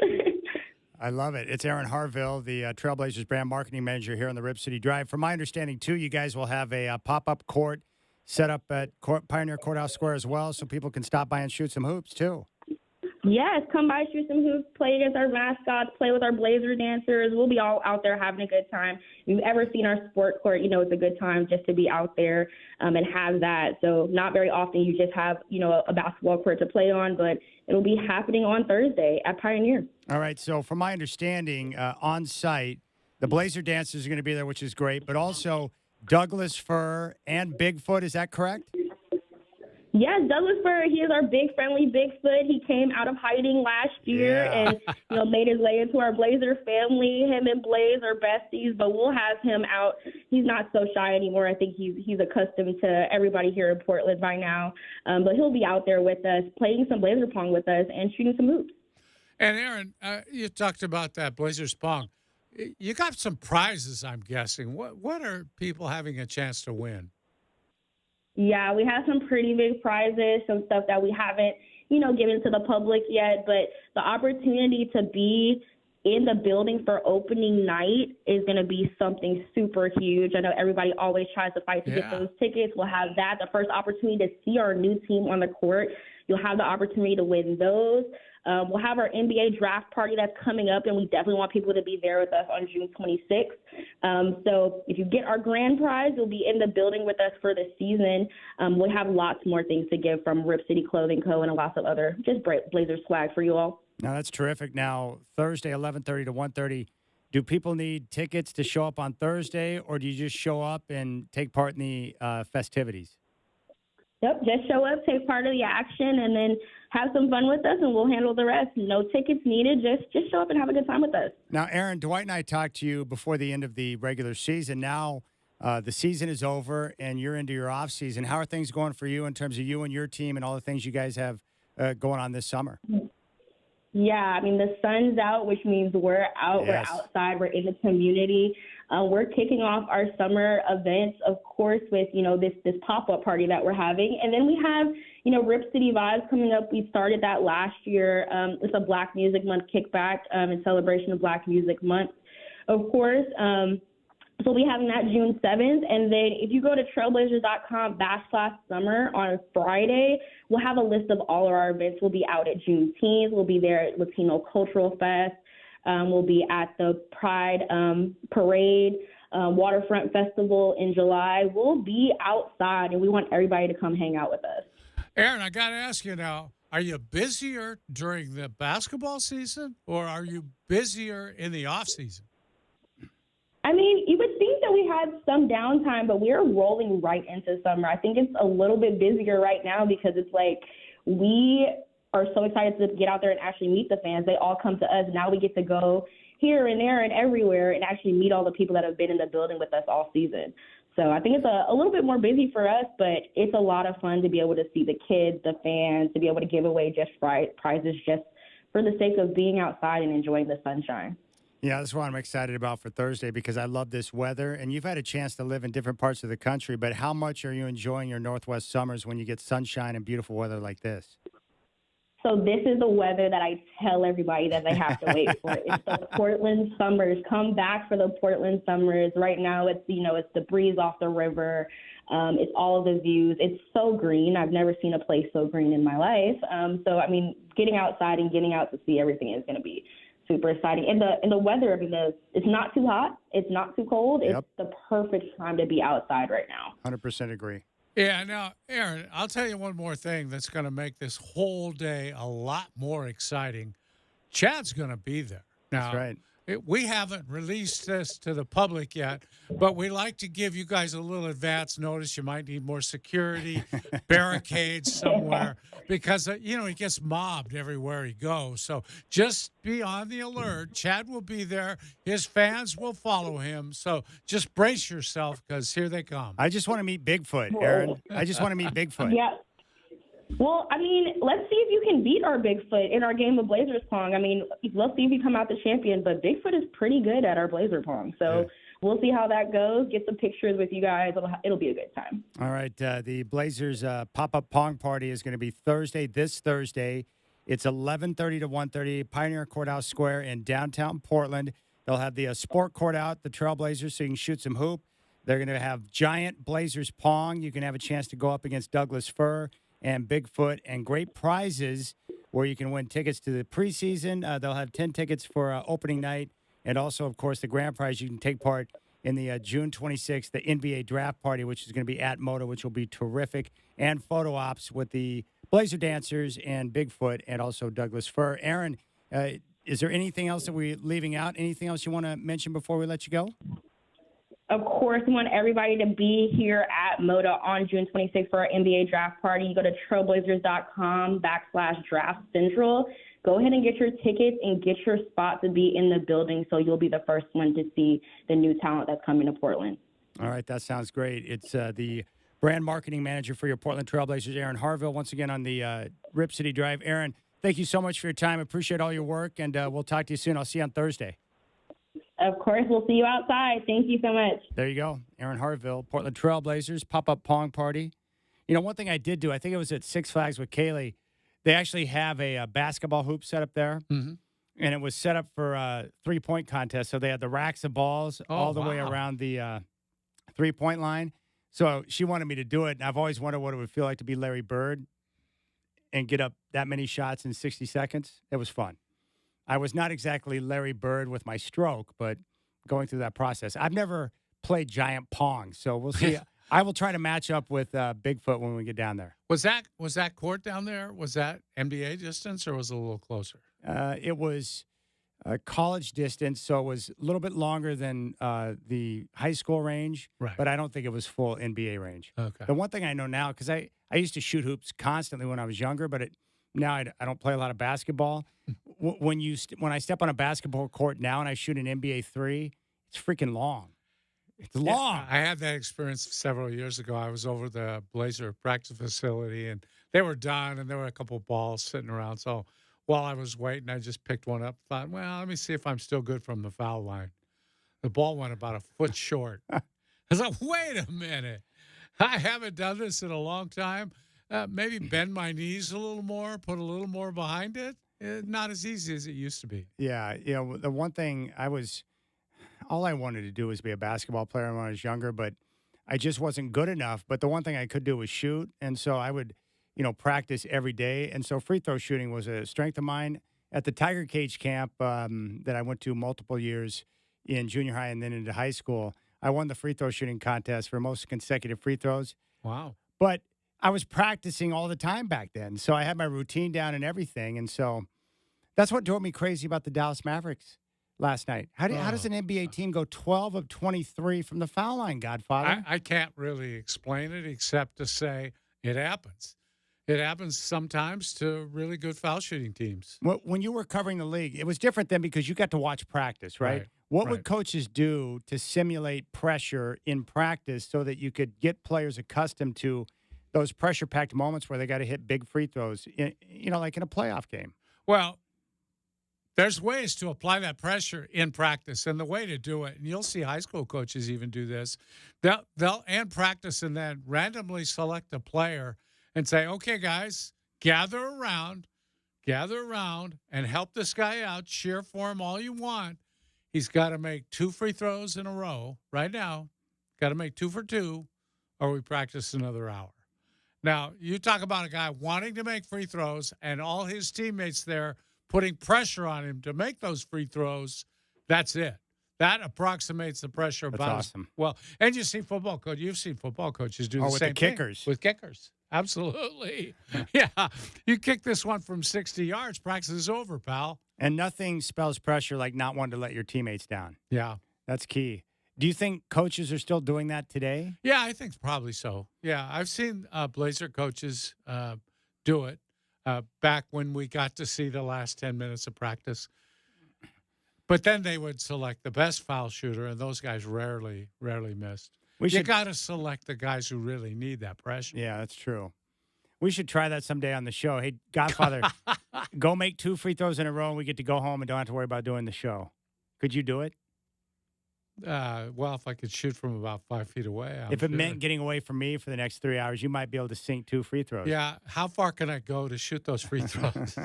I love it. It's Erin Harville, the Trailblazers brand marketing manager here on the Rip City Drive. From my understanding, too, you guys will have a pop-up court set up at Pioneer Courthouse Square as well, so people can stop by and shoot some hoops, too. Yes, come by, shoot some hoops, play against our mascots, play with our Blazer dancers. We'll be all out there having a good time. If you've ever seen our sport court, you know it's a good time just to be out there and have that. So not very often you just have, a basketball court to play on, but it'll be happening on Thursday at Pioneer. All right. So, from my understanding, on site, the Blazer dancers are going to be there, which is great, but also Douglas Fir and Bigfoot. Is that correct? Yes, Douglas Fir, he is our big friendly Bigfoot. He came out of hiding last year and made his way into our Blazer family. Him and Blaze are besties, but we'll have him out. He's not so shy anymore. I think he's accustomed to everybody here in Portland by now. But he'll be out there with us, playing some Blazer Pong with us and shooting some hoops. And Aaron, you talked about that Blazers Pong. You got some prizes, I'm guessing. What are people having a chance to win? Yeah, we have some pretty big prizes, some stuff that we haven't, given to the public yet. But the opportunity to be in the building for opening night is going to be something super huge. I know everybody always tries to fight to get those tickets. We'll have that. The first opportunity to see our new team on the court. You'll have the opportunity to win those. We'll have our NBA draft party that's coming up, and we definitely want people to be there with us on June 26th. So if you get our grand prize, you'll be in the building with us for the season. We'll have lots more things to give from Rip City Clothing Co. and lots of other just Blazer swag for you all. Now, that's terrific. Now, Thursday, 11:30 to 1:30, do people need tickets to show up on Thursday, or do you just show up and take part in the festivities? Yep, just show up, take part of the action, and then have some fun with us, and we'll handle the rest. No tickets needed. Just show up and have a good time with us. Now, Aaron, Dwight and I talked to you before the end of the regular season. Now the season is over, and you're into your off season. How are things going for you in terms of you and your team and all the things you guys have going on this summer? Yeah, I mean, the sun's out, which means we're out, Yes. we're outside, we're in the community. We're kicking off our summer events, of course, with, this pop-up party that we're having. And then we have, Rip City Vibes coming up. We started that last year. It's a Black Music Month kickback in celebration of Black Music Month, of course. So we'll be having that June 7th. And then if you go to trailblazers.com/summer on Friday, we'll have a list of all of our events. We'll be out at Juneteenth. We'll be there at Latino Cultural Fest. We'll be at the Pride Parade, Waterfront Festival in July. We'll be outside, and we want everybody to come hang out with us. Aaron, I got to ask you now, are you busier during the basketball season, or are you busier in the off season? I mean, you would think that we had some downtime, but we're rolling right into summer. I think it's a little bit busier right now because it's like we are so excited to get out there and actually meet the fans. They all come to us. Now we get to go here and there and everywhere and actually meet all the people that have been in the building with us all season. So I think it's a little bit more busy for us, but it's a lot of fun to be able to see the kids, the fans, to be able to give away just prizes just for the sake of being outside and enjoying the sunshine. Yeah, that's what I'm excited about for Thursday because I love this weather. And you've had a chance to live in different parts of the country, but how much are you enjoying your Northwest summers when you get sunshine and beautiful weather like this? So this is the weather that I tell everybody that they have to wait for. It's the Portland summers. Come back for the Portland summers. Right now, it's it's the breeze off the river. It's all of the views. It's so green. I've never seen a place so green in my life. So I mean, getting outside and getting out to see everything is going to be super exciting. And the weather, I mean, it's not too hot. It's not too cold. Yep. It's the perfect time to be outside right now. 100% agree. Yeah, now, Aaron, I'll tell you one more thing that's going to make this whole day a lot more exciting. Chad's going to be there. Now, That's right. We haven't released this to the public yet, but we like to give you guys a little advance notice. You might need more security, barricades somewhere, because, he gets mobbed everywhere he goes. So just be on the alert. Chad will be there. His fans will follow him. So just brace yourself because here they come. I just want to meet Bigfoot, Aaron. I just want to meet Bigfoot. Yeah. Well, I mean, let's see if you can beat our Bigfoot in our game of Blazers Pong. I mean, let's see if you come out the champion, but Bigfoot is pretty good at our Blazer Pong. So we'll see how that goes. Get some pictures with you guys. It'll be a good time. All right. The Blazers pop-up Pong party is going to be this Thursday. It's 11:30 to 1:30, Pioneer Courthouse Square in downtown Portland. They'll have the sport court out, the Trailblazers, so you can shoot some hoop. They're going to have giant Blazers Pong. You can have a chance to go up against Douglas Fir and Bigfoot, and great prizes where you can win tickets to the preseason. They'll have 10 tickets for opening night. And also, of course, the grand prize, you can take part in the June 26th, the NBA draft party, which is going to be at Moda, which will be terrific, and photo ops with the Blazer Dancers and Bigfoot and also Douglas Fir. Aaron, is there anything else that we're leaving out? Anything else you want to mention before we let you go? Of course, we want everybody to be here at Moda on June 26th for our NBA draft party. You go to trailblazers.com/draft central. Go ahead and get your tickets and get your spot to be in the building so you'll be the first one to see the new talent that's coming to Portland. All right, that sounds great. It's the brand marketing manager for your Portland Trailblazers, Aaron Harville, once again on the Rip City Drive. Aaron, thank you so much for your time. Appreciate all your work, and we'll talk to you soon. I'll see you on Thursday. Of course, we'll see you outside. Thank you so much. There you go. Aaron Harville, Portland Trailblazers, pop-up Pong Party. You know, one thing I did do, I think it was at Six Flags with Kaylee, they actually have a basketball hoop set up there, and it was set up for a three-point contest. So they had the racks of balls all the way around the three-point line. So she wanted me to do it, and I've always wondered what it would feel like to be Larry Bird and get up that many shots in 60 seconds. It was fun. I was not exactly Larry Bird with my stroke, but going through that process. I've never played giant pong, so we'll see. I will try to match up with Bigfoot when we get down there. Was that court down there? Was that NBA distance or was it a little closer? It was college distance, so it was a little bit longer than the high school range, Right. but I don't think it was full NBA range. Okay. The one thing I know now, because I used to shoot hoops constantly when I was younger, but now I don't play a lot of basketball. When I step on a basketball court now and I shoot an NBA three, it's freaking long. It's long. I had that experience several years ago. I was over the Blazer practice facility, and they were done, and there were a couple balls sitting around. So while I was waiting, I just picked one up, thought, well, let me see if I'm still good from the foul line. The ball went about a foot short. I was like, wait a minute. I haven't done this in a long time. Maybe bend my knees a little more, put a little more behind it. Not as easy as it used to be. Yeah. You know, the one thing all I wanted to do was be a basketball player when I was younger, but I just wasn't good enough. But the one thing I could do was shoot. And so I would, practice every day. And so free throw shooting was a strength of mine. At the Tiger Cage camp that I went to multiple years in junior high and then into high school, I won the free throw shooting contest for most consecutive free throws. Wow. But I was practicing all the time back then. So I had my routine down and everything. And so that's what drove me crazy about the Dallas Mavericks last night. How does an NBA team go 12 of 23 from the foul line, Godfather? I can't really explain it except to say it happens. It happens sometimes to really good foul shooting teams. When you were covering the league, it was different then because you got to watch practice, right? What would coaches do to simulate pressure in practice so that you could get players accustomed to those pressure-packed moments where they got to hit big free throws, like in a playoff game? Well, there's ways to apply that pressure in practice, and the way to do it, and you'll see high school coaches even do this, they'll end practice and then randomly select a player and say, okay, guys, gather around and help this guy out, cheer for him all you want. He's got to make 2 free throws in a row right now, got to make 2 for 2, or we practice another hour. Now, you talk about a guy wanting to make free throws and all his teammates there putting pressure on him to make those free throws, that's it. That approximates the pressure. That's awesome. Well, and you see you've seen football coaches do the with same the kickers. thing. With kickers. Absolutely. Yeah. You kick this one from 60 yards, practice is over, pal. And nothing spells pressure like not wanting to let your teammates down. Yeah. That's key. Do you think coaches are still doing that today? Yeah, I think probably so. Yeah, I've seen Blazer coaches do it back when we got to see the last 10 minutes of practice. But then they would select the best foul shooter, and those guys rarely missed. You got to select the guys who really need that pressure. Yeah, that's true. We should try that someday on the show. Hey, Godfather, go make 2 free throws in a row, and we get to go home and don't have to worry about doing the show. Could you do it? Well, if I could shoot from about 5 feet away. If it meant getting away from me for the next 3 hours, you might be able to sink 2 free throws. Yeah. How far can I go to shoot those free throws?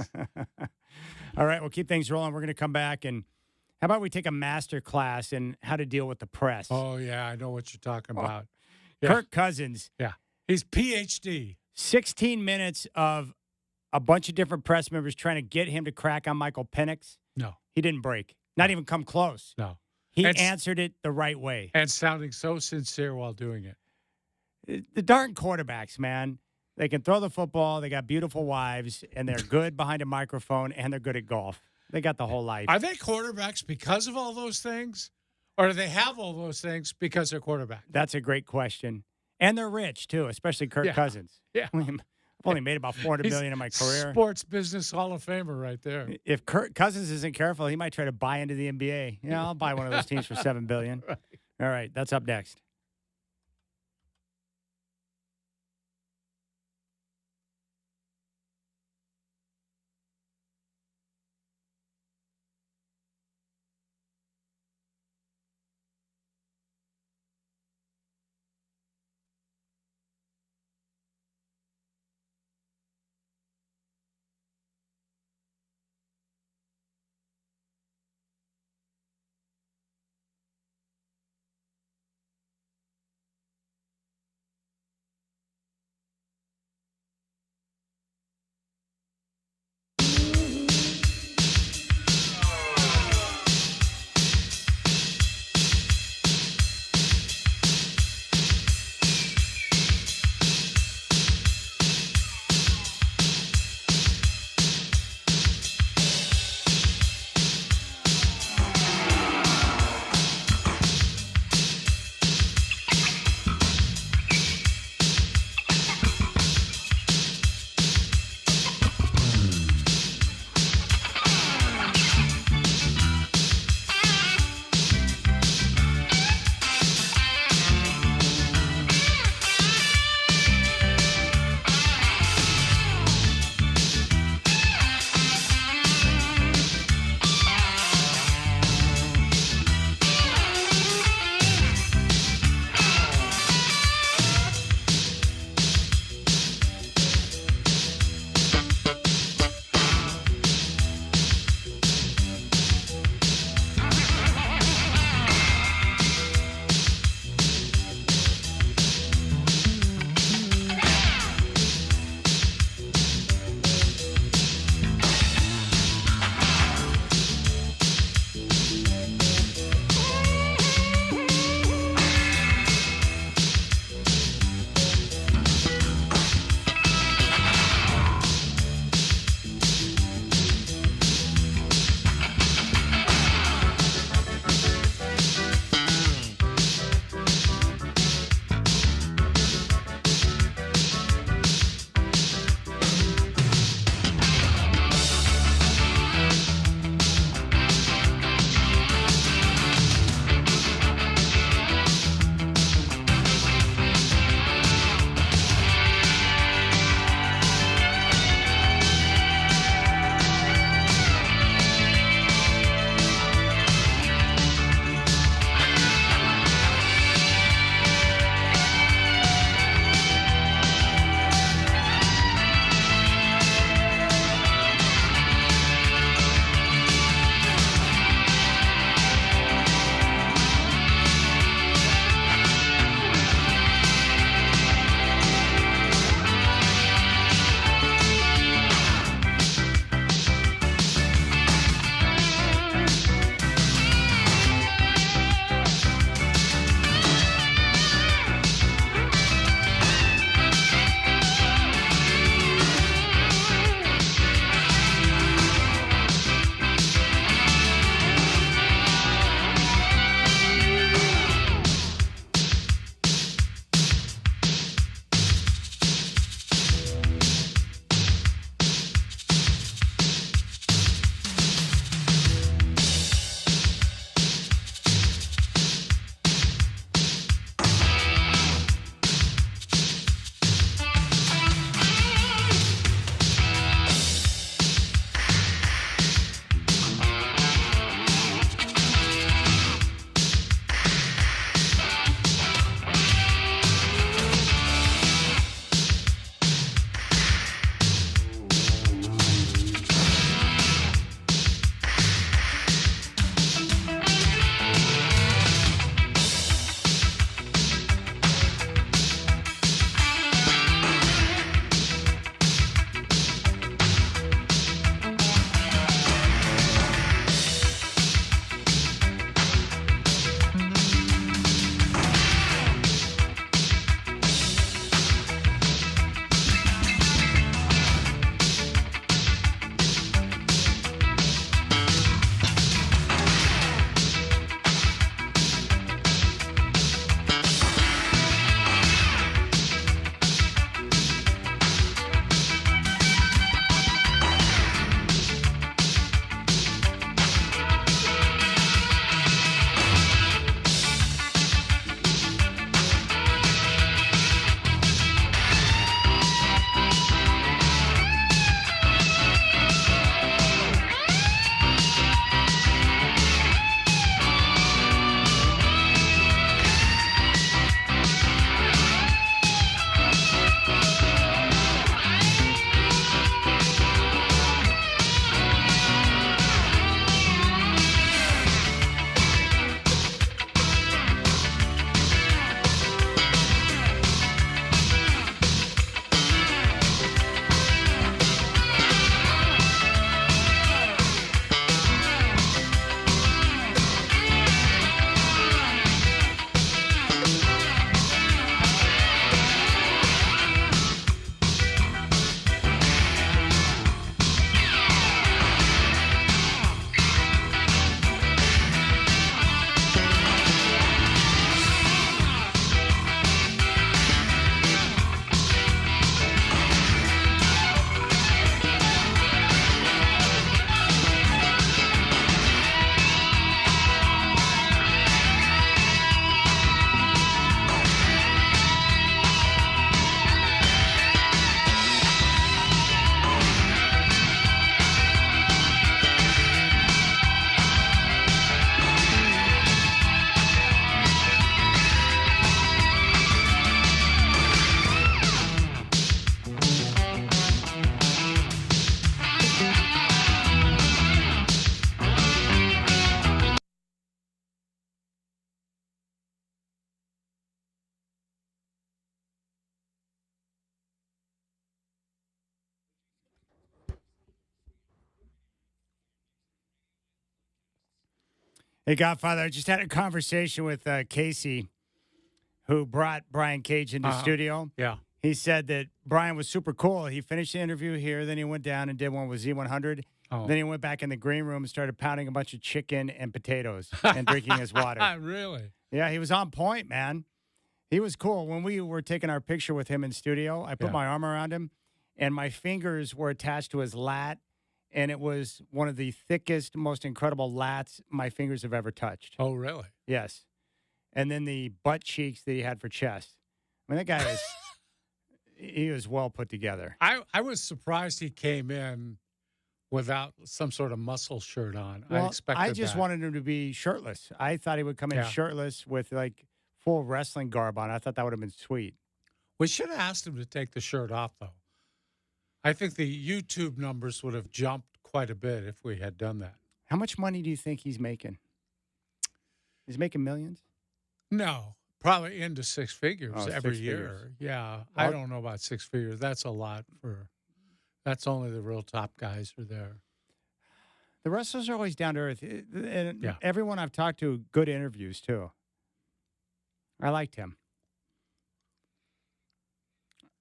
All right, we'll keep things rolling. We're going to come back, and how about we take a master class in how to deal with the press? Oh, yeah. I know what you're talking about. Yeah. Kirk Cousins. Yeah. He's PhD. 16 minutes of a bunch of different press members trying to get him to crack on Michael Penix. No, He didn't break. Not even come close. no. He And answered it the right way. And sounding so sincere while doing it. The darn quarterbacks, man. They can throw the football. They got beautiful wives, and they're good behind a microphone, and they're good at golf. They got the whole life. Are they quarterbacks because of all those things? Or do they have all those things because they're quarterbacks? That's a great question. And they're rich, too, especially Kirk Cousins. Yeah. I've only made about $400 million in my career. Sports business Hall of Famer right there. If Kirk Cousins isn't careful, he might try to buy into the NBA. Yeah, I'll buy one of those teams for $7 billion. Right. All right, that's up next. Hey, Godfather, I just had a conversation with Casey, who brought Brian Cage into studio. Yeah. He said that Brian was super cool. He finished the interview here, then he went down and did one with Z100. Oh. Then he went back in the green room and started pounding a bunch of chicken and potatoes and drinking his water. Really? Yeah, he was on point, man. He was cool. When we were taking our picture with him in studio, I put my arm around him, and my fingers were attached to his lat, and it was one of the thickest, most incredible lats my fingers have ever touched. Oh, really? Yes. And then the butt cheeks that he had for chest. I mean, that guy is, he was well put together. I was surprised he came in without some sort of muscle shirt on. Well, I expected I just that. wanted him to be shirtless. I thought he would come in shirtless with like full wrestling garb on. I thought that would have been sweet. We should have asked him to take the shirt off, though. I think the YouTube numbers would have jumped quite a bit if we had done that. How much money do you think he's making? He's making millions? No, probably into six figures Oh, every 6 year. figures. Yeah, Well, I don't know about 6 figures. That's a lot for. That's only the real top guys are there. The wrestlers are always down to earth. And Yeah. everyone I've talked to, good interviews too. I liked him.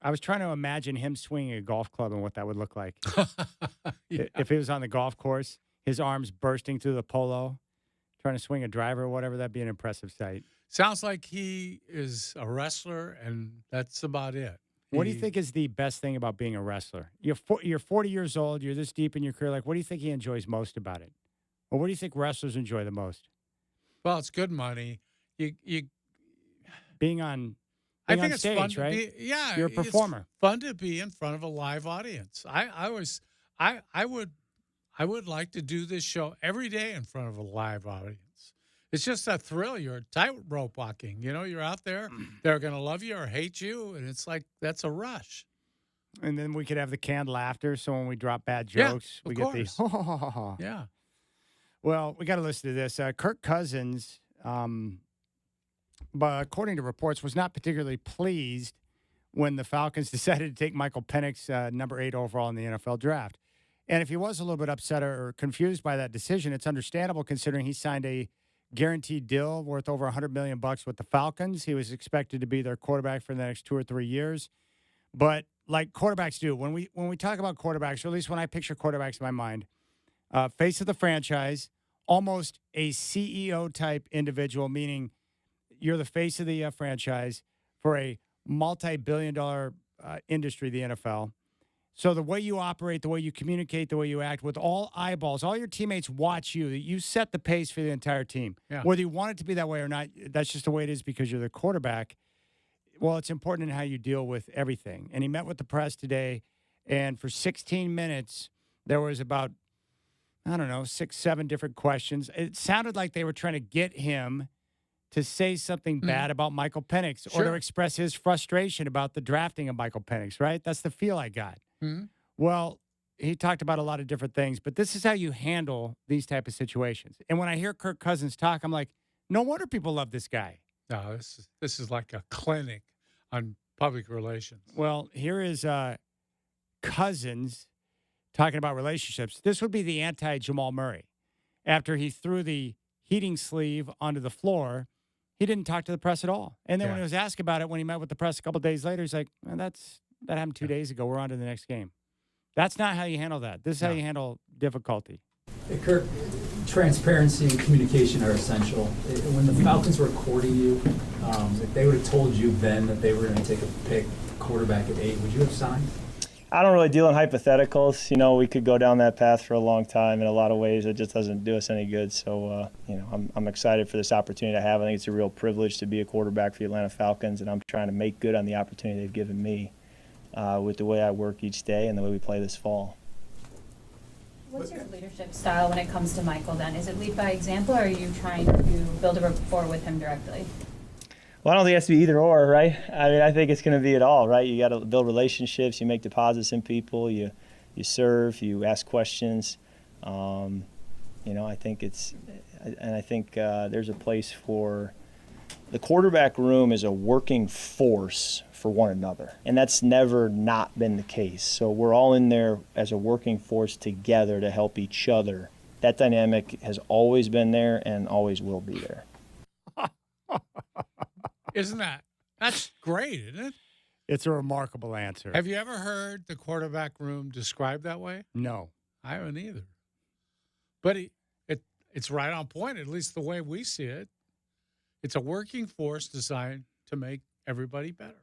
I was trying to imagine him swinging a golf club and what that would look like. Yeah. If he was on the golf course, his arms bursting through the polo, trying to swing a driver or whatever, that'd be an impressive sight. Sounds like he is a wrestler, and that's about it. What do you think is the best thing about being a wrestler? You're 40 years old. You're this deep in your career. Like, what do you think he enjoys most about it? Or what do you think wrestlers enjoy the most? Well, it's good money. You Being on, I being think on it's stage, fun to right? be. Yeah, You're a performer. It's fun to be in front of a live audience. I would like to do this show every day in front of a live audience. It's just a thrill. You're tightrope walking. You know, you're out there. They're going to love you or hate you, and it's like that's a rush. And then we could have the canned laughter. So when we drop bad Yeah, jokes, we of get the course. ho, ho, ho, ho, ho. Yeah. Well, we got to listen to this. Kirk Cousins, but according to reports, was not particularly pleased when the Falcons decided to take Michael Penix, number 8 overall in the NFL draft. And if he was a little bit upset or confused by that decision, it's understandable considering he signed a guaranteed deal worth over $100 million with the Falcons. He was expected to be their quarterback for the next 2 or 3 years. But like quarterbacks do, when we talk about quarterbacks, or at least when I picture quarterbacks in my mind, face of the franchise, almost a CEO type individual, meaning you're the face of the franchise for a multi-billion-dollar industry, the NFL. So the way you operate, the way you communicate, the way you act, with all eyeballs, all your teammates watch you. You set the pace for the entire team. Yeah. Whether you want it to be that way or not, that's just the way it is because you're the quarterback. Well, it's important in how you deal with everything. And he met with the press today, and for 16 minutes, there was about, 6, 7 different questions. It sounded like they were trying to get him to say something bad about Michael Penix or to Sure. express his frustration about the drafting of Michael Penix, right? That's the feel I got. Mhm. Well, he talked about a lot of different things, but this is how you handle these type of situations. And when I hear Kirk Cousins talk, I'm like, no wonder people love this guy. No, this is like a clinic on public relations. Well, here is Cousins talking about relationships. This would be the anti-Jamal Murray. After he threw the heating sleeve onto the floor, he didn't talk to the press at all. And then when he was asked about it, when he met with the press a couple days later, he's like, well, that happened 2 days ago. We're on to the next game. That's not how you handle that. This is how you handle difficulty. Hey, Kirk, transparency and communication are essential. When the Falcons were courting you, if they would have told you then that they were going to take a pick quarterback at 8, would you have signed? I don't really deal in hypotheticals. You know, we could go down that path for a long time. In a lot of ways, it just doesn't do us any good. So, I'm excited for this opportunity to have. I think it's a real privilege to be a quarterback for the Atlanta Falcons, and I'm trying to make good on the opportunity they've given me with the way I work each day and the way we play this fall. What's your leadership style when it comes to Michael then? Is it lead by example, or are you trying to build a rapport with him directly? Well, I don't think it has to be either or, right? I mean, I think it's going to be it all, right? You got to build relationships, you make deposits in people, you serve, you ask questions. I think there's a place for the quarterback room is a working force for one another, and that's never not been the case. So we're all in there as a working force together to help each other that dynamic has always been there and always will be there. Isn't that's great, isn't it? It's a remarkable answer. Have you ever heard the quarterback room described that way? No. I haven't either. But it's right on point, at least the way we see it. It's a working force designed to make everybody better.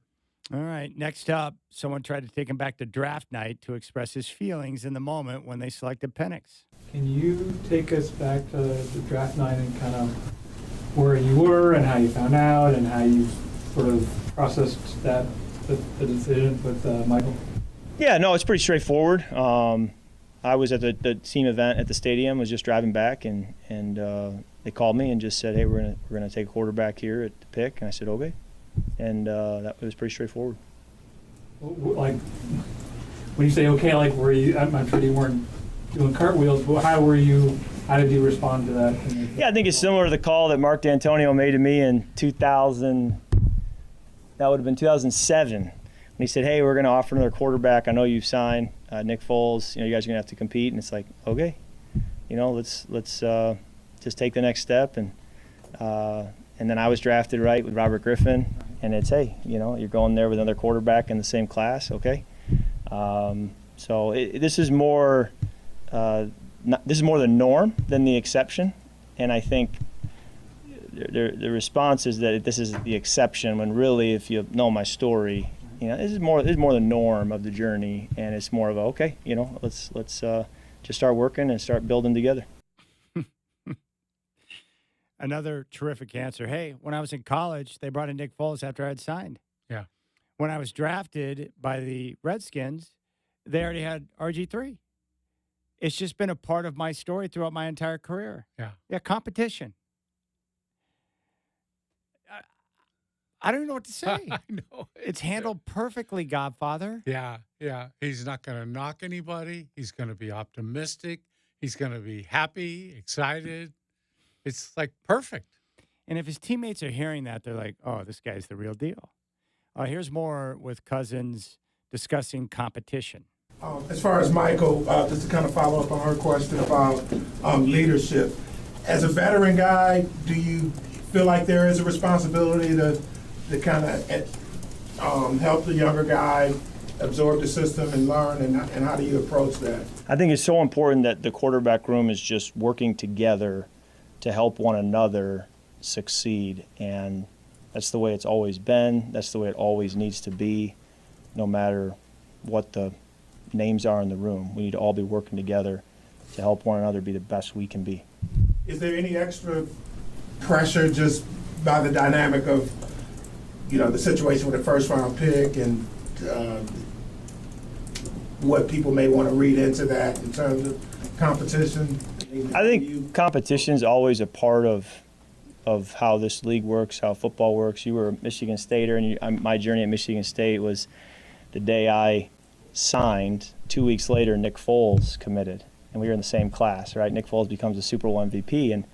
All right. Next up, someone tried to take him back to draft night to express his feelings in the moment when they selected Penix. Can you take us back to the draft night and kind of where you were and how you found out and how you sort of processed the decision with Michael? Yeah, no, it's pretty straightforward. I was at the team event at the stadium, was just driving back, and they called me and just said, hey, we're gonna take a quarterback here at the pick. And I said, okay. And that was pretty straightforward. Like, when you say okay, like, were you, I'm sure you weren't doing cartwheels, but how did you respond to that? Yeah, I think it's similar to the call that Mark D'Antonio made to me in 2000, that would have been 2007. When he said, hey, we're going to offer another quarterback. I know you've signed Nick Foles. You guys are going to have to compete. And it's like, okay, let's just take the next step. And then I was drafted right with Robert Griffin. And it's, hey, you're going there with another quarterback in the same class. Okay. So this is more the norm than the exception. And I think the response is that this is the exception, when really, if you know my story, this is more the norm of the journey, and it's more of a, okay, let's just start working and start building together. Another terrific answer. Hey, when I was in college, they brought in Nick Foles after I had signed. Yeah. When I was drafted by the Redskins, they already had RG3. It's just been a part of my story throughout my entire career. Yeah. Yeah, competition. I don't even know what to say. I know. It's handled perfectly, Godfather. Yeah. He's not going to knock anybody. He's going to be optimistic. He's going to be happy, excited. It's like perfect. And if his teammates are hearing that, they're like, oh, this guy's the real deal. Here's more with Cousins discussing competition. As far as Michael, just to kind of follow up on her question about leadership, as a veteran guy, do you feel like there is a responsibility to kind of help the younger guy absorb the system and learn, and how do you approach that? I think it's so important that the quarterback room is just working together to help one another succeed, and that's the way it's always been. That's the way it always needs to be, no matter what the names are in the room. We need to all be working together to help one another be the best we can be. Is there any extra pressure just by the dynamic of, the situation with the first round pick and what people may want to read into that in terms of competition? I think competition is always a part of how this league works, how football works. You were a Michigan Stater, and my journey at Michigan State was the day I signed. 2 weeks later, Nick Foles committed, and we were in the same class, right? Nick Foles becomes a Super Bowl MVP, and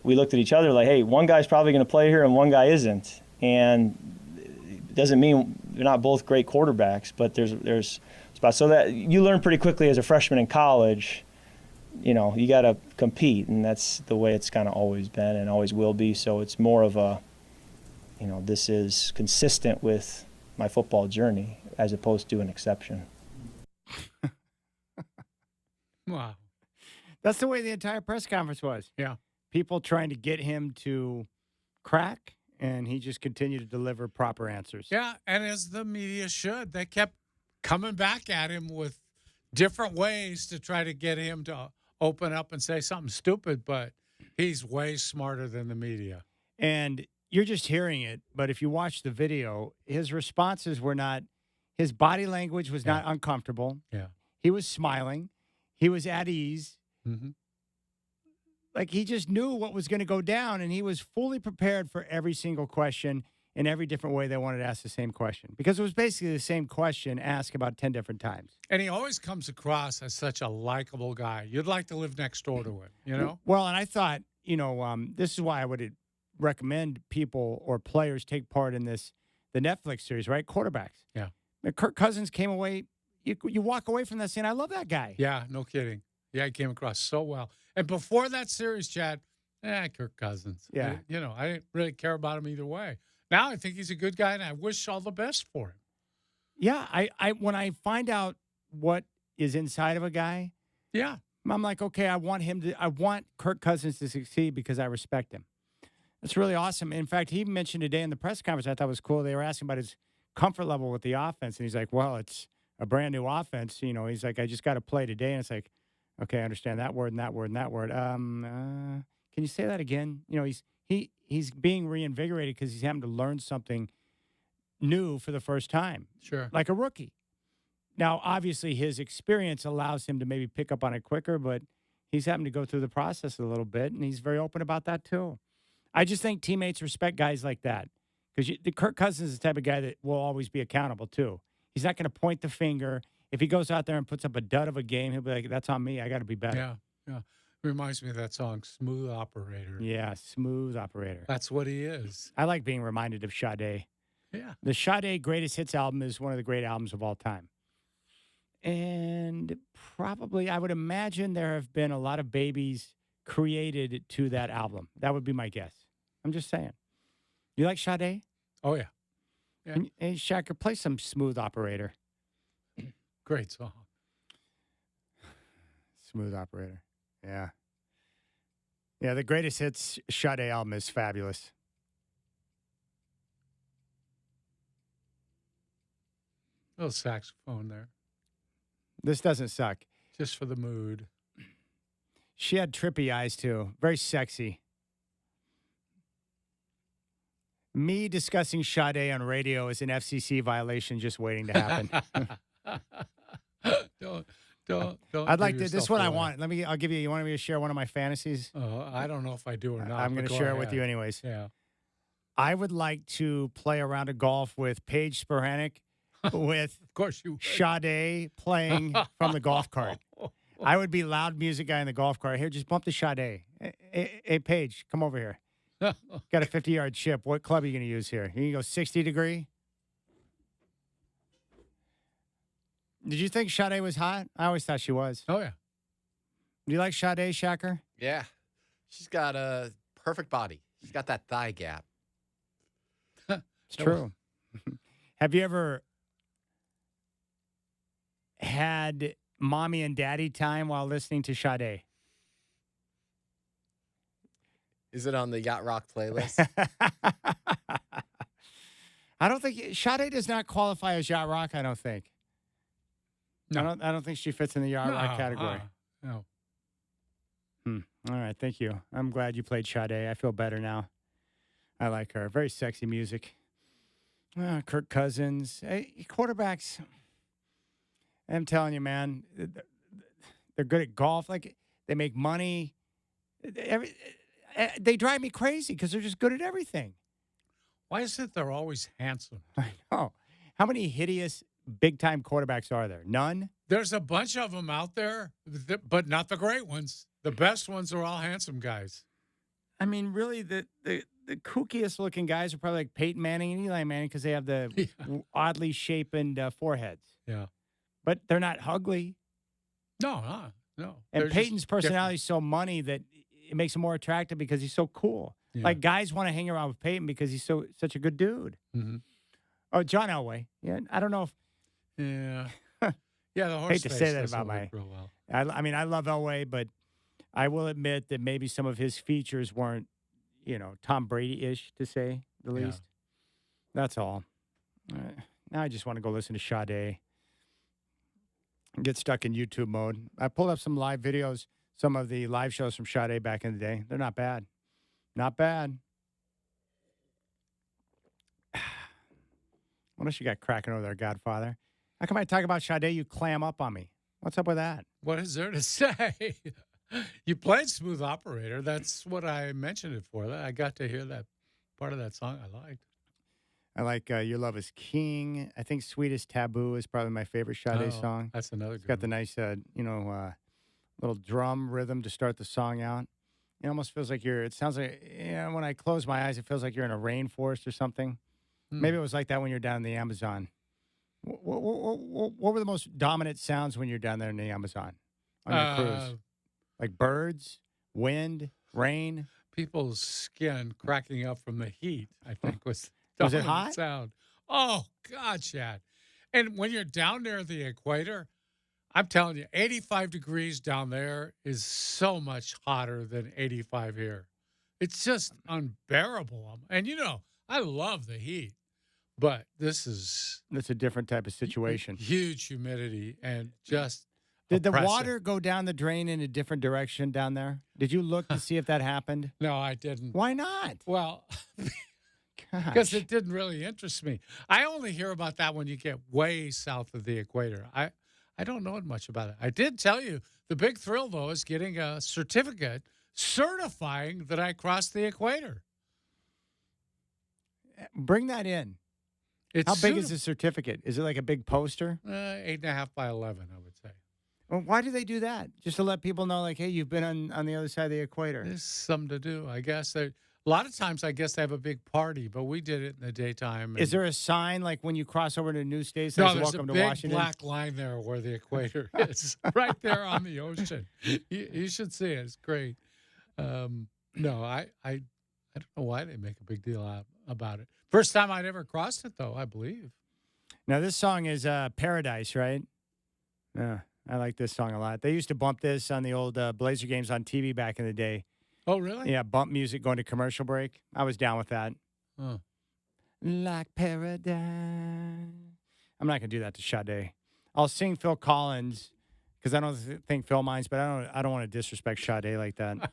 we looked at each other like, hey, one guy's probably going to play here and one guy isn't. And it doesn't mean they're not both great quarterbacks, but there's spots. So that you learn pretty quickly as a freshman in college, you got to compete, and that's the way it's kind of always been and always will be. So it's more of a, this is consistent with my football journey as opposed to an exception. Wow. That's the way the entire press conference was. Yeah. People trying to get him to crack, and he just continued to deliver proper answers. Yeah, and as the media should, they kept coming back at him with different ways to try to get him to open up and say something stupid, but he's way smarter than the media. And you're just hearing it, but if you watch the video, his responses were not, his body language was not uncomfortable. Yeah. He was smiling. He was at ease. Mm-hmm. Like, he just knew what was going to go down, and he was fully prepared for every single question in every different way they wanted to ask the same question, because it was basically the same question asked about 10 different times. And he always comes across as such a likable guy. You'd like to live next door to him, Well, and I thought, this is why I would recommend people or players take part in the Netflix series, right? Quarterbacks. Yeah. Kirk Cousins came away, you walk away from that saying, I love that guy. Yeah, no kidding. Yeah, he came across so well. And before that series, Chad, Kirk Cousins. Yeah. I didn't really care about him either way. Now I think he's a good guy, and I wish all the best for him. Yeah, I when I find out what is inside of a guy, Yeah. I'm like, okay, I want Kirk Cousins to succeed because I respect him. That's really awesome. In fact, he mentioned today in the press conference, I thought was cool. They were asking about his comfort level with the offense, and he's like, well, it's a brand new offense. He's like, I just got to play today, and it's like, okay, I understand that word and that word and that word. Can you say that again? He's being reinvigorated because he's having to learn something new for the first time. Sure. Like a rookie. Now, obviously, his experience allows him to maybe pick up on it quicker, but he's having to go through the process a little bit, and he's very open about that too. I just think teammates respect guys like that because Kirk Cousins is the type of guy that will always be accountable too. He's not going to point the finger. If he goes out there and puts up a dud of a game, he'll be like, that's on me. I got to be better. Yeah. Reminds me of that song, Smooth Operator. Yeah, smooth operator. That's what he is. I like being reminded of Sade. Yeah. The Sade Greatest Hits album is one of the great albums of all time. And probably, I would imagine there have been a lot of babies created to that album. That would be my guess. I'm just saying. You like Sade? Oh, yeah. Hey, Shacker, play some Smooth Operator. Great song. Smooth Operator. Yeah. Yeah, the Greatest Hits Sade album is fabulous. Little saxophone there. This doesn't suck. Just for the mood. She had trippy eyes, too. Very sexy. Me discussing Sade on radio is an FCC violation just waiting to happen. Don't. I'd like to. This is what I want. I'll give you. You want me to share one of my fantasies? I don't know if I do or not. I'm going to share it with you anyways. Yeah. I would like to play a round of golf with Paige Spiranek with Of course you would. Sade playing from the golf cart. I would be loud music guy in the golf cart. Here, just bump the Sade. Hey, Paige, come over here. Got a 50-yard chip. What club are you going to use here? You can go 60 degree. Did you think Sade was hot? I always thought she was. Oh, yeah. Do you like Sade, Shacker? Yeah. She's got a perfect body. She's got that thigh gap. It's true. Have you ever had mommy and daddy time while listening to Sade? Is it on the Yacht Rock playlist? I don't think Sade does not qualify as yacht rock. I don't think. No. I don't think she fits in the yacht rock category. No. All right, thank you. I'm glad you played Sade. I feel better now. I like her. Very sexy music. Kirk Cousins. Hey, quarterbacks. I'm telling you, man, they're good at golf. Like, they make money. They drive me crazy because they're just good at everything. Why is it they're always handsome? I know. How many hideous big-time quarterbacks are there? None? There's a bunch of them out there, but not the great ones. The best ones are all handsome guys. I mean, really, the kookiest-looking guys are probably like Peyton Manning and Eli Manning because they have the oddly shapened foreheads. Yeah. But they're not ugly. No. And They're Peyton's just personality is so money that it makes him more attractive because he's so cool. Yeah. Like, guys want to hang around with Peyton because he's such a good dude. Mm-hmm. Oh, John Elway. Yeah, I don't know if... Yeah. Yeah, the horse hate to face say that doesn't about work real well. I mean, I love Elway, but I will admit that maybe some of his features weren't, Tom Brady-ish, to say the least. That's all. Now I just want to go listen to Sade. Get stuck in YouTube mode. I pulled up some live videos, some of the live shows from Sade back in the day. They're not bad. Not bad. What else you got cracking over there, Godfather? How come I talk about Sade, you clam up on me? What's up with that? What is there to say? You played Smooth Operator. That's what I mentioned it for. I got to hear that part of that song I liked. I like Your Love is King. I think Sweetest Taboo is probably my favorite Sade song. That's another It's good got the nice, little drum rhythm to start the song out. It almost feels like it sounds like, when I close my eyes, it feels like you're in a rainforest or something. Maybe it was like that when you're down in the Amazon. What were the most dominant sounds when you're down there in the Amazon on your cruise? Like birds, wind, rain. People's skin cracking up from the heat, I think was the Was it dominant hot? sound. Oh, God, Chad. And when you're down there at the equator, I'm telling you, 85 degrees down there is so much hotter than 85 here. It's just unbearable. And, I love the heat, but this is That's a different type of situation. huge humidity and just Did the oppressive. water go down the drain in a different direction down there? Did you look to see if that happened? No, I didn't. Why not? Well, because it didn't really interest me. I only hear about that when you get way south of the equator. I don't know much about it. I did tell you the big thrill, though, is getting a certificate certifying that I crossed the equator. Bring that in. It's How big is the certificate? Is it like a big poster? 8.5 by 11, I would say. Well, why do they do that? Just to let people know, like, hey, you've been on the other side of the equator. There's something to do, I guess. A lot of times, I guess they have a big party, but we did it in the daytime. Is there a sign like when you cross over to a new state No, says there's welcome a to big Washington? black line there where the equator is, right there on the ocean. You should see it. It's great. No, I don't know why they make a big deal about it. First time I'd ever crossed it, though, I believe. Now this song is Paradise, right? Yeah, I like this song a lot. They used to bump this on the old Blazer games on TV back in the day. Oh, really? Yeah, bump music going to commercial break. I was down with that. Oh. Like paradise. I'm not gonna do that to Sade. I'll sing Phil Collins because I don't think Phil minds, but I don't want to disrespect Sade like that.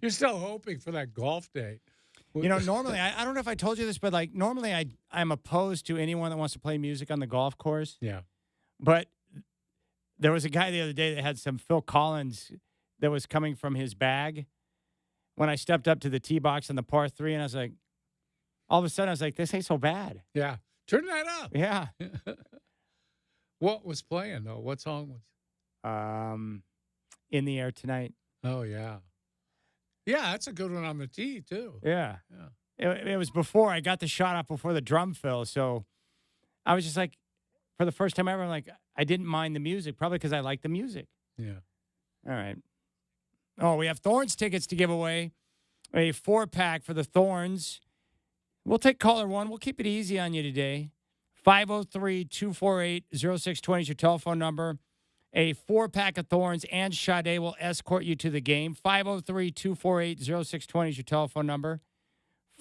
You're still hoping for that golf day. Normally I don't know if I told you this, but like normally I'm opposed to anyone that wants to play music on the golf course. Yeah. But there was a guy the other day that had some Phil Collins that was coming from his bag. When I stepped up to the tee box on the par 3, and I was like, all of a sudden I was like, this ain't so bad. Yeah. Turn that up. Yeah. What was playing, though? What song was? In the Air Tonight. Oh, yeah. Yeah, that's a good one on the tee, too. Yeah. Yeah. It was before I got the shot off before the drum fill. So I was just like, for the first time ever, I'm like, I didn't mind the music, probably because I like the music. Yeah. All right. Oh, we have Thorns tickets to give away. A 4-pack for the Thorns. We'll take caller 1. We'll keep it easy on you today. 503-248-0620 is your telephone number. A 4-pack of Thorns and Sade will escort you to the game. 503-248-0620 is your telephone number.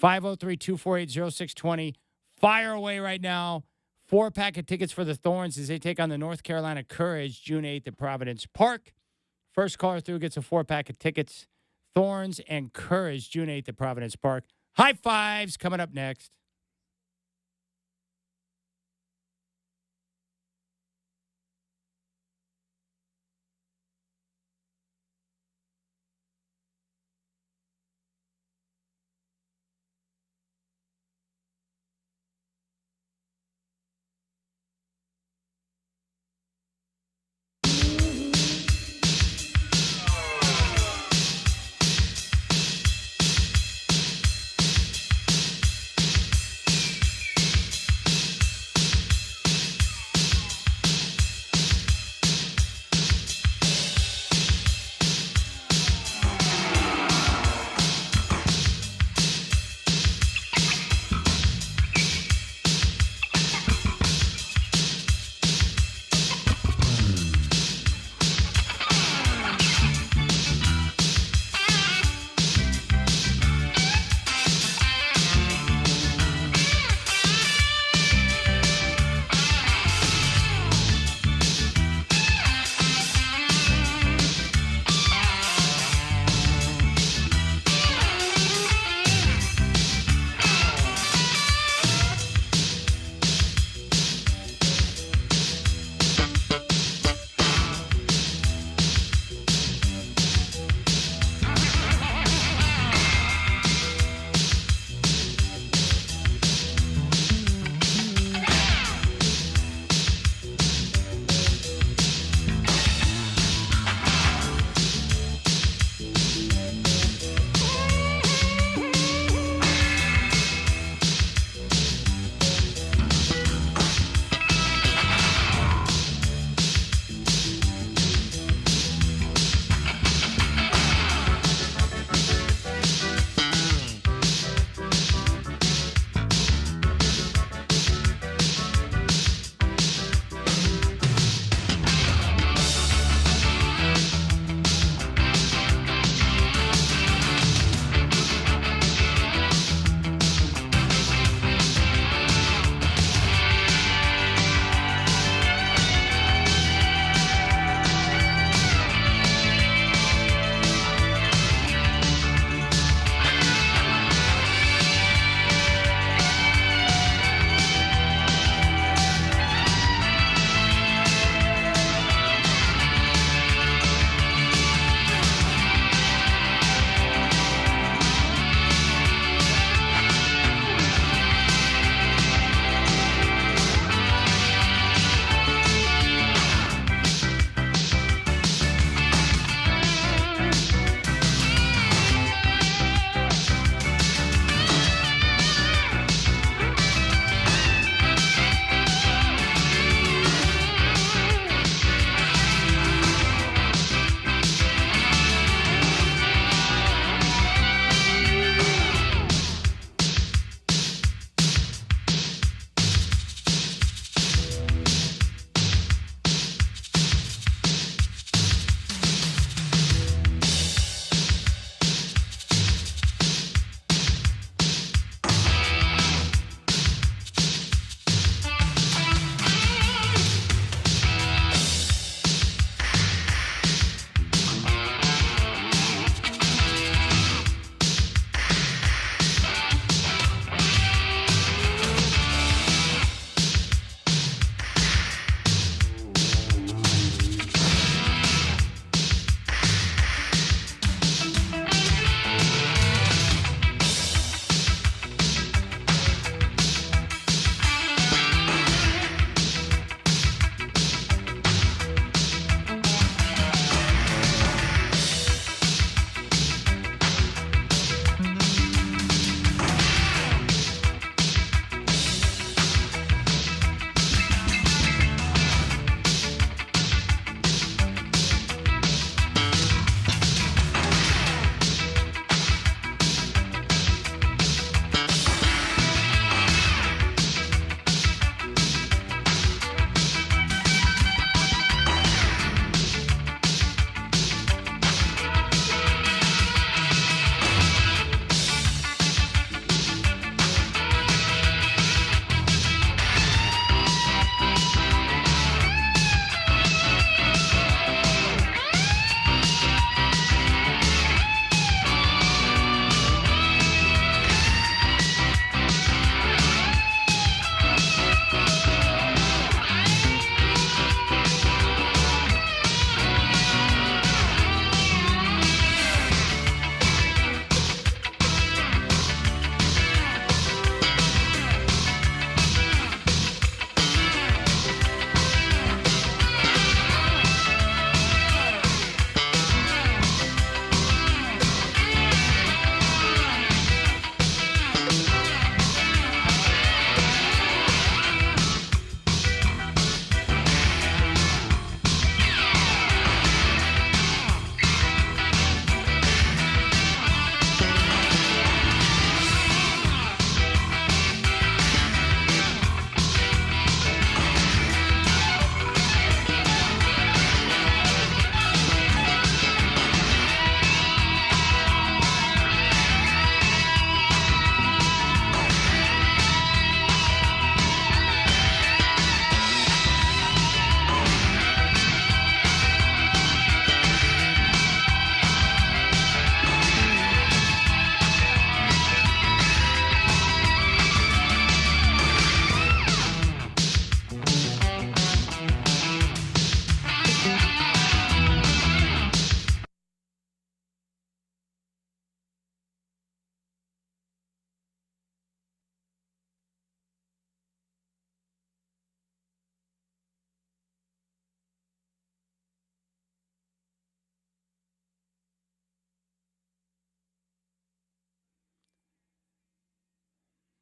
503-248-0620. Fire away right now. 4-pack of tickets for the Thorns as they take on the North Carolina Courage June 8th at Providence Park. First caller through gets a 4-pack of tickets. Thorns and Courage June 8th at Providence Park. High fives coming up next.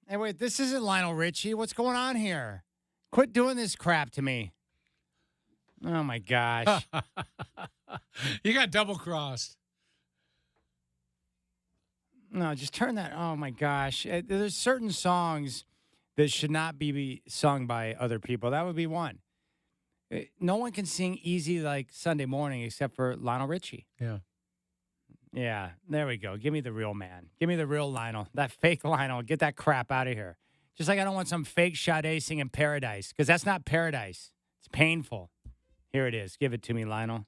Hey, wait, this isn't Lionel Richie. What's going on here? Quit doing this crap to me. Oh, my gosh. You got double-crossed. No, just turn that. Oh, my gosh. There's certain songs that should not be sung by other people. That would be one. No one can sing Easy Like Sunday Morning except for Lionel Richie. Yeah. Yeah, there we go. Give me the real man. Give me the real Lionel. That fake Lionel. Get that crap out of here. Just like I don't want some fake Sade singing Paradise, because that's not Paradise. It's painful. Here it is. Give it to me, Lionel.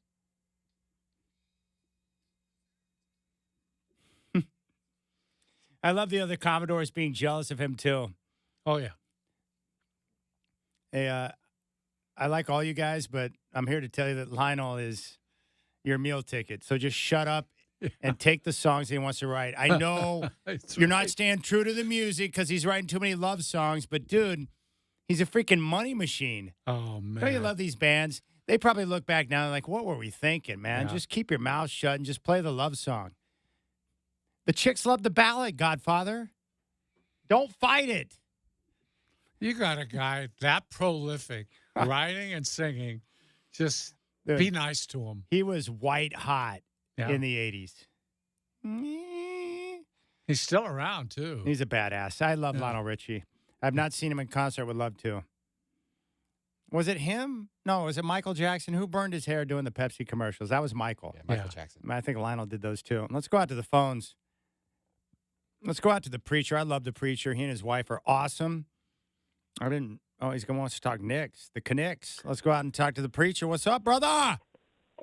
I love the other Commodores being jealous of him, too. Oh, yeah. Hey, I like all you guys, but I'm here to tell you that Lionel is your meal ticket. So just shut up and take the songs he wants to write. I know you're not staying true to the music because he's writing too many love songs, but, dude, he's a freaking money machine. Oh, man. Don't you love these bands? They probably look back now and like, what were we thinking, man? Yeah. Just keep your mouth shut and just play the love song. The chicks love the ballad, Godfather. Don't fight it. You got a guy that prolific, writing and singing. Just Dude, be nice to him. He was white hot in the 80s. He's still around, too. He's a badass. I love Lionel Richie. I've not seen him in concert. Would love to. Was it him? No, was it Michael Jackson? Who burned his hair doing the Pepsi commercials? That was Michael. Yeah, Michael Jackson. I think Lionel did those too. Let's go out to the phones. Let's go out to the preacher. I love the preacher. He and his wife are awesome. He's going to want to talk Knicks. The Knicks. Let's go out and talk to the preacher. What's up, brother?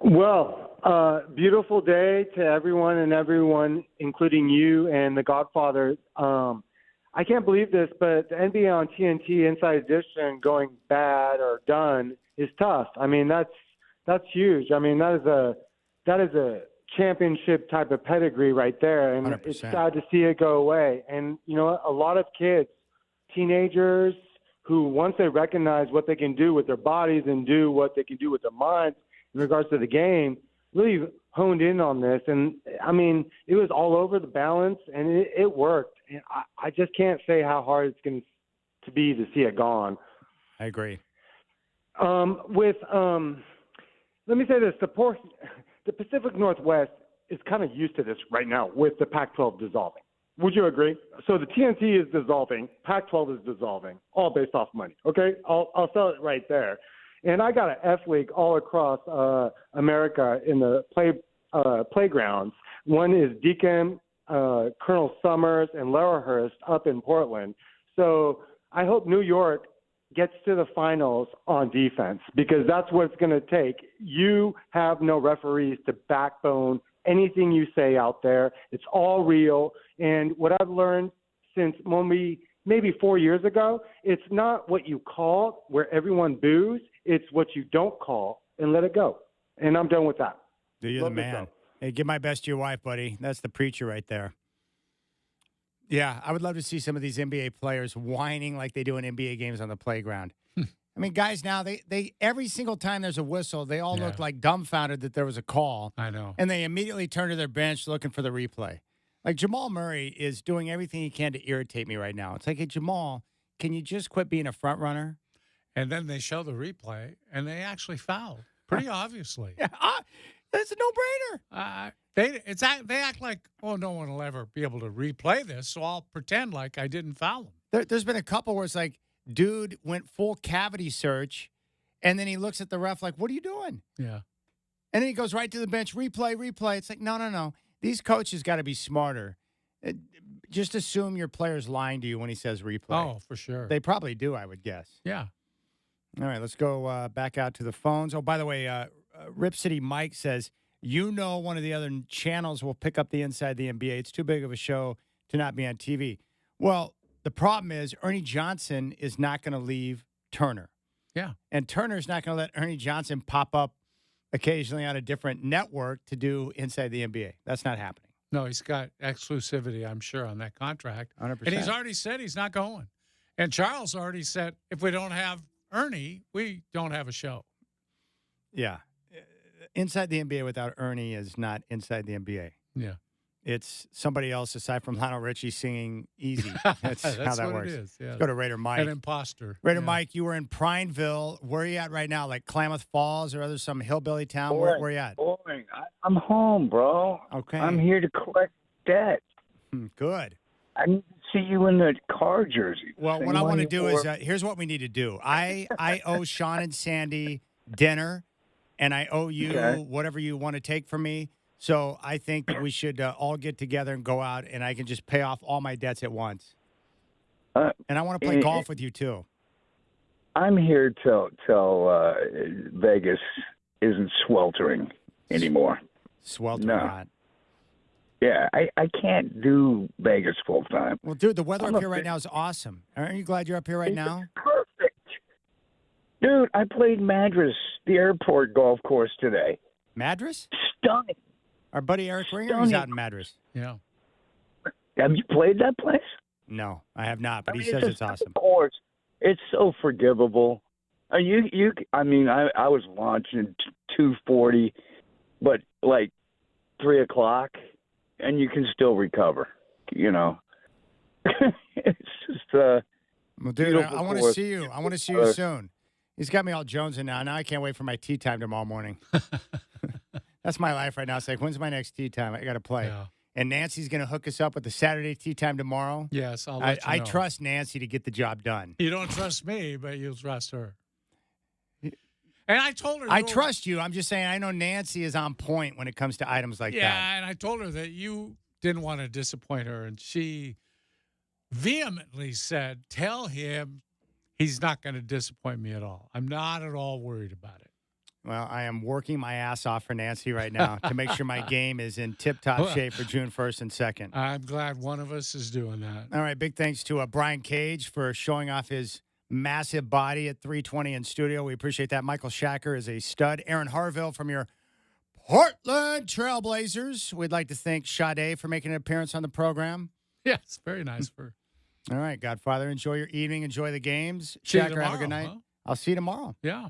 Well, beautiful day to everyone, including you and the Godfather. I can't believe this, but the NBA on TNT Inside Edition going bad or done is tough. I mean, that's huge. I mean, that is a championship type of pedigree right there, and 100%. It's sad to see it go away. And you know what? A lot of kids, teenagers, who once they recognize what they can do with their bodies and do what they can do with their minds in regards to the game, really honed in on this. And I mean, it was all over the balance, and it worked. And I just can't say how hard it's going to be to see it gone. I agree. Let me say this: the Pacific Northwest is kind of used to this right now with the Pac-12 dissolving. Would you agree? So the TNT is dissolving, Pac-12 is dissolving, all based off money. Okay, I'll sell it right there. And I got an F League all across America in the playgrounds. One is Deacon, Colonel Summers, and Laurelhurst up in Portland. So I hope New York gets to the finals on defense, because that's what it's going to take. You have no referees to backbone anything you say out there. It's all real. And what I've learned since maybe 4 years ago, it's not what you call where everyone boos. It's what you don't call and let it go. And I'm done with that. You're the man. Hey, give my best to your wife, buddy. That's the preacher right there. Yeah, I would love to see some of these NBA players whining like they do in NBA games on the playground. I mean, guys, now they every single time there's a whistle, they all look like dumbfounded that there was a call. I know. And they immediately turn to their bench looking for the replay. Like Jamal Murray is doing everything he can to irritate me right now. It's like, hey, Jamal, can you just quit being a front runner? And then they show the replay, and they actually fouled pretty obviously. Yeah, it's a no-brainer. They act like, oh, no one will ever be able to replay this, so I'll pretend like I didn't foul him. There's been a couple where it's like, dude went full cavity search, and then he looks at the ref like, what are you doing? Yeah. And then he goes right to the bench, replay. It's like, no. These coaches got to be smarter. Just assume your player's lying to you when he says replay. Oh, for sure. They probably do, I would guess. Yeah. All right, let's go back out to the phones. Oh, by the way, Rip City Mike says, one of the other channels will pick up the Inside the NBA. It's too big of a show to not be on TV. Well, the problem is Ernie Johnson is not going to leave Turner. Yeah. And Turner's not going to let Ernie Johnson pop up occasionally on a different network to do Inside the NBA. That's not happening. No, he's got exclusivity, I'm sure, on that contract. 100%. And he's already said he's not going. And Charles already said, if we don't have Ernie, we don't have a show. Yeah. Inside the NBA without Ernie is not Inside the NBA. Yeah. It's somebody else aside from Lionel Richie singing "Easy." That's how that what works. it is. Yeah. Let's go to Raider Mike. An imposter. Raider Yeah. Mike, you were in Prineville. Where are you at right now? Like Klamath Falls or other some hillbilly town? Where are you at? Boring. I'm home, bro. Okay. I'm here to collect debt. Good. I need to see you in the car jersey. Well, what I want to do is here's what we need to do. I owe Sean and Sandy dinner, and I owe you whatever you want to take from me. So I think that we should all get together and go out, and I can just pay off all my debts at once. And I want to play golf with you too. I'm here till Vegas isn't sweltering anymore. Sweltering No. hot. Yeah, I can't do Vegas full time. Well, dude, the weather up here right now is awesome. Aren't you glad you're up here right now? Perfect. Dude, I played Madras, the airport golf course today. Madras? Stunning. Our buddy Eric Ringer is out in Madras. Yeah. Have you played that place? No, I have not, but he mean, says it's it's awesome. Of course, it's so forgivable. I was launching 240, but like 3 o'clock, and you can still recover. You know, it's just well, dude, I want to course. see you. I want to see you soon. He's got me all jonesing now. Now I can't wait for my tea time tomorrow morning. That's my life right now. It's like, when's my next tea time? I got to play. Yeah. And Nancy's going to hook us up with the Saturday tea time tomorrow. Yes, I'll let you I know. trust Nancy to get the job done. You don't trust me, but you'll trust her. And I told her. I trust you. I'm just saying I know Nancy is on point when it comes to items like that. Yeah, and I told her that you didn't want to disappoint her, and she vehemently said, tell him he's not going to disappoint me at all. I'm not at all worried about it. Well, I am working my ass off for Nancy right now to make sure my game is in tip-top shape for June 1st and 2nd. I'm glad one of us is doing that. All right, big thanks to Brian Cage for showing off his massive body at 320 in studio. We appreciate that. Michael Shacker is a stud. Aaron Harville from your Portland Trailblazers. We'd like to thank Sade for making an appearance on the program. Yes, very nice for All right, Godfather, enjoy your evening. Enjoy the games. See you Shacker, have a good tomorrow, night. huh? I'll see you tomorrow. Yeah.